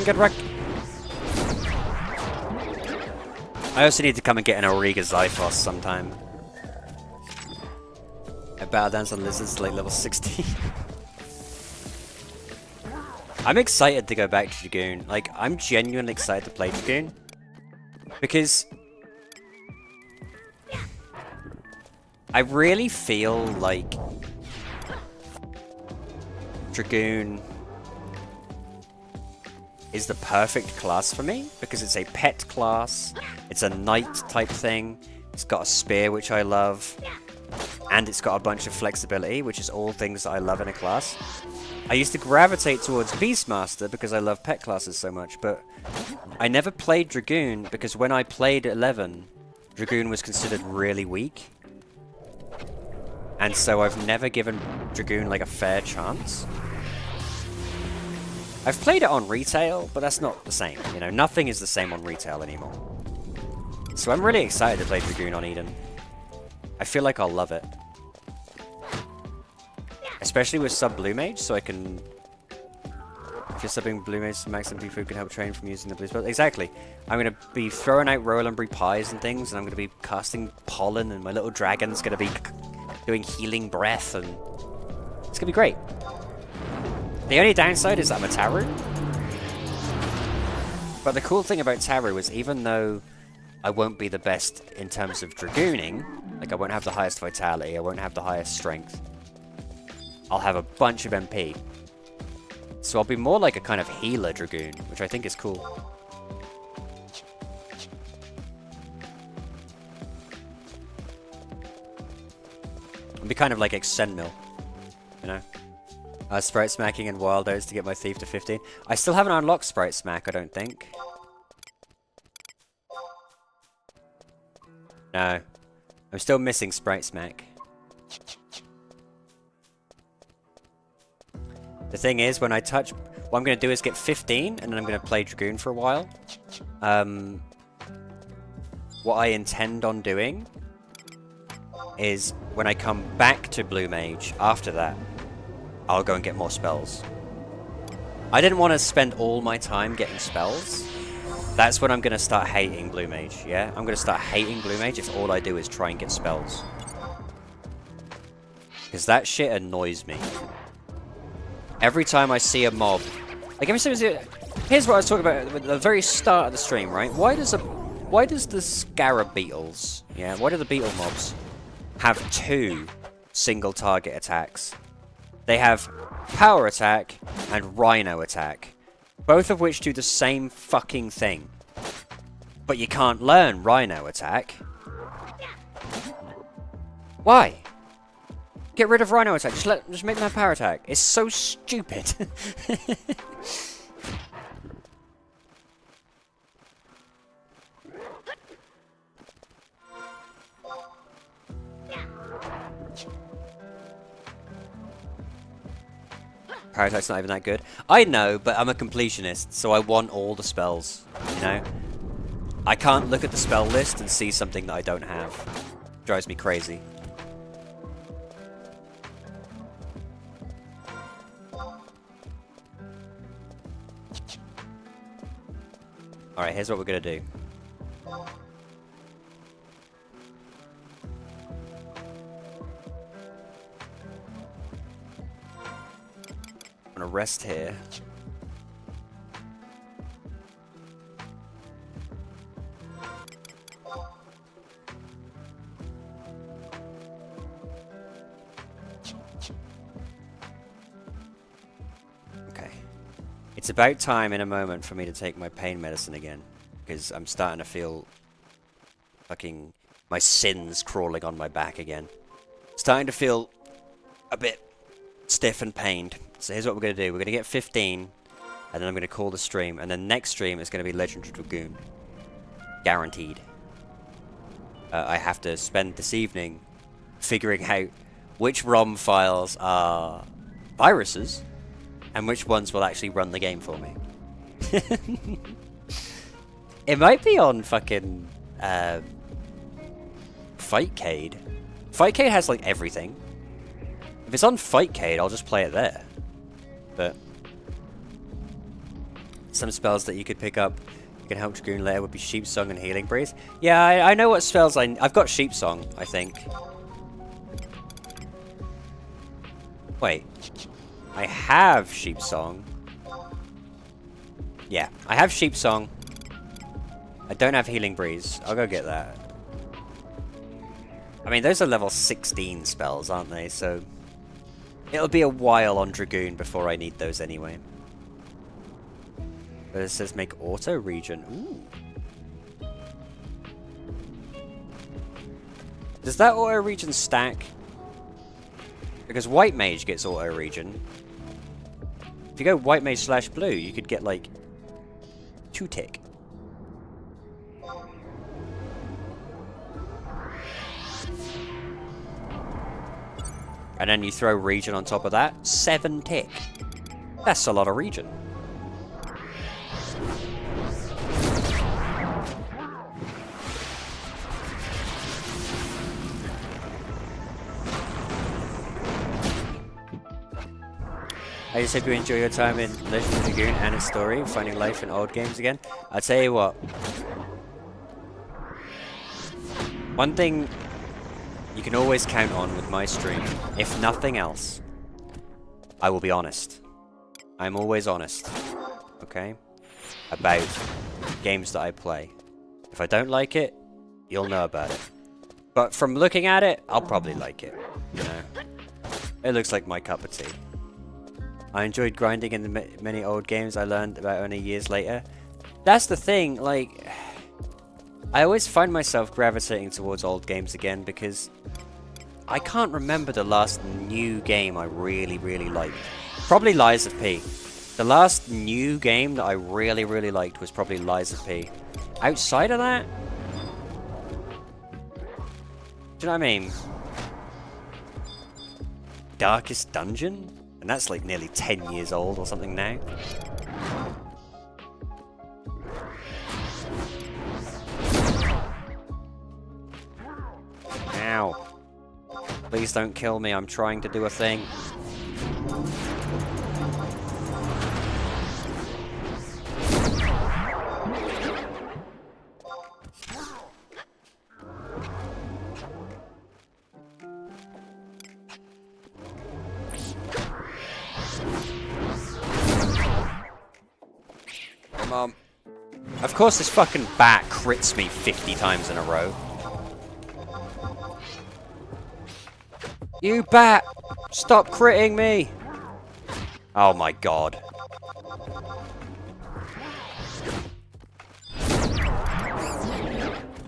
Good wreck. I also need to come and get an Auriga Zyphos sometime. I battle dance on lizards late level 60. I'm excited to go back to Dragoon. Like, I'm genuinely excited to play Dragoon. Because I really feel like Dragoon is the perfect class for me, because it's a pet class, it's a knight type thing, it's got a spear which I love, and it's got a bunch of flexibility, which is all things that I love in a class. I used to gravitate towards Beastmaster because I love pet classes so much, but I never played Dragoon because when I played 11, Dragoon was considered really weak. And so I've never given Dragoon like a fair chance. I've played it on retail, but that's not the same. You know, nothing is the same on retail anymore. So I'm really excited to play Dragoon on Eden. I feel like I'll love it. Especially with sub Blue Mage, so I can... If you're subbing Blue Mage, Max MP food can help train from using the blue spell. Exactly. I'm going to be throwing out Rolandbury pies and things, and I'm going to be casting pollen, and my little dragon's going to be doing healing breath, and it's going to be great. The only downside is that I'm a Taru. But the cool thing about Taru is even though I won't be the best in terms of Dragooning, like I won't have the highest vitality, I won't have the highest strength, I'll have a bunch of MP. So I'll be more like a kind of healer Dragoon, which I think is cool. I'll be kind of like Exenmil, you know? Sprite Smacking and Wild Oats to get my Thief to 15. I still haven't unlocked Sprite Smack, I don't think. No. I'm still missing Sprite Smack. The thing is, when I touch... What I'm going to do is get 15, and then I'm going to play Dragoon for a while. What I intend on doing is, when I come back to Blue Mage, after that, I'll go and get more spells. I didn't want to spend all my time getting spells. That's when I'm going to start hating Blue Mage, yeah? I'm going to start hating Blue Mage if all I do is try and get spells. Because that shit annoys me. Every time I see a mob... Like, every time I see a... Here's what I was talking about at the very start of the stream, right? Why does the Scarab Beetles, yeah? Why do the Beetle mobs have 2 single target attacks? They have Power Attack and Rhino Attack. Both of which do the same fucking thing. But you can't learn Rhino Attack. Why? Get rid of Rhino Attack. Just make them have Power Attack. It's so stupid. Power Attack's not even that good. I know, but I'm a completionist, so I want all the spells, you know? I can't look at the spell list and see something that I don't have. Drives me crazy. Alright, here's what we're gonna do. I'm gonna rest here. Okay. It's about time in a moment for me to take my pain medicine again, because I'm starting to feel fucking my sins crawling on my back again. Starting to feel a bit stiff and pained. So here's what we're going to do. We're going to get 15, and then I'm going to call the stream, and then next stream is going to be Legendary Dragoon. Guaranteed. I have to spend this evening figuring out which ROM files are viruses, and which ones will actually run the game for me. It might be on fucking Fightcade. Fightcade has like everything. If it's on Fightcade, I'll just play it there. But some spells that you could pick up, you can help Dragoon later, would be Sheep Song and Healing Breeze. Yeah, I know what spells I've got Sheep Song, I think. Wait. I have Sheep Song. Yeah, I have Sheep Song. I don't have Healing Breeze. I'll go get that. I mean, those are level 16 spells, aren't they? So it'll be a while on Dragoon before I need those anyway. But it says make auto regen. Ooh. Does that auto-regen stack? Because white mage gets auto-regen. If you go white mage / blue, you could get like 2 tick. And then you throw regen on top of that, 7 tick. That's a lot of regen. I just hope you enjoy your time in Legendary Lagoon and its story, finding life in old games again. I'll tell you what. One thing you can always count on with my stream, if nothing else, I will be honest. I'm always honest, okay, about games that I play. If I don't like it, you'll know about it. But from looking at it, I'll probably like it, you know. It looks like my cup of tea. I enjoyed grinding in the many old games I learned about only years later. That's the thing, like, I always find myself gravitating towards old games again because I can't remember the last new game I really, really liked. Probably Lies of P. The last new game that I really, really liked was probably Lies of P. Outside of that, do you know what I mean? Darkest Dungeon? And that's like nearly 10 years old or something now. Ow. Please don't kill me, I'm trying to do a thing. Of course this fucking bat crits me 50 times in a row. You bat! Stop critting me! Oh my god.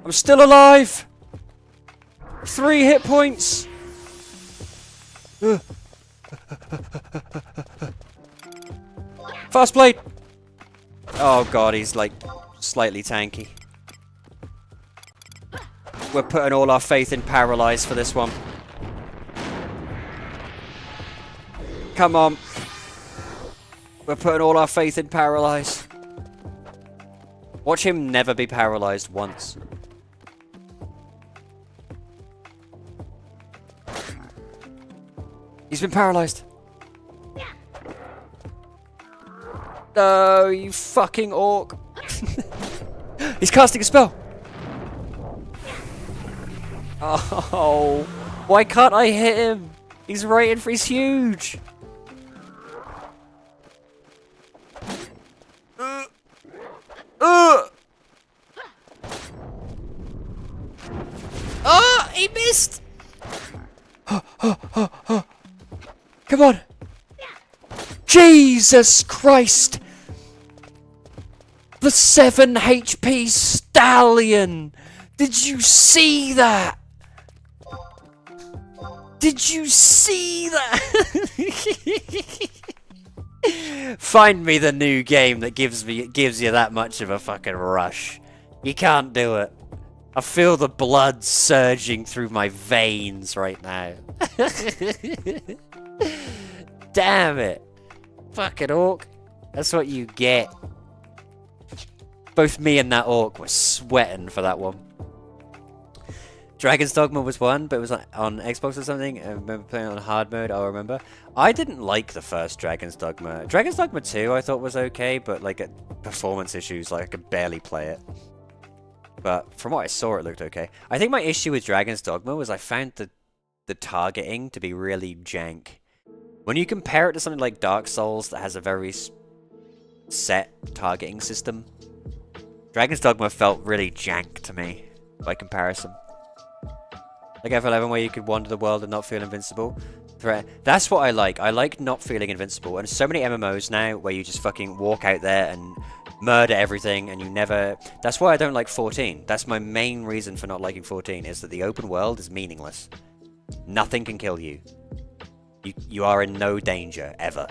I'm still alive! 3 hit points! Fast blade! Oh god, he's like slightly tanky. We're putting all our faith in Paralyze for this one. Come on. We're putting all our faith in Paralyze. Watch him never be paralyzed once. He's been paralyzed. No, you fucking orc. He's casting a spell. Oh, why can't I hit him? He's right in for, he's huge. Oh, he missed. Come on. Jesus Christ! The 7 HP stallion! Did you see that? Did you see that? Find me the new game that gives you that much of a fucking rush. You can't do it. I feel the blood surging through my veins right now. Damn it. Fucking orc. That's what you get. Both me and that orc were sweating for that one. Dragon's Dogma was one, but it was on Xbox or something. I remember playing on hard mode, I'll remember. I didn't like the first Dragon's Dogma. Dragon's Dogma 2 I thought was okay, but like performance issues, like I could barely play it. But from what I saw, it looked okay. I think my issue with Dragon's Dogma was I found the targeting to be really jank. When you compare it to something like Dark Souls that has a very set targeting system, Dragon's Dogma felt really jank to me by comparison. Like F11 where you could wander the world and not feel invincible. That's what I like. I like not feeling invincible. And so many MMOs now where you just fucking walk out there and murder everything, and you never... That's why I don't like 14. That's my main reason for not liking 14, is that the open world is meaningless. Nothing can kill you. You are in no danger, ever.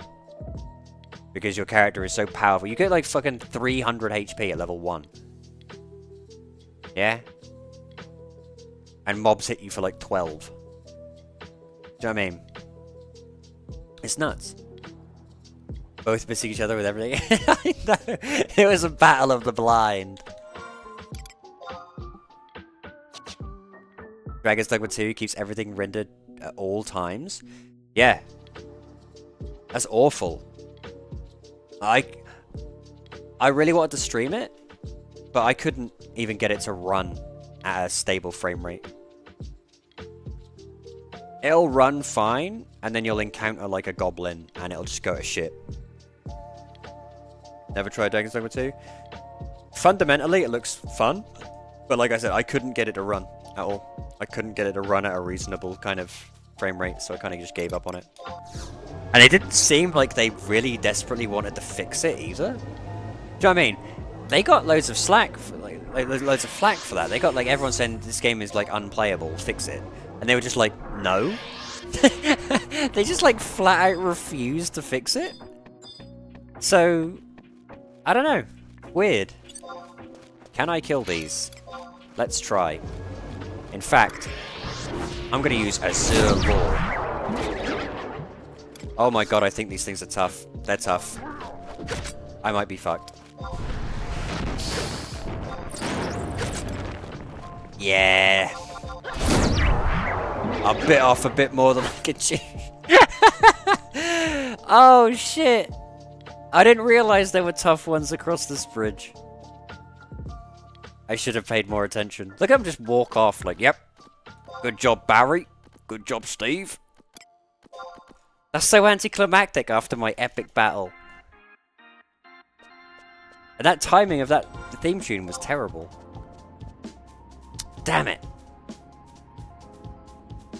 Because your character is so powerful. You get like fucking 300 HP at level 1. Yeah? And mobs hit you for like 12. Do you know what I mean? It's nuts. Both missing each other with everything. I know. It was a battle of the blind. Dragon's Dogma 2 keeps everything rendered at all times. Yeah. That's awful. I really wanted to stream it, but I couldn't even get it to run at a stable frame rate. It'll run fine, and then you'll encounter like a goblin, and it'll just go to shit. Never tried Dragon's Dogma 2? Fundamentally, it looks fun, but like I said, I couldn't get it to run at all. I couldn't get it to run at a reasonable kind of frame rate, so I kind of just gave up on it. And it didn't seem like they really desperately wanted to fix it either. Do you know what I mean? They got loads of slack, for, like loads of flack for that. They got like everyone saying this game is like unplayable, fix it. And they were just like, no. They just like flat out refused to fix it. So, I don't know. Weird. Can I kill these? Let's try. In fact, I'm going to use Azure Law. Oh my god, I think these things are tough. They're tough. I might be fucked. Yeah. I bit off a bit more than I could chew. Oh shit. I didn't realize there were tough ones across this bridge. I should have paid more attention. Look at him just walk off like, yep. Good job, Barry. Good job, Steve. That's so anticlimactic after my epic battle. And that timing of that theme tune was terrible. Damn it.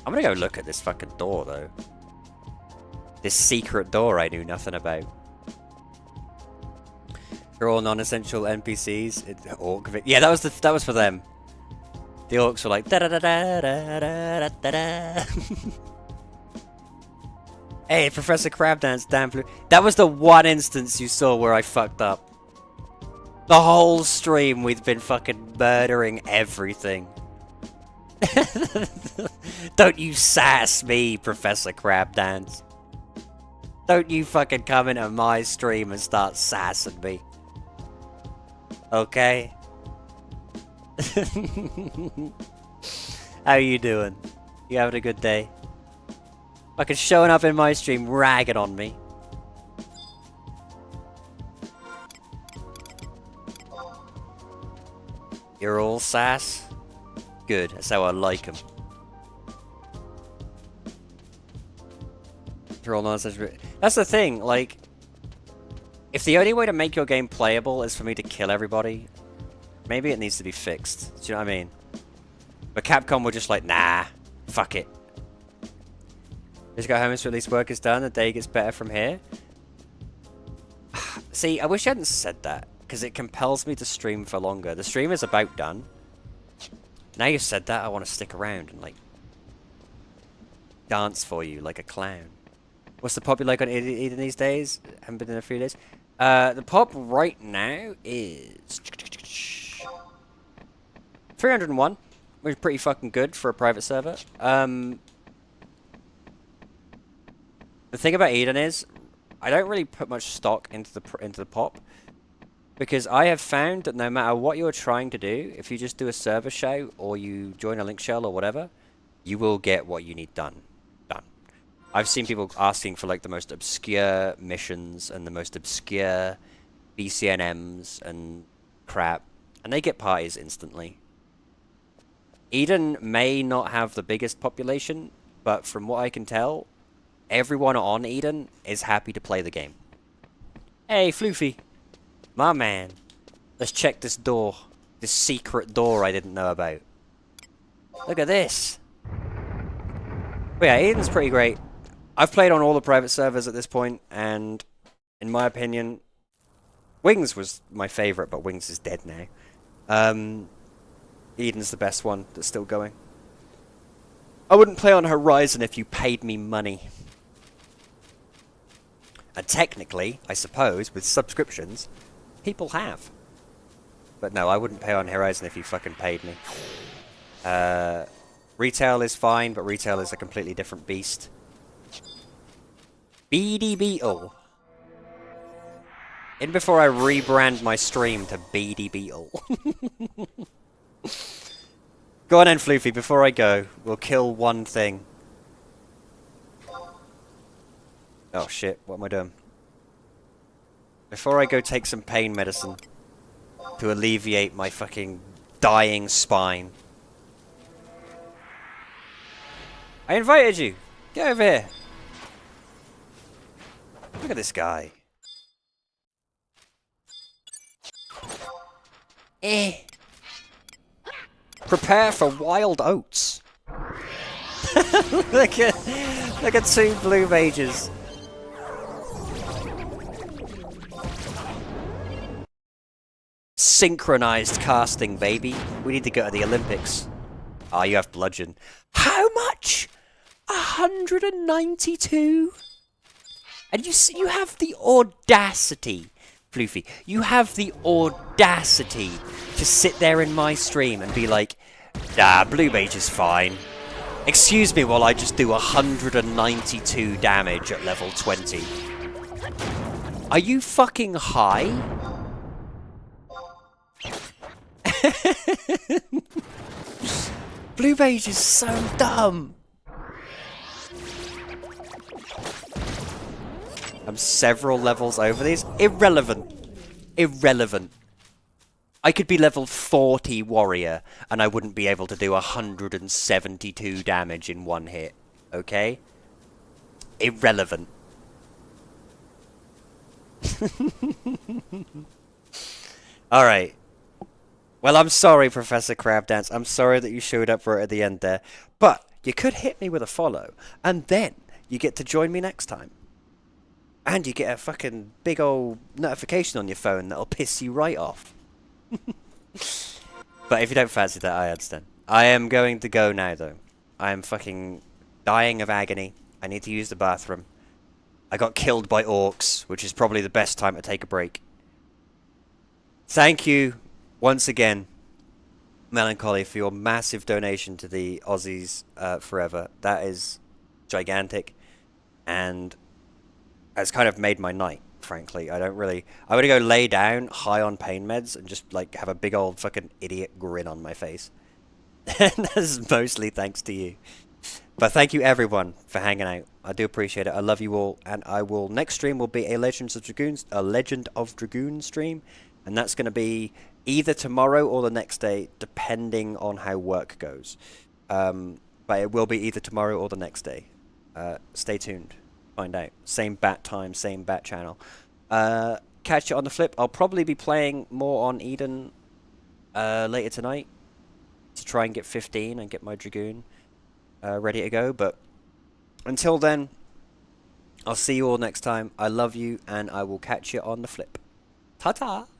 I'm gonna go look at this fucking door, though. This secret door I knew nothing about. They're all non-essential NPCs. Yeah, that was for them. The orcs were like da da da da da da da da. Hey, Professor Crabdance, damn blue. That was the one instance you saw where I fucked up. The whole stream we've been fucking murdering everything. Don't you sass me, Professor Crabdance. Don't you fucking come into my stream and start sassing me. Okay? How you doing? You having a good day? Fucking showing up in my stream ragging on me. You're all sass? Good, that's how I like them. You're all nonsense. That's the thing, like... If the only way to make your game playable is for me to kill everybody, maybe it needs to be fixed. Do you know what I mean? But Capcom were just like, nah, fuck it. Just go home and at least work is done, the day gets better from here. See, I wish I hadn't said that, because it compels me to stream for longer. The stream is about done. Now you've said that, I want to stick around and, like, dance for you like a clown. What's the pop you like on Eden these days? Haven't been in a few days. The pop right now is 301, which is pretty fucking good for a private server. The thing about Eden is, I don't really put much stock into the pop, because I have found that no matter what you're trying to do, if you just do a server show or you join a link shell or whatever, you will get what you need done. I've seen people asking for like the most obscure missions and the most obscure BCNMs and crap, and they get parties instantly. Eden may not have the biggest population, but from what I can tell, everyone on Eden is happy to play the game. Hey, Floofy. My man. Let's check this door. This secret door I didn't know about. Look at this. But yeah, Eden's pretty great. I've played on all the private servers at this point, and in my opinion, Wings was my favourite, but Wings is dead now. Eden's the best one that's still going. I wouldn't play on Horizon if you paid me money. And technically, I suppose, with subscriptions, people have. But no, I wouldn't pay on Horizon if you fucking paid me. Retail is fine, but retail is a completely different beast. Beady Beetle. In before I rebrand my stream to Beady Beetle. Go on then, Floofy, before I go. We'll kill one thing. Oh shit, what am I doing? Before I go take some pain medicine to alleviate my fucking dying spine. I invited you! Get over here! Look at this guy. Prepare for wild oats. look at two blue mages. Synchronized casting, baby. We need to go to the Olympics. Ah, you have bludgeon. How much? 192? And you have the audacity, Floofy, you have the audacity to sit there in my stream and be like, nah, Blue Mage is fine. Excuse me while I just do 192 damage at level 20. Are you fucking high? Blue Mage is so dumb. I'm several levels over these. Irrelevant. Irrelevant. I could be level 40 warrior and I wouldn't be able to do 172 damage in one hit. Okay? Irrelevant. Alright. Well, I'm sorry, Professor Crabdance. I'm sorry that you showed up right at the end there. But you could hit me with a follow, and then you get to join me next time. And you get a fucking big old notification on your phone that'll piss you right off. But if you don't fancy that, I understand. I am going to go now, though. I am fucking dying of agony. I need to use the bathroom. I got killed by orcs, which is probably the best time to take a break. Thank you, once again, Melancholy, for your massive donation to the Aussies Forever. That is gigantic. And it's kind of made my night, frankly. I'm gonna go lay down high on pain meds and just like have a big old fucking idiot grin on my face. And that's mostly thanks to you. But thank you everyone for hanging out. I do appreciate it. I love you all, and next stream will be a Legend of Dragoon stream, and that's gonna be either tomorrow or the next day, depending on how work goes. But it will be either tomorrow or the next day. Stay tuned. Find out. Same bat time, same bat channel. Catch you on the flip. I'll probably be playing more on Eden later tonight to try and get 15 and get my Dragoon ready to go. But until then, I'll see you all next time. I love you, and I will catch you on the flip. Ta-ta!